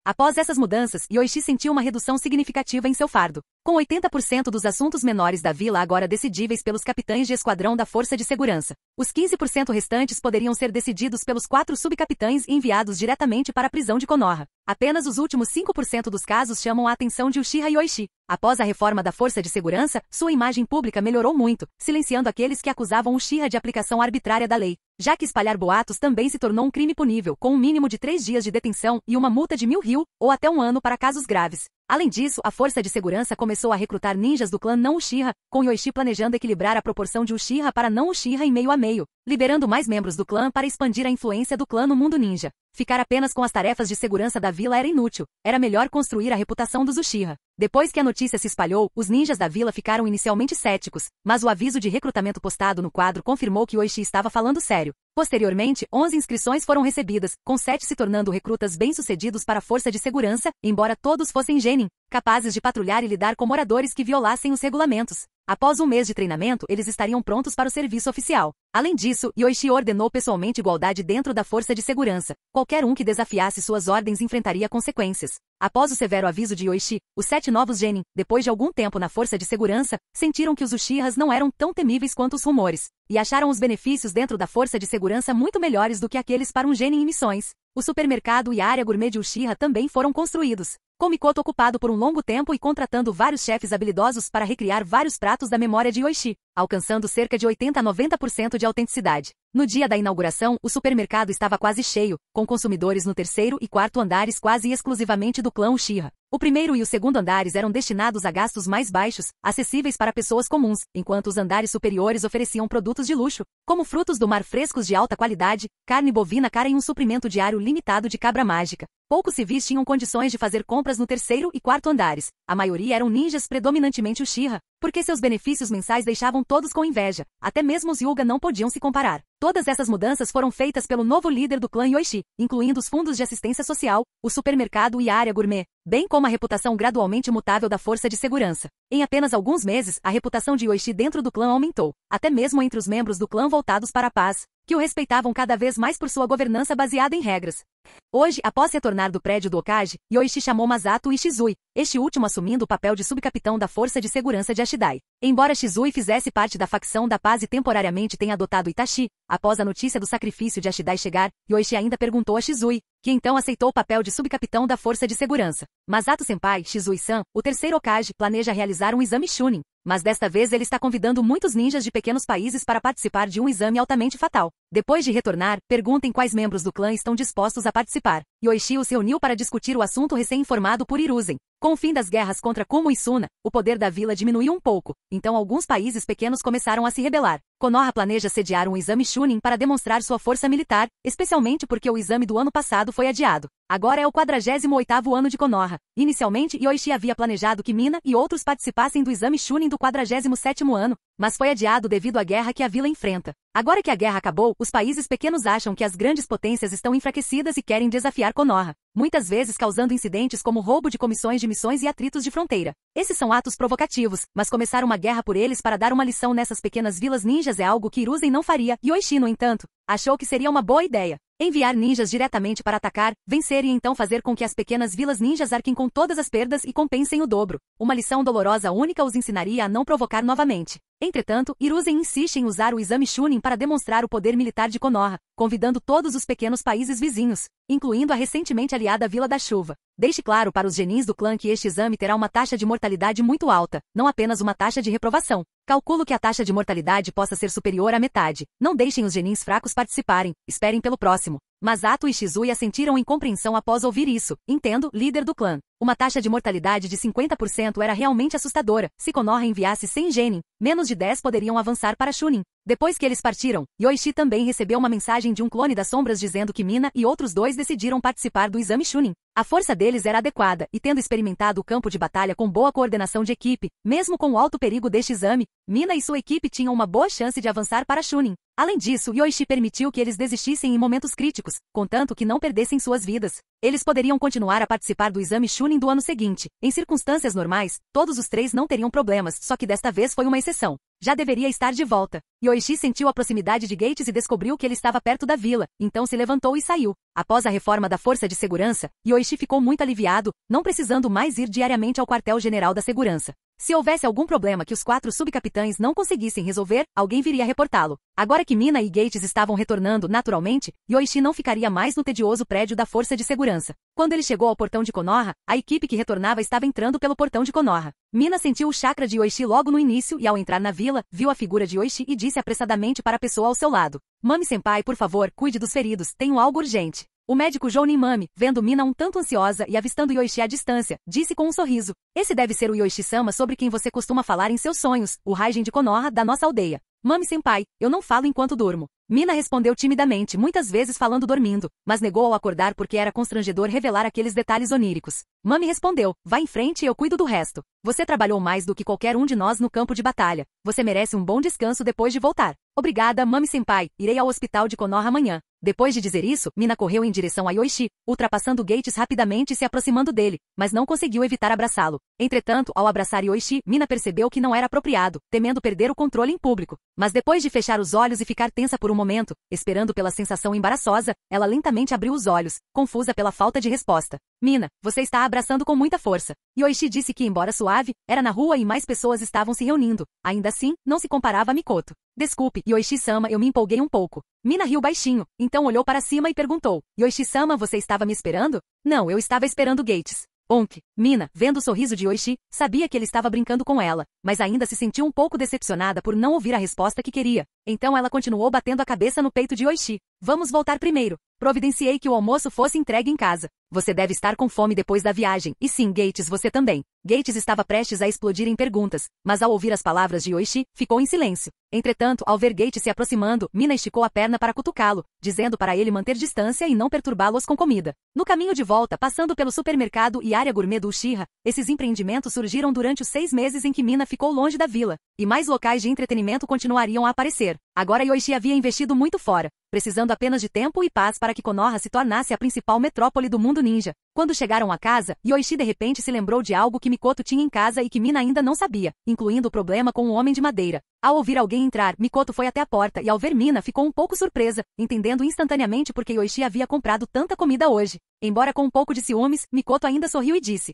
Após essas mudanças, Yoichi sentiu uma redução significativa em seu fardo. Com 80% dos assuntos menores da vila agora decidíveis pelos capitães de esquadrão da Força de Segurança, os 15% restantes poderiam ser decididos pelos 4 subcapitães e enviados diretamente para a prisão de Konoha. Apenas os últimos 5% dos casos chamam a atenção de Uchiha Yoichi. Após a reforma da Força de Segurança, sua imagem pública melhorou muito, silenciando aqueles que acusavam Uchiha de aplicação arbitrária da lei, já que espalhar boatos também se tornou um crime punível, com um mínimo de 3 dias de detenção e uma multa de 1.000 ryu, ou até 1 ano para casos graves. Além disso, a Força de Segurança começou a recrutar ninjas do clã não Uchiha, com Yoichi planejando equilibrar a proporção de Uchiha para não Uchiha em meio a meio, liberando mais membros do clã para expandir a influência do clã no mundo ninja. Ficar apenas com as tarefas de segurança da vila era inútil, era melhor construir a reputação dos Uchiha. Depois que a notícia se espalhou, os ninjas da vila ficaram inicialmente céticos, mas o aviso de recrutamento postado no quadro confirmou que Yoichi estava falando sério. Posteriormente, 11 inscrições foram recebidas, com 7 se tornando recrutas bem-sucedidos para a Força de Segurança, embora todos fossem genin. capazes de patrulhar e lidar com moradores que violassem os regulamentos. Após um mês de treinamento, eles estariam prontos para o serviço oficial. Além disso, Yoichi ordenou pessoalmente igualdade dentro da força de segurança. Qualquer um que desafiasse suas ordens enfrentaria consequências. Após o severo aviso de Yoichi, os 7 novos genin, depois de algum tempo na força de segurança, sentiram que os Uchihas não eram tão temíveis quanto os rumores, e acharam os benefícios dentro da força de segurança muito melhores do que aqueles para um genin em missões. O supermercado e a área gourmet de Uchiha também foram construídos, com Mikoto ocupado por um longo tempo e contratando vários chefes habilidosos para recriar vários pratos da memória de Yoichi, alcançando cerca de 80 a 90% de autenticidade. No dia da inauguração, o supermercado estava quase cheio, com consumidores no terceiro e quarto andares quase exclusivamente do clã Uchiha. O primeiro e o segundo andares eram destinados a gastos mais baixos, acessíveis para pessoas comuns, enquanto os andares superiores ofereciam produtos de luxo, como frutos do mar frescos de alta qualidade, carne bovina cara e um suprimento diário limitado de cabra mágica. Poucos civis tinham condições de fazer compras no terceiro e quarto andares. A maioria eram ninjas predominantemente Uchiha, porque seus benefícios mensais deixavam todos com inveja. Até mesmo os Hyuga não podiam se comparar. Todas essas mudanças foram feitas pelo novo líder do clã Yoichi, incluindo os fundos de assistência social, o supermercado e a área gourmet, bem como a reputação gradualmente mutável da força de segurança. Em apenas alguns meses, a reputação de Yoichi dentro do clã aumentou, até mesmo entre os membros do clã voltados para a paz, que o respeitavam cada vez mais por sua governança baseada em regras. Hoje, após retornar do prédio do Okage, Yoichi chamou Masato e Shizui, este último assumindo o papel de subcapitão da força de segurança de Ashidai. Embora Shizui fizesse parte da facção da paz e temporariamente tenha adotado Itachi, após a notícia do sacrifício de Ashidai chegar, Yoichi ainda perguntou a Shizui, que então aceitou o papel de subcapitão da força de segurança. Masato-senpai, Shizui-san, o terceiro Okage, planeja realizar um exame Chunin, mas desta vez ele está convidando muitos ninjas de pequenos países para participar de um exame altamente fatal. Depois de retornar, perguntem quais membros do clã estão dispostos a participar. Yoichi os reuniu para discutir o assunto recém-informado por Hiruzen. Com o fim das guerras contra Kumo e Suna, o poder da vila diminuiu um pouco, então alguns países pequenos começaram a se rebelar. Konoha planeja sediar um exame Chunin para demonstrar sua força militar, especialmente porque o exame do ano passado foi adiado. Agora é o 48º ano de Konoha. Inicialmente, Yoichi havia planejado que Mina e outros participassem do exame Chunin do 47º ano, mas foi adiado devido à guerra que a vila enfrenta. Agora que a guerra acabou, os países pequenos acham que as grandes potências estão enfraquecidas e querem desafiar Konoha, muitas vezes causando incidentes como roubo de comissões de missões e atritos de fronteira. Esses são atos provocativos, mas começar uma guerra por eles para dar uma lição nessas pequenas vilas ninjas é algo que Hiruzen não faria. Yoichi, no entanto, achou que seria uma boa ideia. Enviar ninjas diretamente para atacar, vencer e então fazer com que as pequenas vilas ninjas arquem com todas as perdas e compensem o dobro. Uma lição dolorosa única os ensinaria a não provocar novamente. Entretanto, Hiruzen insiste em usar o exame Chunin para demonstrar o poder militar de Konoha, convidando todos os pequenos países vizinhos, incluindo a recentemente aliada Vila da Chuva. Deixe claro para os genins do clã que este exame terá uma taxa de mortalidade muito alta, não apenas uma taxa de reprovação. Calculo que a taxa de mortalidade possa ser superior à metade. Não deixem os genins fracos participarem, esperem pelo próximo. Masato e Shizui assentiram em compreensão após ouvir isso. Entendo, líder do clã. Uma taxa de mortalidade de 50% era realmente assustadora. Se Konoha enviasse 100 genin, menos de 10 poderiam avançar para Chunin. Depois que eles partiram, Yoichi também recebeu uma mensagem de um clone das sombras dizendo que Mina e outros 2 decidiram participar do exame Chunin. A força deles era adequada, e tendo experimentado o campo de batalha com boa coordenação de equipe, mesmo com o alto perigo deste exame, Mina e sua equipe tinham uma boa chance de avançar para Chunin. Além disso, Yoichi permitiu que eles desistissem em momentos críticos, contanto que não perdessem suas vidas. Eles poderiam continuar a participar do exame Chunin do ano seguinte. Em circunstâncias normais, todos os 3 não teriam problemas, só que desta vez foi uma exceção. Já deveria estar de volta. Yoichi sentiu a proximidade de Gates e descobriu que ele estava perto da vila, então se levantou e saiu. Após a reforma da força de segurança, Yoichi ficou muito aliviado, não precisando mais ir diariamente ao quartel-general da segurança. Se houvesse algum problema que os 4 subcapitães não conseguissem resolver, alguém viria reportá-lo. Agora que Mina e Gates estavam retornando naturalmente, Yoichi não ficaria mais no tedioso prédio da força de segurança. Quando ele chegou ao portão de Konoha, a equipe que retornava estava entrando pelo portão de Konoha. Mina sentiu o chakra de Yoichi logo no início e ao entrar na vila, viu a figura de Yoichi e disse apressadamente para a pessoa ao seu lado. Mami-senpai, por favor, cuide dos feridos, tenho algo urgente. O médico Jounin Mami, vendo Mina um tanto ansiosa e avistando Yoichi à distância, disse com um sorriso. Esse deve ser o Yoichi-sama sobre quem você costuma falar em seus sonhos, o Raijin de Konoha da nossa aldeia. Mami-senpai, eu não falo enquanto durmo. Mina respondeu timidamente, muitas vezes falando dormindo, mas negou ao acordar porque era constrangedor revelar aqueles detalhes oníricos. Mami respondeu, vá em frente e eu cuido do resto. Você trabalhou mais do que qualquer um de nós no campo de batalha. Você merece um bom descanso depois de voltar. Obrigada, Mami-senpai, irei ao hospital de Konoha amanhã. Depois de dizer isso, Mina correu em direção a Yoichi, ultrapassando Gates rapidamente e se aproximando dele, mas não conseguiu evitar abraçá-lo. Entretanto, ao abraçar Yoichi, Mina percebeu que não era apropriado, temendo perder o controle em público. Mas depois de fechar os olhos e ficar tensa por um momento, esperando pela sensação embaraçosa, ela lentamente abriu os olhos, confusa pela falta de resposta. Mina, você está abraçando com muita força. Yoichi disse que, embora suave, era na rua e mais pessoas estavam se reunindo. Ainda assim, não se comparava a Mikoto. Desculpe, Yoichi-sama, eu me empolguei um pouco. Mina riu baixinho, então olhou para cima e perguntou. Yoichi-sama, você estava me esperando? Não, eu estava esperando Gates. Onk. Mina, vendo o sorriso de Yoichi, sabia que ele estava brincando com ela, mas ainda se sentiu um pouco decepcionada por não ouvir a resposta que queria. Então ela continuou batendo a cabeça no peito de Yoichi. Vamos voltar primeiro. Providenciei que o almoço fosse entregue em casa. Você deve estar com fome depois da viagem. E sim, Gates, você também. Gates estava prestes a explodir em perguntas, mas ao ouvir as palavras de Yoichi, ficou em silêncio. Entretanto, ao ver Gates se aproximando, Mina esticou a perna para cutucá-lo, dizendo para ele manter distância e não perturbá-los com comida. No caminho de volta, passando pelo supermercado e área gourmet do Uchiha, esses empreendimentos surgiram durante os 6 meses em que Mina ficou longe da vila, e mais locais de entretenimento continuariam a aparecer. Agora Yoichi havia investido muito fora, precisando apenas de tempo e paz para que Konoha se tornasse a principal metrópole do mundo ninja. Quando chegaram a casa, Yoichi de repente se lembrou de algo que Mikoto tinha em casa e que Mina ainda não sabia, incluindo o problema com o homem de madeira. Ao ouvir alguém entrar, Mikoto foi até a porta e ao ver Mina ficou um pouco surpresa, entendendo instantaneamente por que Yoichi havia comprado tanta comida hoje. Embora com um pouco de ciúmes, Mikoto ainda sorriu e disse: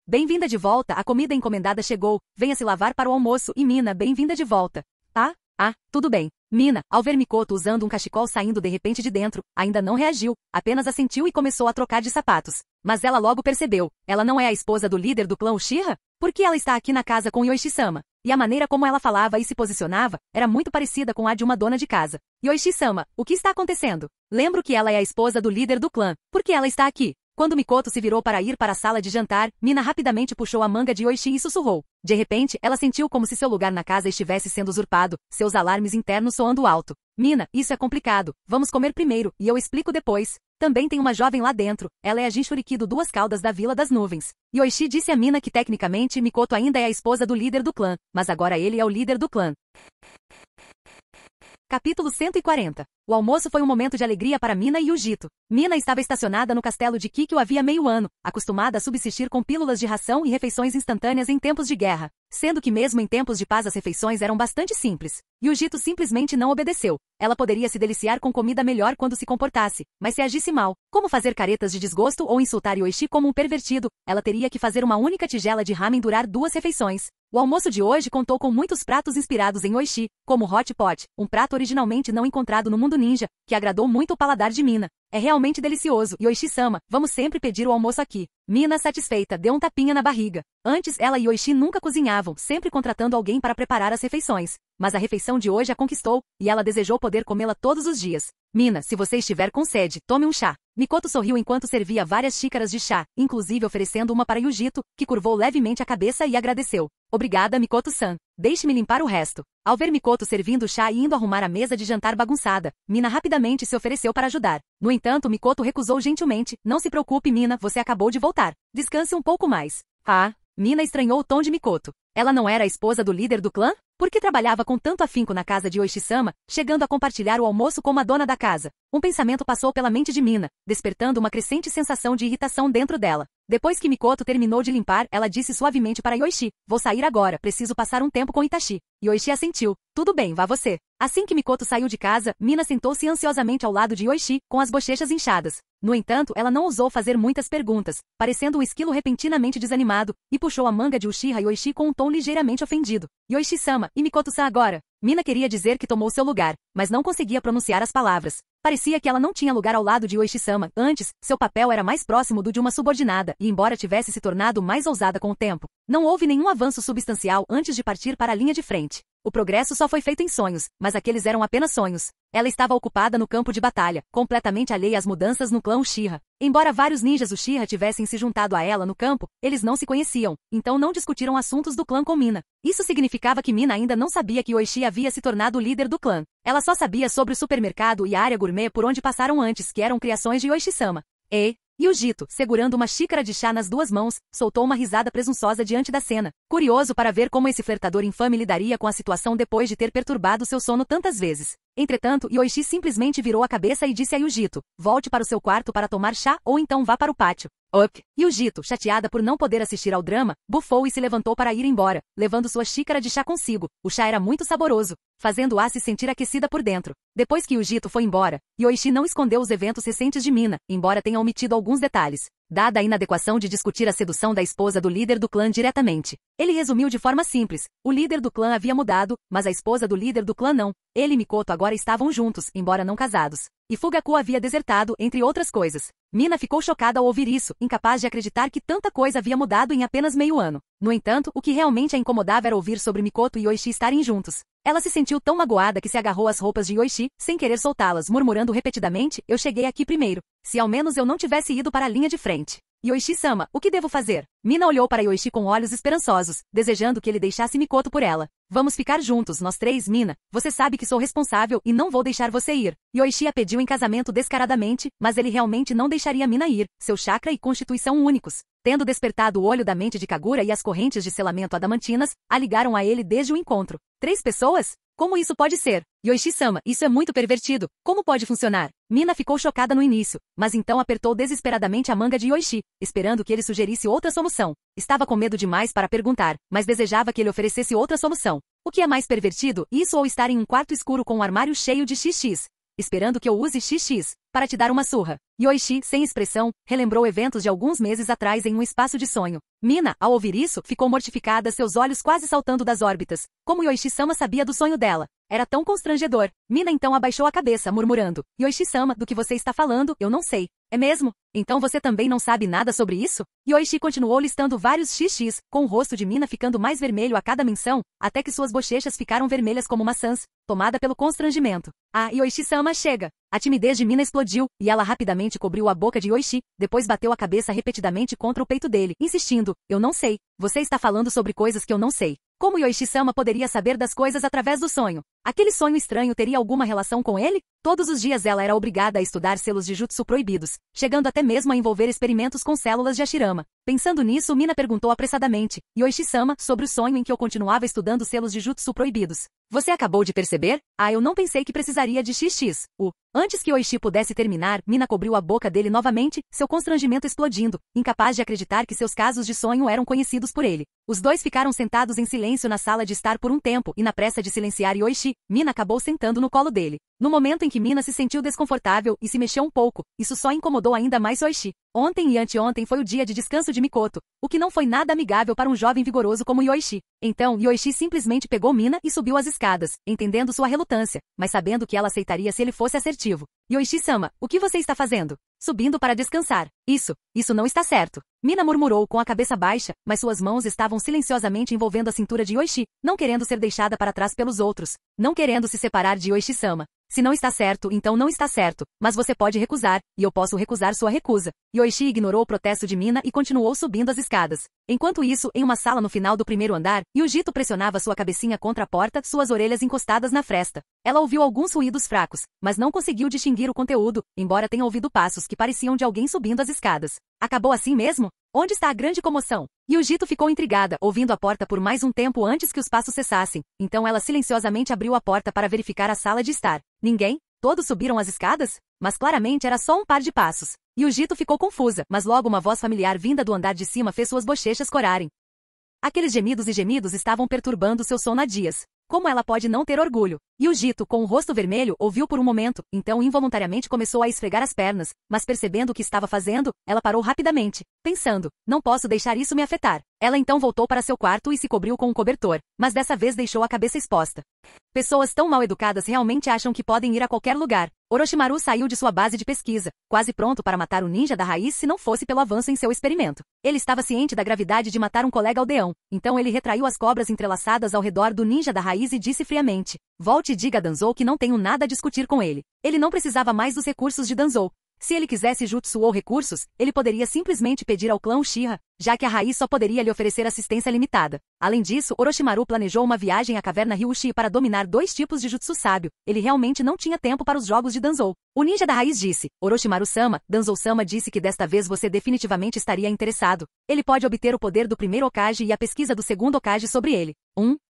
Bem-vinda de volta, a comida encomendada chegou, venha se lavar para o almoço e Mina, bem-vinda de volta. Tudo bem. Mina, ao ver Mikoto usando um cachecol saindo de repente de dentro, ainda não reagiu, apenas assentiu e começou a trocar de sapatos. Mas ela logo percebeu, ela não é a esposa do líder do clã Uchiha? Por que ela está aqui na casa com Yoichi-sama? E a maneira como ela falava e se posicionava, era muito parecida com a de uma dona de casa. Yoichi-sama, o que está acontecendo? Lembro que ela é a esposa do líder do clã. Por que ela está aqui? Quando Mikoto se virou para ir para a sala de jantar, Mina rapidamente puxou a manga de Yoichi e sussurrou. De repente, ela sentiu como se seu lugar na casa estivesse sendo usurpado, seus alarmes internos soando alto. Mina, isso é complicado. Vamos comer primeiro, e eu explico depois. Também tem uma jovem lá dentro. Ela é a Jinchuriki do Duas Caudas da Vila das Nuvens. Yoichi disse a Mina que tecnicamente Mikoto ainda é a esposa do líder do clã, mas agora ele é o líder do clã. Capítulo 140. O almoço foi um momento de alegria para Mina e Yujito. Mina estava estacionada no castelo de Kikyo havia meio ano, acostumada a subsistir com pílulas de ração e refeições instantâneas em tempos de guerra, sendo que mesmo em tempos de paz as refeições eram bastante simples. Yujito simplesmente não obedeceu. Ela poderia se deliciar com comida melhor quando se comportasse, mas se agisse mal, como fazer caretas de desgosto ou insultar Yoichi como um pervertido, ela teria que fazer uma única tigela de ramen durar 2 refeições. O almoço de hoje contou com muitos pratos inspirados em Yoichi, como Hot Pot, um prato originalmente não encontrado no mundo ninja, que agradou muito o paladar de Mina. É realmente delicioso, Yoichi-sama, vamos sempre pedir o almoço aqui. Mina, satisfeita, deu um tapinha na barriga. Antes, ela e Yoichi nunca cozinhavam, sempre contratando alguém para preparar as refeições. Mas a refeição de hoje a conquistou, e ela desejou poder comê-la todos os dias. Mina, se você estiver com sede, tome um chá. Mikoto sorriu enquanto servia várias xícaras de chá, inclusive oferecendo uma para Yujito, que curvou levemente a cabeça e agradeceu. Obrigada, Mikoto-san. Deixe-me limpar o resto. Ao ver Mikoto servindo o chá e indo arrumar a mesa de jantar bagunçada, Mina rapidamente se ofereceu para ajudar. No entanto, Mikoto recusou gentilmente. Não se preocupe, Mina, você acabou de voltar. Descanse um pouco mais. Mina estranhou o tom de Mikoto. Ela não era a esposa do líder do clã? Por que trabalhava com tanto afinco na casa de Yoichi-sama, chegando a compartilhar o almoço com a dona da casa? Um pensamento passou pela mente de Mina, despertando uma crescente sensação de irritação dentro dela. Depois que Mikoto terminou de limpar, ela disse suavemente para Yoichi, vou sair agora, preciso passar um tempo com Itachi. Yoichi assentiu. Tudo bem, vá você. Assim que Mikoto saiu de casa, Mina sentou-se ansiosamente ao lado de Yoichi, com as bochechas inchadas. No entanto, ela não ousou fazer muitas perguntas, parecendo um esquilo repentinamente desanimado, e puxou a manga de Uchiha Yoichi com um tom ligeiramente ofendido. Yoichi-sama, e Mikoto-san agora? Mina queria dizer que tomou seu lugar, mas não conseguia pronunciar as palavras. Parecia que ela não tinha lugar ao lado de Yoichi-sama. Antes, seu papel era mais próximo do de uma subordinada, e embora tivesse se tornado mais ousada com o tempo, não houve nenhum avanço substancial antes de partir para a linha de frente. O progresso só foi feito em sonhos, mas aqueles eram apenas sonhos. Ela estava ocupada no campo de batalha, completamente alheia às mudanças no clã Uchiha. Embora vários ninjas Uchiha tivessem se juntado a ela no campo, eles não se conheciam, então não discutiram assuntos do clã com Mina. Isso significava que Mina ainda não sabia que Yoichi havia se tornado o líder do clã. Ela só sabia sobre o supermercado e a área gourmet por onde passaram antes, que eram criações de Yoichi-sama. Yujito, segurando uma xícara de chá nas duas mãos, soltou uma risada presunçosa diante da cena, curioso para ver como esse flertador infame lidaria com a situação depois de ter perturbado seu sono tantas vezes. Entretanto, Yoichi simplesmente virou a cabeça e disse a Yujito, volte para o seu quarto para tomar chá ou então vá para o pátio. Yujito, chateada por não poder assistir ao drama, bufou e se levantou para ir embora, levando sua xícara de chá consigo. O chá era muito saboroso, fazendo-a se sentir aquecida por dentro. Depois que Yujito foi embora, Yoichi não escondeu os eventos recentes de Mina, embora tenha omitido alguns detalhes. Dada a inadequação de discutir a sedução da esposa do líder do clã diretamente, ele resumiu de forma simples. O líder do clã havia mudado, mas a esposa do líder do clã não. Ele e Mikoto agora estavam juntos, embora não casados. E Fugaku havia desertado, entre outras coisas. Mina ficou chocada ao ouvir isso, incapaz de acreditar que tanta coisa havia mudado em apenas meio ano. No entanto, o que realmente a incomodava era ouvir sobre Mikoto e Yoichi estarem juntos. Ela se sentiu tão magoada que se agarrou às roupas de Yoichi, sem querer soltá-las, murmurando repetidamente, eu cheguei aqui primeiro. Se ao menos eu não tivesse ido para a linha de frente. Yoichi-sama, o que devo fazer? Mina olhou para Yoichi com olhos esperançosos, desejando que ele deixasse Mikoto por ela. Vamos ficar juntos, nós três, Mina. Você sabe que sou responsável e não vou deixar você ir. Yoichi a pediu em casamento descaradamente, mas ele realmente não deixaria Mina ir, seu chakra e constituição únicos. Tendo despertado o olho da mente de Kagura e as correntes de selamento adamantinas, a ligaram a ele desde o encontro. 3 pessoas? Como isso pode ser? Yoichi-sama, isso é muito pervertido. Como pode funcionar? Mina ficou chocada no início, mas então apertou desesperadamente a manga de Yoichi, esperando que ele sugerisse outra solução. Estava com medo demais para perguntar, mas desejava que ele oferecesse outra solução. O que é mais pervertido, isso ou estar em um quarto escuro com um armário cheio de XX? Esperando que eu use XX para te dar uma surra. Yoichi, sem expressão, relembrou eventos de alguns meses atrás em um espaço de sonho. Mina, ao ouvir isso, ficou mortificada, seus olhos quase saltando das órbitas. Como Yoichi-sama sabia do sonho dela? Era tão constrangedor. Mina então abaixou a cabeça, murmurando. Yoichi-sama, do que você está falando, eu não sei. É mesmo? Então você também não sabe nada sobre isso? Yoichi continuou listando vários XX, com o rosto de Mina ficando mais vermelho a cada menção, até que suas bochechas ficaram vermelhas como maçãs, tomada pelo constrangimento. Ah, Yoichi-sama, chega! A timidez de Mina explodiu, e ela rapidamente cobriu a boca de Yoichi, depois bateu a cabeça repetidamente contra o peito dele, insistindo, eu não sei. Você está falando sobre coisas que eu não sei. Como Yoichi-sama poderia saber das coisas através do sonho? Aquele sonho estranho teria alguma relação com ele? Todos os dias ela era obrigada a estudar selos de jutsu proibidos, chegando até mesmo a envolver experimentos com células de Hashirama. Pensando nisso, Mina perguntou apressadamente, Yoichi-sama, sobre o sonho em que eu continuava estudando selos de jutsu proibidos. Você acabou de perceber? Ah, eu não pensei que precisaria de XX. Antes que Yoichi pudesse terminar, Mina cobriu a boca dele novamente, seu constrangimento explodindo, incapaz de acreditar que seus casos de sonho eram conhecidos por ele. Os dois ficaram sentados em silêncio na sala de estar por um tempo, e na pressa de silenciar Yoichi, Mina acabou sentando no colo dele. No momento em que Mina se sentiu desconfortável e se mexeu um pouco, isso só incomodou ainda mais Yoichi. Ontem e anteontem foi o dia de descanso de Mikoto, o que não foi nada amigável para um jovem vigoroso como Yoichi. Então, Yoichi simplesmente pegou Mina e subiu as escadas, entendendo sua relutância, mas sabendo que ela aceitaria se ele fosse assertivo. Yoichi-sama, o que você está fazendo? Subindo para descansar. Isso não está certo. Mina murmurou com a cabeça baixa, mas suas mãos estavam silenciosamente envolvendo a cintura de Yoichi, não querendo ser deixada para trás pelos outros, não querendo se separar de Yoichi-sama. Se não está certo, então não está certo, mas você pode recusar, e eu posso recusar sua recusa. Yoichi ignorou o protesto de Mina e continuou subindo as escadas. Enquanto isso, em uma sala no final do primeiro andar, Yujito pressionava sua cabecinha contra a porta, suas orelhas encostadas na fresta. Ela ouviu alguns ruídos fracos, mas não conseguiu distinguir o conteúdo, embora tenha ouvido passos que pareciam de alguém subindo as escadas. Acabou assim mesmo? Onde está a grande comoção? Yujito ficou intrigada, ouvindo a porta por mais um tempo antes que os passos cessassem. Então ela silenciosamente abriu a porta para verificar a sala de estar. Ninguém? Todos subiram as escadas? Mas claramente era só um par de passos. Yujito ficou confusa, mas logo uma voz familiar vinda do andar de cima fez suas bochechas corarem. Aqueles gemidos e gemidos estavam perturbando seu sono há dias. Como ela pode não ter orgulho? Yujito, com o rosto vermelho, ouviu por um momento, então involuntariamente começou a esfregar as pernas, mas percebendo o que estava fazendo, ela parou rapidamente, pensando, não posso deixar isso me afetar. Ela então voltou para seu quarto e se cobriu com um cobertor, mas dessa vez deixou a cabeça exposta. Pessoas tão mal educadas realmente acham que podem ir a qualquer lugar. Orochimaru saiu de sua base de pesquisa, quase pronto para matar o ninja da raiz se não fosse pelo avanço em seu experimento. Ele estava ciente da gravidade de matar um colega aldeão, então ele retraiu as cobras entrelaçadas ao redor do ninja da raiz e disse friamente, volte e diga a Danzou que não tenho nada a discutir com ele. Ele não precisava mais dos recursos de Danzou. Se ele quisesse jutsu ou recursos, ele poderia simplesmente pedir ao clã Uchiha, já que a raiz só poderia lhe oferecer assistência limitada. Além disso, Orochimaru planejou uma viagem à caverna Ryushi para dominar 2 tipos de jutsu sábio. Ele realmente não tinha tempo para os jogos de Danzou. O ninja da raiz disse: Orochimaru-sama, Danzou-sama disse que desta vez você definitivamente estaria interessado. Ele pode obter o poder do primeiro Hokage e a pesquisa do segundo Hokage sobre ele.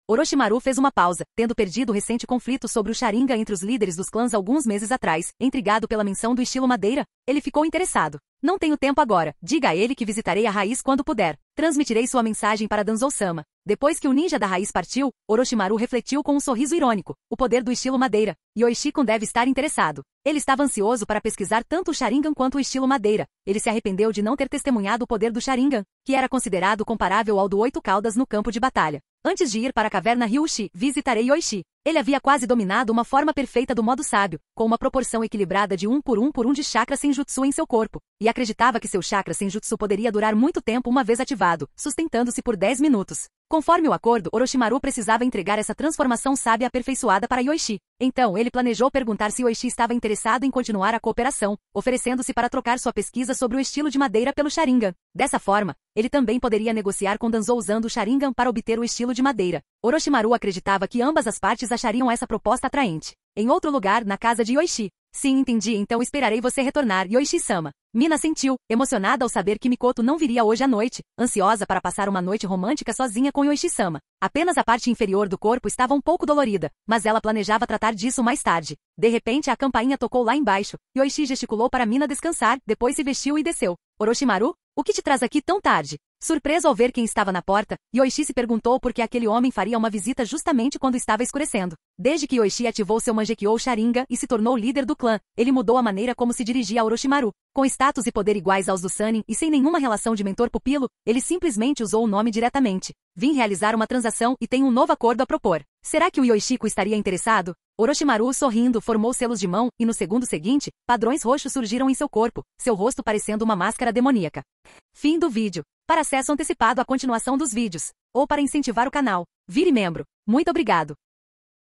Orochimaru fez uma pausa, tendo perdido o recente conflito sobre o Sharingan entre os líderes dos clãs alguns meses atrás. Intrigado pela menção do estilo madeira, ele ficou interessado. Não tenho tempo agora. Diga a ele que visitarei a raiz quando puder. Transmitirei sua mensagem para Danzou-sama. Depois que o ninja da raiz partiu, Orochimaru refletiu com um sorriso irônico. O poder do estilo madeira. Yoshikun deve estar interessado. Ele estava ansioso para pesquisar tanto o Sharingan quanto o estilo madeira. Ele se arrependeu de não ter testemunhado o poder do Sharingan, que era considerado comparável ao do 8 caudas no campo de batalha. Antes de ir para a caverna Ryushi, visitarei Yoichi. Ele havia quase dominado uma forma perfeita do modo sábio, com uma proporção equilibrada de 1 por 1 de chakra senjutsu em seu corpo, e acreditava que seu chakra senjutsu poderia durar muito tempo uma vez ativado, sustentando-se por 10 minutos. Conforme o acordo, Orochimaru precisava entregar essa transformação sábia aperfeiçoada para Yoichi. Então ele planejou perguntar se Yoichi estava interessado em continuar a cooperação, oferecendo-se para trocar sua pesquisa sobre o estilo de madeira pelo Sharingan. Dessa forma, ele também poderia negociar com Danzou usando o Sharingan para obter o estilo de madeira. Orochimaru acreditava que ambas as partes achariam essa proposta atraente. Em outro lugar, na casa de Yoichi. Sim, entendi, então esperarei você retornar, Yoichi-sama. Mina sentiu, emocionada ao saber que Mikoto não viria hoje à noite, ansiosa para passar uma noite romântica sozinha com Yoichi-sama. Apenas a parte inferior do corpo estava um pouco dolorida, mas ela planejava tratar disso mais tarde. De repente a campainha tocou lá embaixo. Yoichi gesticulou para Mina descansar, depois se vestiu e desceu. Orochimaru? O que te traz aqui tão tarde? Surpreso ao ver quem estava na porta, Yoichi se perguntou por que aquele homem faria uma visita justamente quando estava escurecendo. Desde que Yoichi ativou seu Mangekyou Sharingan e se tornou líder do clã, ele mudou a maneira como se dirigia a Orochimaru. Com status e poder iguais aos do Sannin e sem nenhuma relação de mentor-pupilo, ele simplesmente usou o nome diretamente. Vim realizar uma transação e tenho um novo acordo a propor. Será que o Yoshiko estaria interessado? Orochimaru, sorrindo, formou selos de mão, e no segundo seguinte, padrões roxos surgiram em seu corpo, seu rosto parecendo uma máscara demoníaca. Fim do vídeo. Para acesso antecipado à continuação dos vídeos, ou para incentivar o canal, vire membro. Muito obrigado.